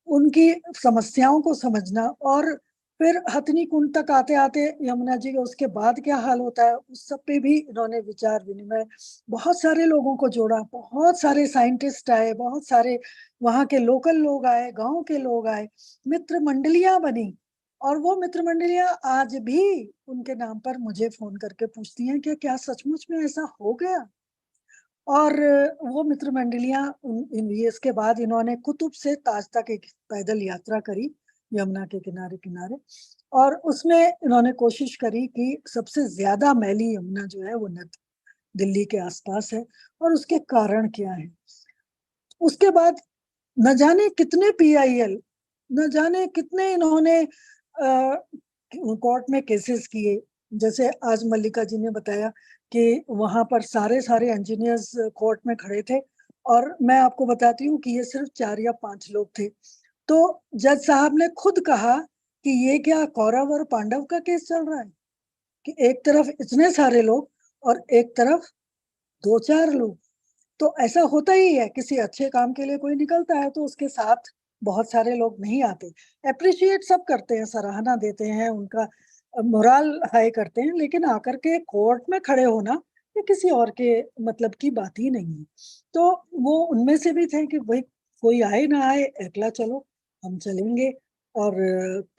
उनकी समस्याओं को समझना, और फिर हथनी कुंड तक आते आते यमुना जी का उसके बाद क्या हाल होता है उस सब पे भी इन्होंने विचार विनिमय, बहुत सारे लोगों को जोड़ा, बहुत सारे साइंटिस्ट आए, बहुत सारे वहाँ के लोकल लोग आए, गांव के लोग आए, मित्र मंडलियां बनी। और वो मित्र मंडलियां आज भी उनके नाम पर मुझे फोन करके पूछती हैं कि क्या सचमुच में ऐसा हो गया। और वो मित्र मंडलियां इसके बाद इन्होंने कुतुब से ताज तक एक पैदल यात्रा करी यमुना के किनारे किनारे, और उसमें इन्होंने कोशिश करी कि सबसे ज्यादा मैली यमुना जो है वो दिल्ली के आसपास है और उसके कारण क्या है। उसके बाद न जाने कितने पीआईएल, न जाने कितने इन्होंने कोर्ट में केसेस किए। जैसे आज मल्लिका जी ने बताया कि वहां पर सारे इंजीनियर्स कोर्ट में खड़े थे, और मैं आपको बताती हूँ कि ये सिर्फ 4 या 5 लोग थे। तो जज साहब ने खुद कहा कि ये क्या कौरव और पांडव का केस चल रहा है कि एक तरफ इतने सारे लोग और एक तरफ 2-4 लोग। तो ऐसा होता ही है, किसी अच्छे काम के लिए कोई निकलता है तो उसके साथ बहुत सारे लोग नहीं आते। अप्रिशिएट सब करते हैं, सराहना देते हैं, उनका मोरल हाई करते हैं, लेकिन आकर के कोर्ट में खड़े होना ये किसी और के मतलब की बात ही नहीं है। तो वो उनमें से भी थे कि भाई कोई आए ना आए, अकेला चलो, हम चलेंगे और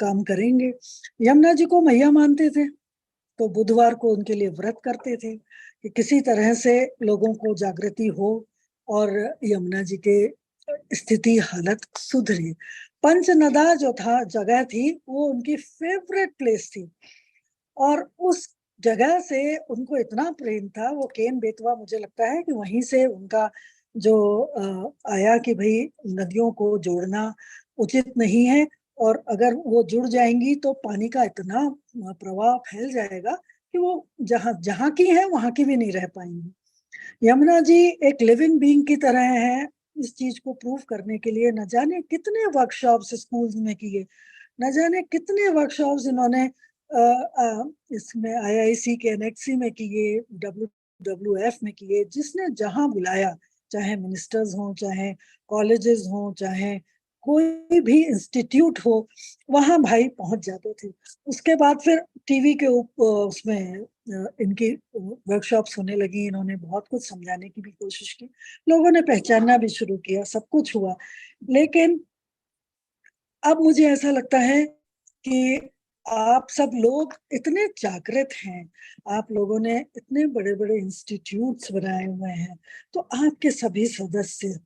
काम करेंगे। यमुना जी को मैया मानते थे, तो बुधवार को उनके लिए व्रत करते थे कि किसी तरह से लोगों को जागृति हो और यमुना जी के स्थिति हालत सुधरे। पंचनदा जो था जगह थी वो उनकी फेवरेट प्लेस थी, और उस जगह से उनको इतना प्रेम था, वो केन बेतवा मुझे लगता है कि वहीं से उनका जो आया कि भाई नदियों को जोड़ना उचित नहीं है, और अगर वो जुड़ जाएंगी तो पानी का इतना प्रवाह फैल जाएगा कि वो जहाँ की है वहां की भी नहीं रह पाएंगी। यमुना जी एक लिविंग बीइंग की तरह है। इस चीज को प्रूव करने के लिए न जाने कितने वर्कशॉप्स स्कूल्स में किए, न जाने कितने वर्कशॉप्स इन्होंने इसमें आईआईसी के एनएक्सी में किए, WWF में किए, जिसने जहां बुलाया, चाहे मिनिस्टर्स हो, चाहे कॉलेजेस हो, चाहे कोई भी इंस्टीट्यूट हो, वहां भाई पहुंच जाते थे। उसके बाद फिर टीवी के उसमें इनकी वर्कशॉप्स होने लगी, इन्होंने बहुत कुछ समझाने की भी कोशिश की, लोगों ने पहचानना भी शुरू किया, सब कुछ हुआ। लेकिन अब मुझे ऐसा लगता है कि आप सब लोग इतने जागृत हैं, आप लोगों ने इतने बड़े बड़े इंस्टीट्यूट्स बनाए हुए हैं, तो आपके सभी सदस्य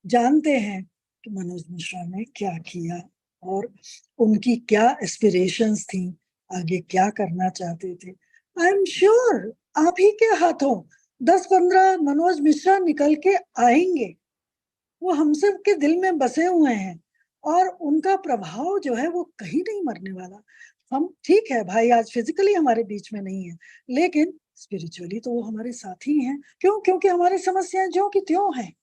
जानते हैं कि मनोज मिश्रा ने क्या किया और उनकी क्या एस्पिरेशंस थी, आगे क्या करना चाहते थे। आई एम श्योर आप ही के हाथों 10-15 मनोज मिश्रा निकल के आएंगे, वो हम सब के दिल में बसे हुए हैं और उनका प्रभाव जो है वो कहीं नहीं मरने वाला। हम ठीक है भाई, आज फिजिकली हमारे बीच में नहीं है, लेकिन स्पिरिचुअली तो वो हमारे साथ ही हैं। क्यों? क्योंकि हमारी समस्याएं ज्यों की त्यों हैं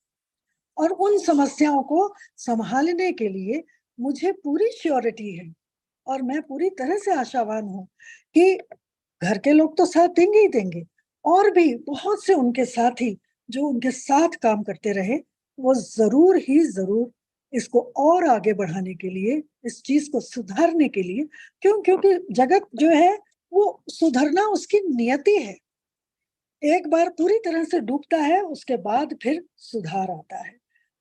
और उन समस्याओं को संभालने के लिए मुझे पूरी श्योरिटी है और मैं पूरी तरह से आशावान हूँ कि घर के लोग तो साथ देंगे ही देंगे, और भी बहुत से उनके साथी जो उनके साथ काम करते रहे, वो जरूर ही जरूर इसको और आगे बढ़ाने के लिए, इस चीज को सुधारने के लिए, क्योंकि जगत जो है वो सुधरना उसकी नियति है। एक बार पूरी तरह से डूबता है, उसके बाद फिर सुधार आता है।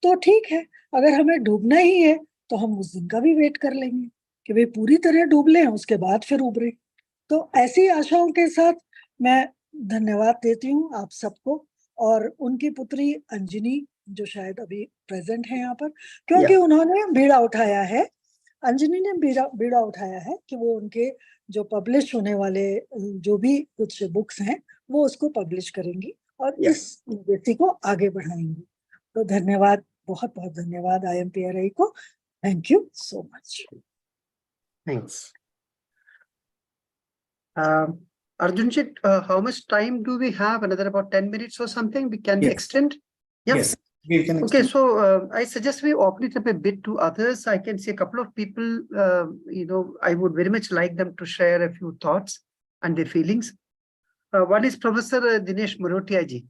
तो ठीक है, अगर हमें डूबना ही है तो हम उस दिन का भी वेट कर लेंगे कि भाई पूरी तरह डूब लें, उसके बाद फिर उभरे। तो ऐसी आशाओं के साथ मैं धन्यवाद देती हूँ आप सबको और उनकी पुत्री अंजनी जो शायद अभी प्रेजेंट है यहाँ पर, क्योंकि उन्होंने बीड़ा उठाया है, अंजनी ने बीड़ा उठाया है कि वो उनके जो पब्लिश होने वाले जो भी कुछ बुक्स हैं वो उसको पब्लिश करेंगी और इस व्यक्ति को आगे बढ़ाएंगी। तो धन्यवाद, बहुत बहुत धन्यवाद IMPRI को। Thank you so much. Thanks. Arjunjit, how much time do we have? Another about 10 minutes or something? We can extend? Yeah. Yes, we can Okay, extend. so I suggest we open it up a bit to others. I can see a couple of people, I would very much like them to share a few thoughts and their feelings. One is Professor Dinesh Morotia ji.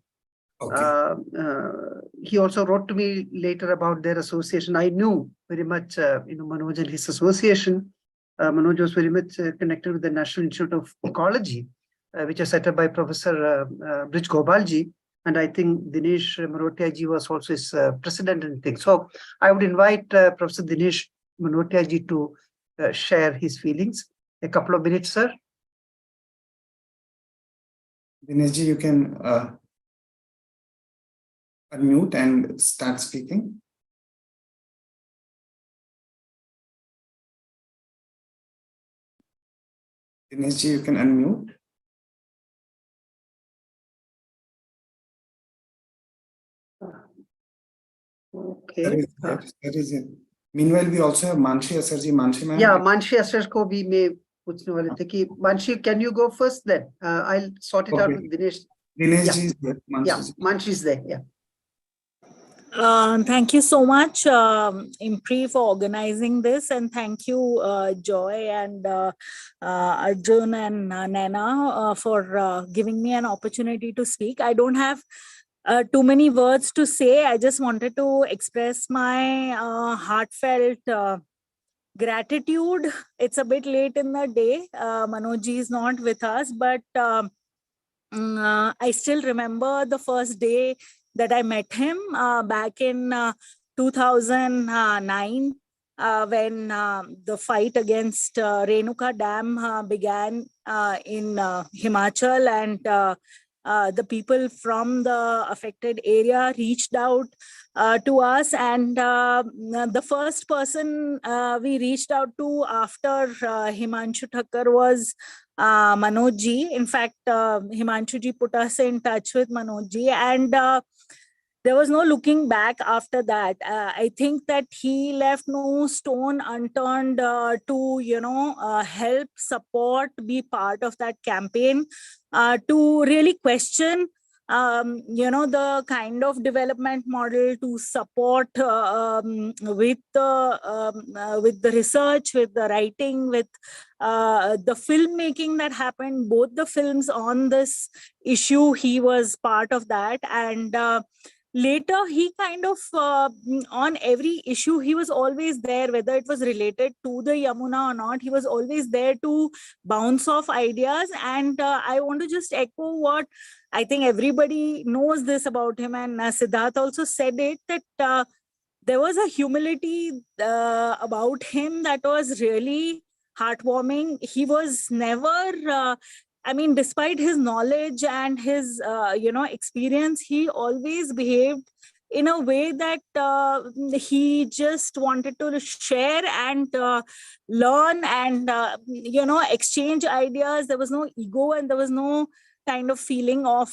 He also wrote to me later about their association. I knew very much, Manoj and his association. Manoj was very much connected with the National Institute of Ecology, which was set up by Professor Brij Gopal ji. And I think Dinesh Morotia ji was also his president and things. So I would invite Professor Dinesh Morotia ji to share his feelings. A couple of minutes, sir. Dinesh ji, you can unmute and start speaking. Dinesh ji, you can unmute. Okay. There is it. Meanwhile, we also have Manshi Asar ji. Manshi ma'am. Yeah, Manshi Asar ko bhi main पूछने वाले थे कि Manshi, can you go first then? I'll sort it out with Dinesh. Dinesh ji is there. Manshi is there. Yeah. Thank you so much, IMPRI, for organizing this, and thank you, Joy and Arjun and Naina for giving me an opportunity to speak. I don't have too many words to say. I just wanted to express my heartfelt gratitude. It's a bit late in the day. Manoj ji is not with us, but I still remember the first day that I met him back in 2009 when the fight against Renuka Dam began in Himachal, and the people from the affected area reached out to us, and the first person we reached out to after Himanshu Thakkar was Manoj ji. In fact, Himanshu ji put us in touch with Manoj ji, and there was no looking back after that. I think that he left no stone unturned to, help, support, be part of that campaign, to really question, the kind of development model, to support with the research, with the writing, with the filmmaking that happened. Both the films on this issue, he was part of that, and later he kind of on every issue he was always there, whether it was related to the Yamuna or not. He was always there to bounce off ideas, and I want to just echo what I think everybody knows this about him, and Siddharth also said it, that there was a humility about him that was really heartwarming. He was never despite his knowledge and his, experience, he always behaved in a way that he just wanted to share and learn and, exchange ideas. There was no ego, and there was no kind of feeling of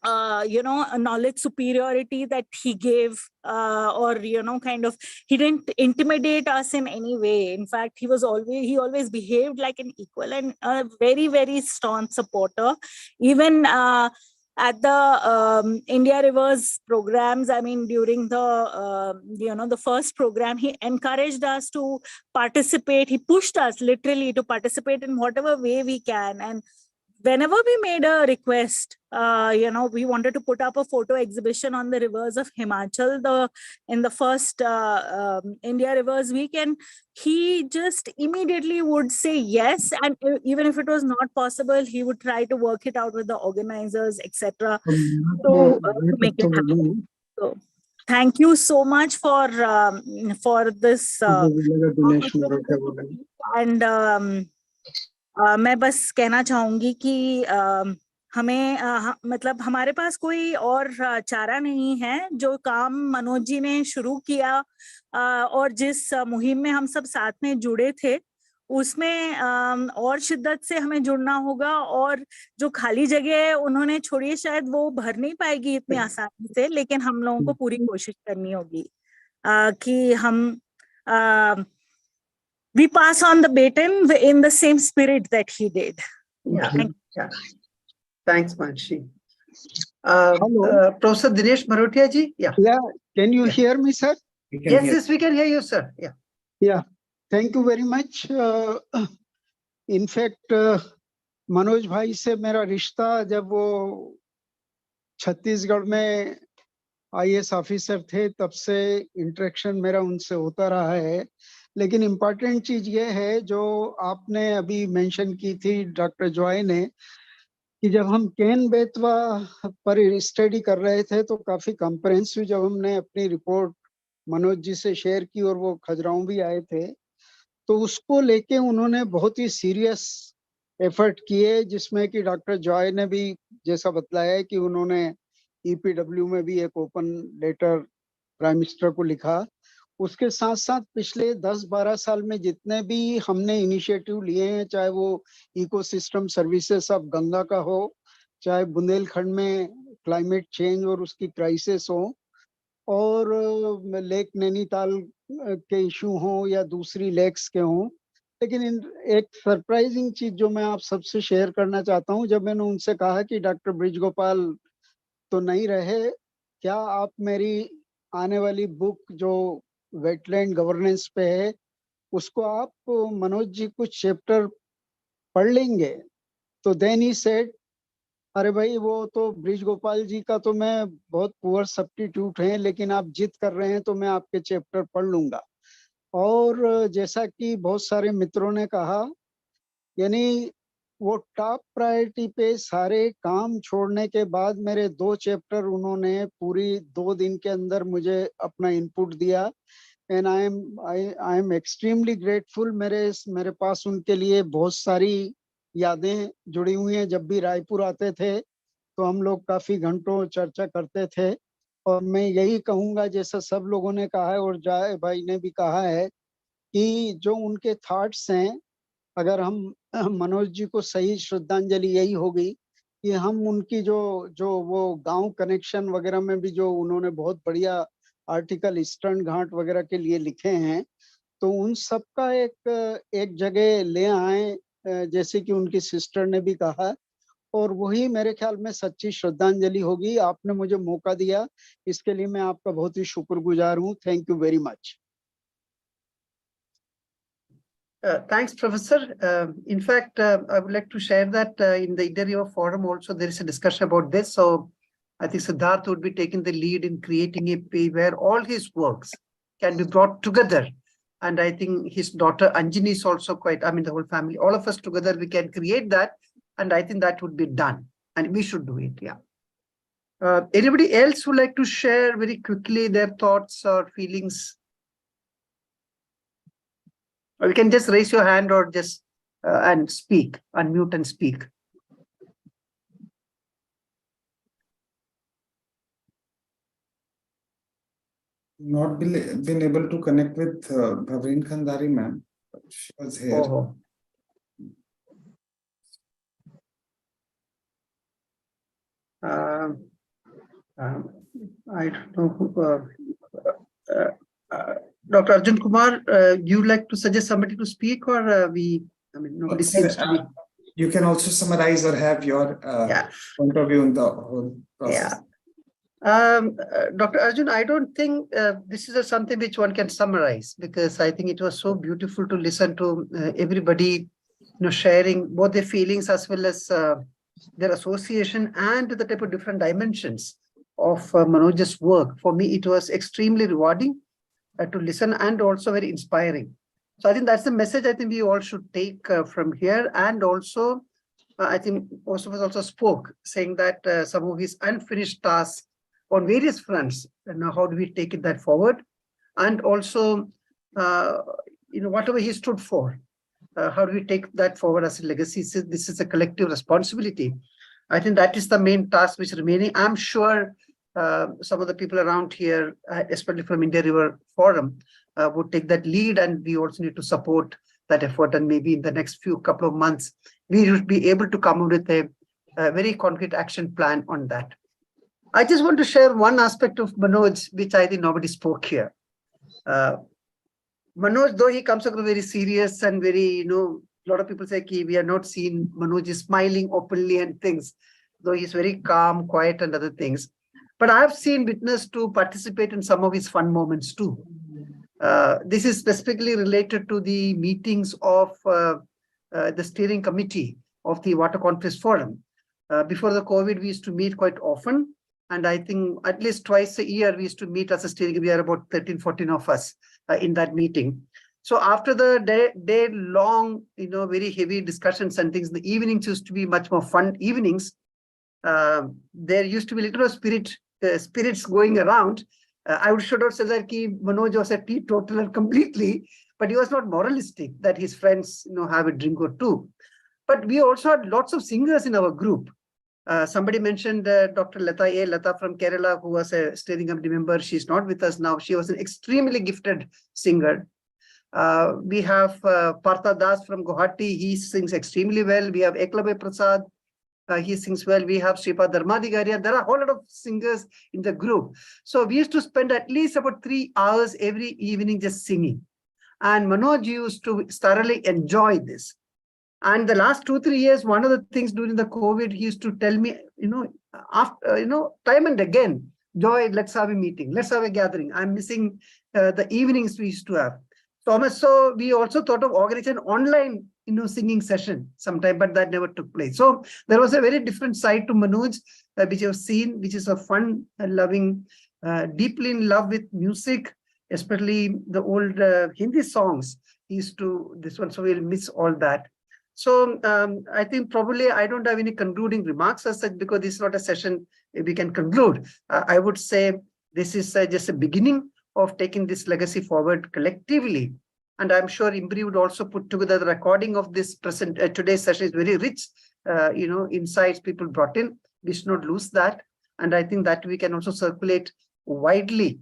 a knowledge superiority that he gave, or kind of, he didn't intimidate us in any way. In fact, he always behaved like an equal and a very, very staunch supporter. Even at the India Rivers programs, I mean, during the the first program, he encouraged us to participate. He pushed us literally to participate in whatever way we can. And whenever we made a request, we wanted to put up a photo exhibition on the rivers of Himachal in the first India Rivers Week, and he just immediately would say yes. And even if it was not possible, he would try to work it out with the organizers, etc. to make it happen. So, thank you so much for this opportunity. And मैं बस कहना चाहूंगी कि हमें मतलब हमारे पास कोई और चारा नहीं है. जो काम मनोज जी ने शुरू किया और जिस मुहिम में हम सब साथ में जुड़े थे, उसमें और शिद्दत से हमें जुड़ना होगा. और जो खाली जगह उन्होंने छोड़ी है, शायद वो भर नहीं पाएगी इतनी आसानी से, लेकिन हम लोगों को पूरी कोशिश करनी होगी कि हम we pass on the baton in the same spirit that he did. Yeah. Thanks, Manshi. Hello. Professor Dinesh Marotia ji. Yeah. Yeah. Can you hear me, sir? Yes, we can hear you, sir. Yeah. Yeah. Thank you very much. In fact, Manoj भाई से मेरा रिश्ता जब वो छत्तीसगढ़ में IAS officer थे, तब से इंटरेक्शन मेरा उनसे होता रहा है. लेकिन इम्पोर्टेंट चीज ये है जो आपने अभी मेंशन की थी डॉक्टर जॉय ने, कि जब हम केन बेतवा पर स्टडी कर रहे थे तो काफी कॉम्प्रिहेंसिव जब हमने अपनी रिपोर्ट मनोज जी से शेयर की और वो खजुराहो भी आए थे, तो उसको लेके उन्होंने बहुत ही सीरियस एफर्ट किए, जिसमें कि डॉक्टर जॉय ने भी जैसा बतलाया है कि उन्होंने EPW में भी एक ओपन लेटर प्राइम मिनिस्टर को लिखा. उसके साथ साथ पिछले 10-12 साल में जितने भी हमने इनिशिएटिव लिए हैं, चाहे वो इकोसिस्टम सर्विसेज ऑफ गंगा का हो, चाहे बुंदेलखंड में क्लाइमेट चेंज और उसकी क्राइसिस हो, और लेक नैनीताल के इशू हो या दूसरी लेक्स के हों. लेकिन एक सरप्राइजिंग चीज जो मैं आप सबसे शेयर करना चाहता हूं, जब मैंने उनसे कहा कि डॉक्टर ब्रिज गोपाल तो नहीं रहे, क्या आप मेरी आने वाली बुक जो वेटलैंड गवर्नेंस पे है उसको आप मनोज जी कुछ चैप्टर पढ़ लेंगे? तो देन ही सेड, अरे भाई वो तो ब्रिज गोपाल जी का तो मैं बहुत पुअर सब्स्टिट्यूट है, लेकिन आप जिद कर रहे हैं तो मैं आपके चैप्टर पढ़ लूंगा. और जैसा कि बहुत सारे मित्रों ने कहा, यानी वो टॉप प्रायोरिटी पे सारे काम छोड़ने के बाद मेरे 2 चैप्टर उन्होंने पूरी 2 दिन के अंदर मुझे अपना इनपुट दिया. And I am extremely grateful. मेरे पास उनके लिए बहुत सारी यादें जुड़ी हुई हैं. जब भी रायपुर आते थे तो हम लोग काफी घंटों चर्चा करते थे. और मैं यही कहूंगा, जैसा सब लोगों ने कहा है और जाय भाई ने भी कहा है, कि जो उनके थॉट्स हैं, अगर हम मनोज जी को सही श्रद्धांजलि यही होगी कि हम उनकी जो वो गांव कनेक्शन वगैरह में भी जो उन्होंने बहुत बढ़िया आर्टिकल ईस्टर्न घाट वगैरह के लिए लिखे हैं, तो उन सब का एक जगह ले आए, जैसे कि उनकी सिस्टर ने भी कहा. और वही मेरे ख्याल में सच्ची श्रद्धांजलि होगी. आपने मुझे मौका दिया, इसके लिए मैं आपका बहुत ही शुक्रगुजार हूँ. Thank you very much. Thanks, Professor. In fact, I would like to share that in the Interior Forum also there is a discussion about this. So I think Siddharth would be taking the lead in creating a page where all his works can be brought together. And I think his daughter Anjani is also quite, I mean, the whole family, all of us together, we can create that. And I think that would be done. And we should do it, yeah. Anybody else would like to share very quickly their thoughts or feelings? Or you can just raise your hand or just and speak, unmute and speak. Not been able to connect with Bhavreen Kandhari ma'am. She was here. Oh. Um, I don't know who, Dr. Arjun Kumar, you like to suggest somebody to speak, or nobody seems to be. You can also summarize or have your point of view in the whole process. Dr. Arjun, I don't think this is something which one can summarize, because I think it was so beautiful to listen to everybody, sharing both their feelings as well as their association and the type of different dimensions of Manoj's work. For me, it was extremely rewarding to listen and also very inspiring. So I think that's the message I think we all should take from here. And also, I think most of us also spoke, saying that some of his unfinished tasks on various fronts, and how do we take that forward? And also, whatever he stood for, how do we take that forward as a legacy? So this is a collective responsibility. I think that is the main task which is remaining. I'm sure some of the people around here, especially from India River Forum, would take that lead, and we also need to support that effort. And maybe in the next couple of months, we would be able to come up with a very concrete action plan on that. I just want to share one aspect of Manoj, which I think nobody spoke here. Manoj, though he comes across very serious and very, a lot of people say we are not seen Manoj is smiling openly and things, though he's very calm, quiet and other things. But I have seen witness to participate in some of his fun moments too. This is specifically related to the meetings of the steering committee of the Water Conference Forum. Before the COVID, we used to meet quite often. And I think at least twice a year, we used to meet as a steering. We are about 13, 14 of us in that meeting. So after the day long, very heavy discussions and things, the evenings used to be much more fun evenings. There used to be little spirits going around. I should have said that Manoj was a teetotaler completely, but he was not moralistic that his friends, have a drink or two. But we also had lots of singers in our group. Somebody mentioned Dr. Lata from Kerala, who was a steering committee member. She's not with us now. She was an extremely gifted singer. We have Partha Das from Guwahati. He sings extremely well. We have Eklabe Prasad. He sings well. We have Sripad Dharmadhikaria. There are a whole lot of singers in the group. So we used to spend at least about 3 hours every evening just singing. And Manoj used to thoroughly enjoy this. And the last 2-3 years, one of the things during the COVID, he used to tell me, after, time and again, Joy, let's have a meeting. Let's have a gathering. I'm missing the evenings we used to have. Thomas, so we also thought of organizing an online, singing session sometime, but that never took place. So there was a very different side to Manoj, which I've seen, which is a fun, loving, deeply in love with music, especially the old Hindi songs. He used to this one, so we'll miss all that. So I think probably I don't have any concluding remarks as such, because this is not a session we can conclude. I would say this is just a beginning of taking this legacy forward collectively. And I'm sure IMPRI would also put together the recording of this today's session is very rich, insights people brought in. We should not lose that. And I think that we can also circulate widely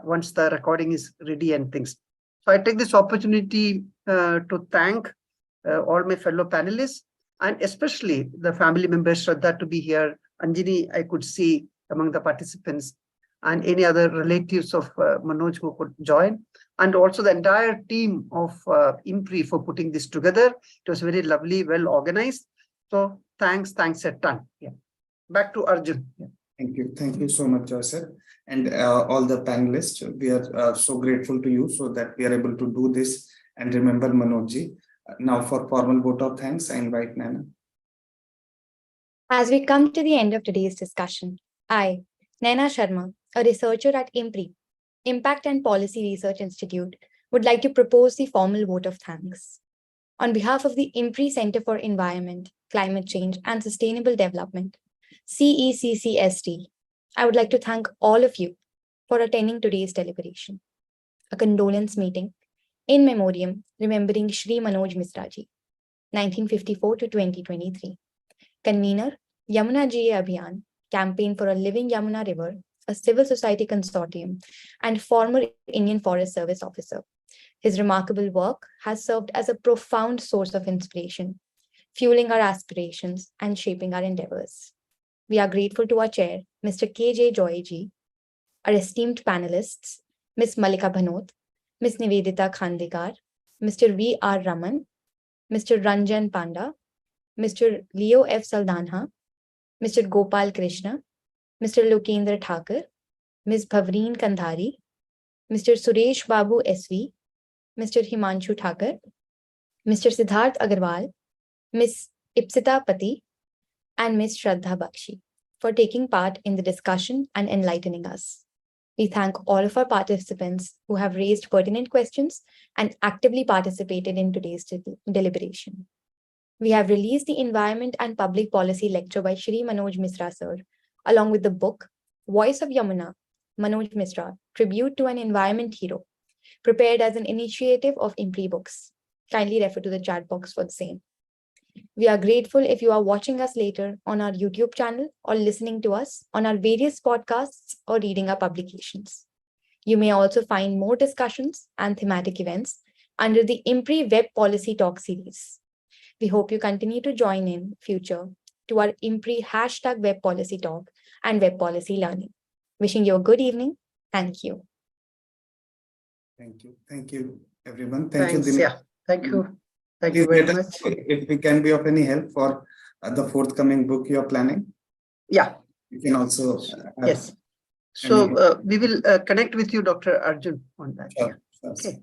once the recording is ready and things. So I take this opportunity to thank all my fellow panelists, and especially the family members, Shraddha to be here, Anjani I could see among the participants, and any other relatives of Manoj who could join, and also the entire team of IMPRI for putting this together. It was very lovely, well organized. So thanks a ton. Yeah. Back to Arjun. Yeah. Thank you so much, Joy sir, and all the panelists. We are so grateful to you so that we are able to do this and remember Manojji. Now for formal vote of thanks, I invite Nana. As we come to the end of today's discussion, I, Naina Sharma, a researcher at IMPRI, Impact and Policy Research Institute, would like to propose the formal vote of thanks. On behalf of the IMPRI Center for Environment, Climate Change and Sustainable Development, CECCSD, I would like to thank all of you for attending today's deliberation. A condolence meeting in memoriam remembering Shri Manoj Misra ji, 1954 to 2023. Convener, Yamuna Jiye Abhiyaan, Campaign for a Living Yamuna River, a civil society consortium, and former Indian Forest Service officer. His remarkable work has served as a profound source of inspiration, fueling our aspirations and shaping our endeavors. We are grateful to our chair, Mr. K.J. Joyji, our esteemed panelists, Ms. Mallika Bhanot, Ms. NIVEDITA KHANDEKAR, Mr. V.R. Raman, Mr. Ranjan Panda, Mr. Leo F. Saldanha, Mr. Gopal Krishna, Mr. Lokendra Thakkar, Ms. Bhavreen Kandhari, Mr. Suresh Babu SV, Mr. Himanshu Thakkar, Mr. Siddharth Agarwal, Ms. Ipsita Pati, and Ms. Shraddha Bakshi for taking part in the discussion and enlightening us. We thank all of our participants who have raised pertinent questions and actively participated in today's deliberation. We have released the Environment and Public Policy lecture by Shri Manoj Misra sir, along with the book Voice of Yamuna, Manoj Misra, Tribute to an Environment Hero, prepared as an initiative of IMPRI Books. Kindly refer to the chat box for the same. We are grateful if you are watching us later on our YouTube channel or listening to us on our various podcasts or reading our publications. You may also find more discussions and thematic events under the IMPRI Web Policy Talk series. We hope you continue to join in future to our IMPRI #Web Policy Talk and Web Policy Learning. Wishing you a good evening. Thank you. Thank you. Thank you, everyone. Thank you, Thanks. Dinesh. Yeah. Thank you. Thank Please you very let much. us know if we can be of any help for the forthcoming book you're planning. Yeah. You can also. Yes. So we will connect with you, Dr. Arjun, on that. Sure, Yeah. sure. Okay.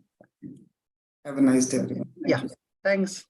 Have a nice day, everyone. Yeah. Thanks.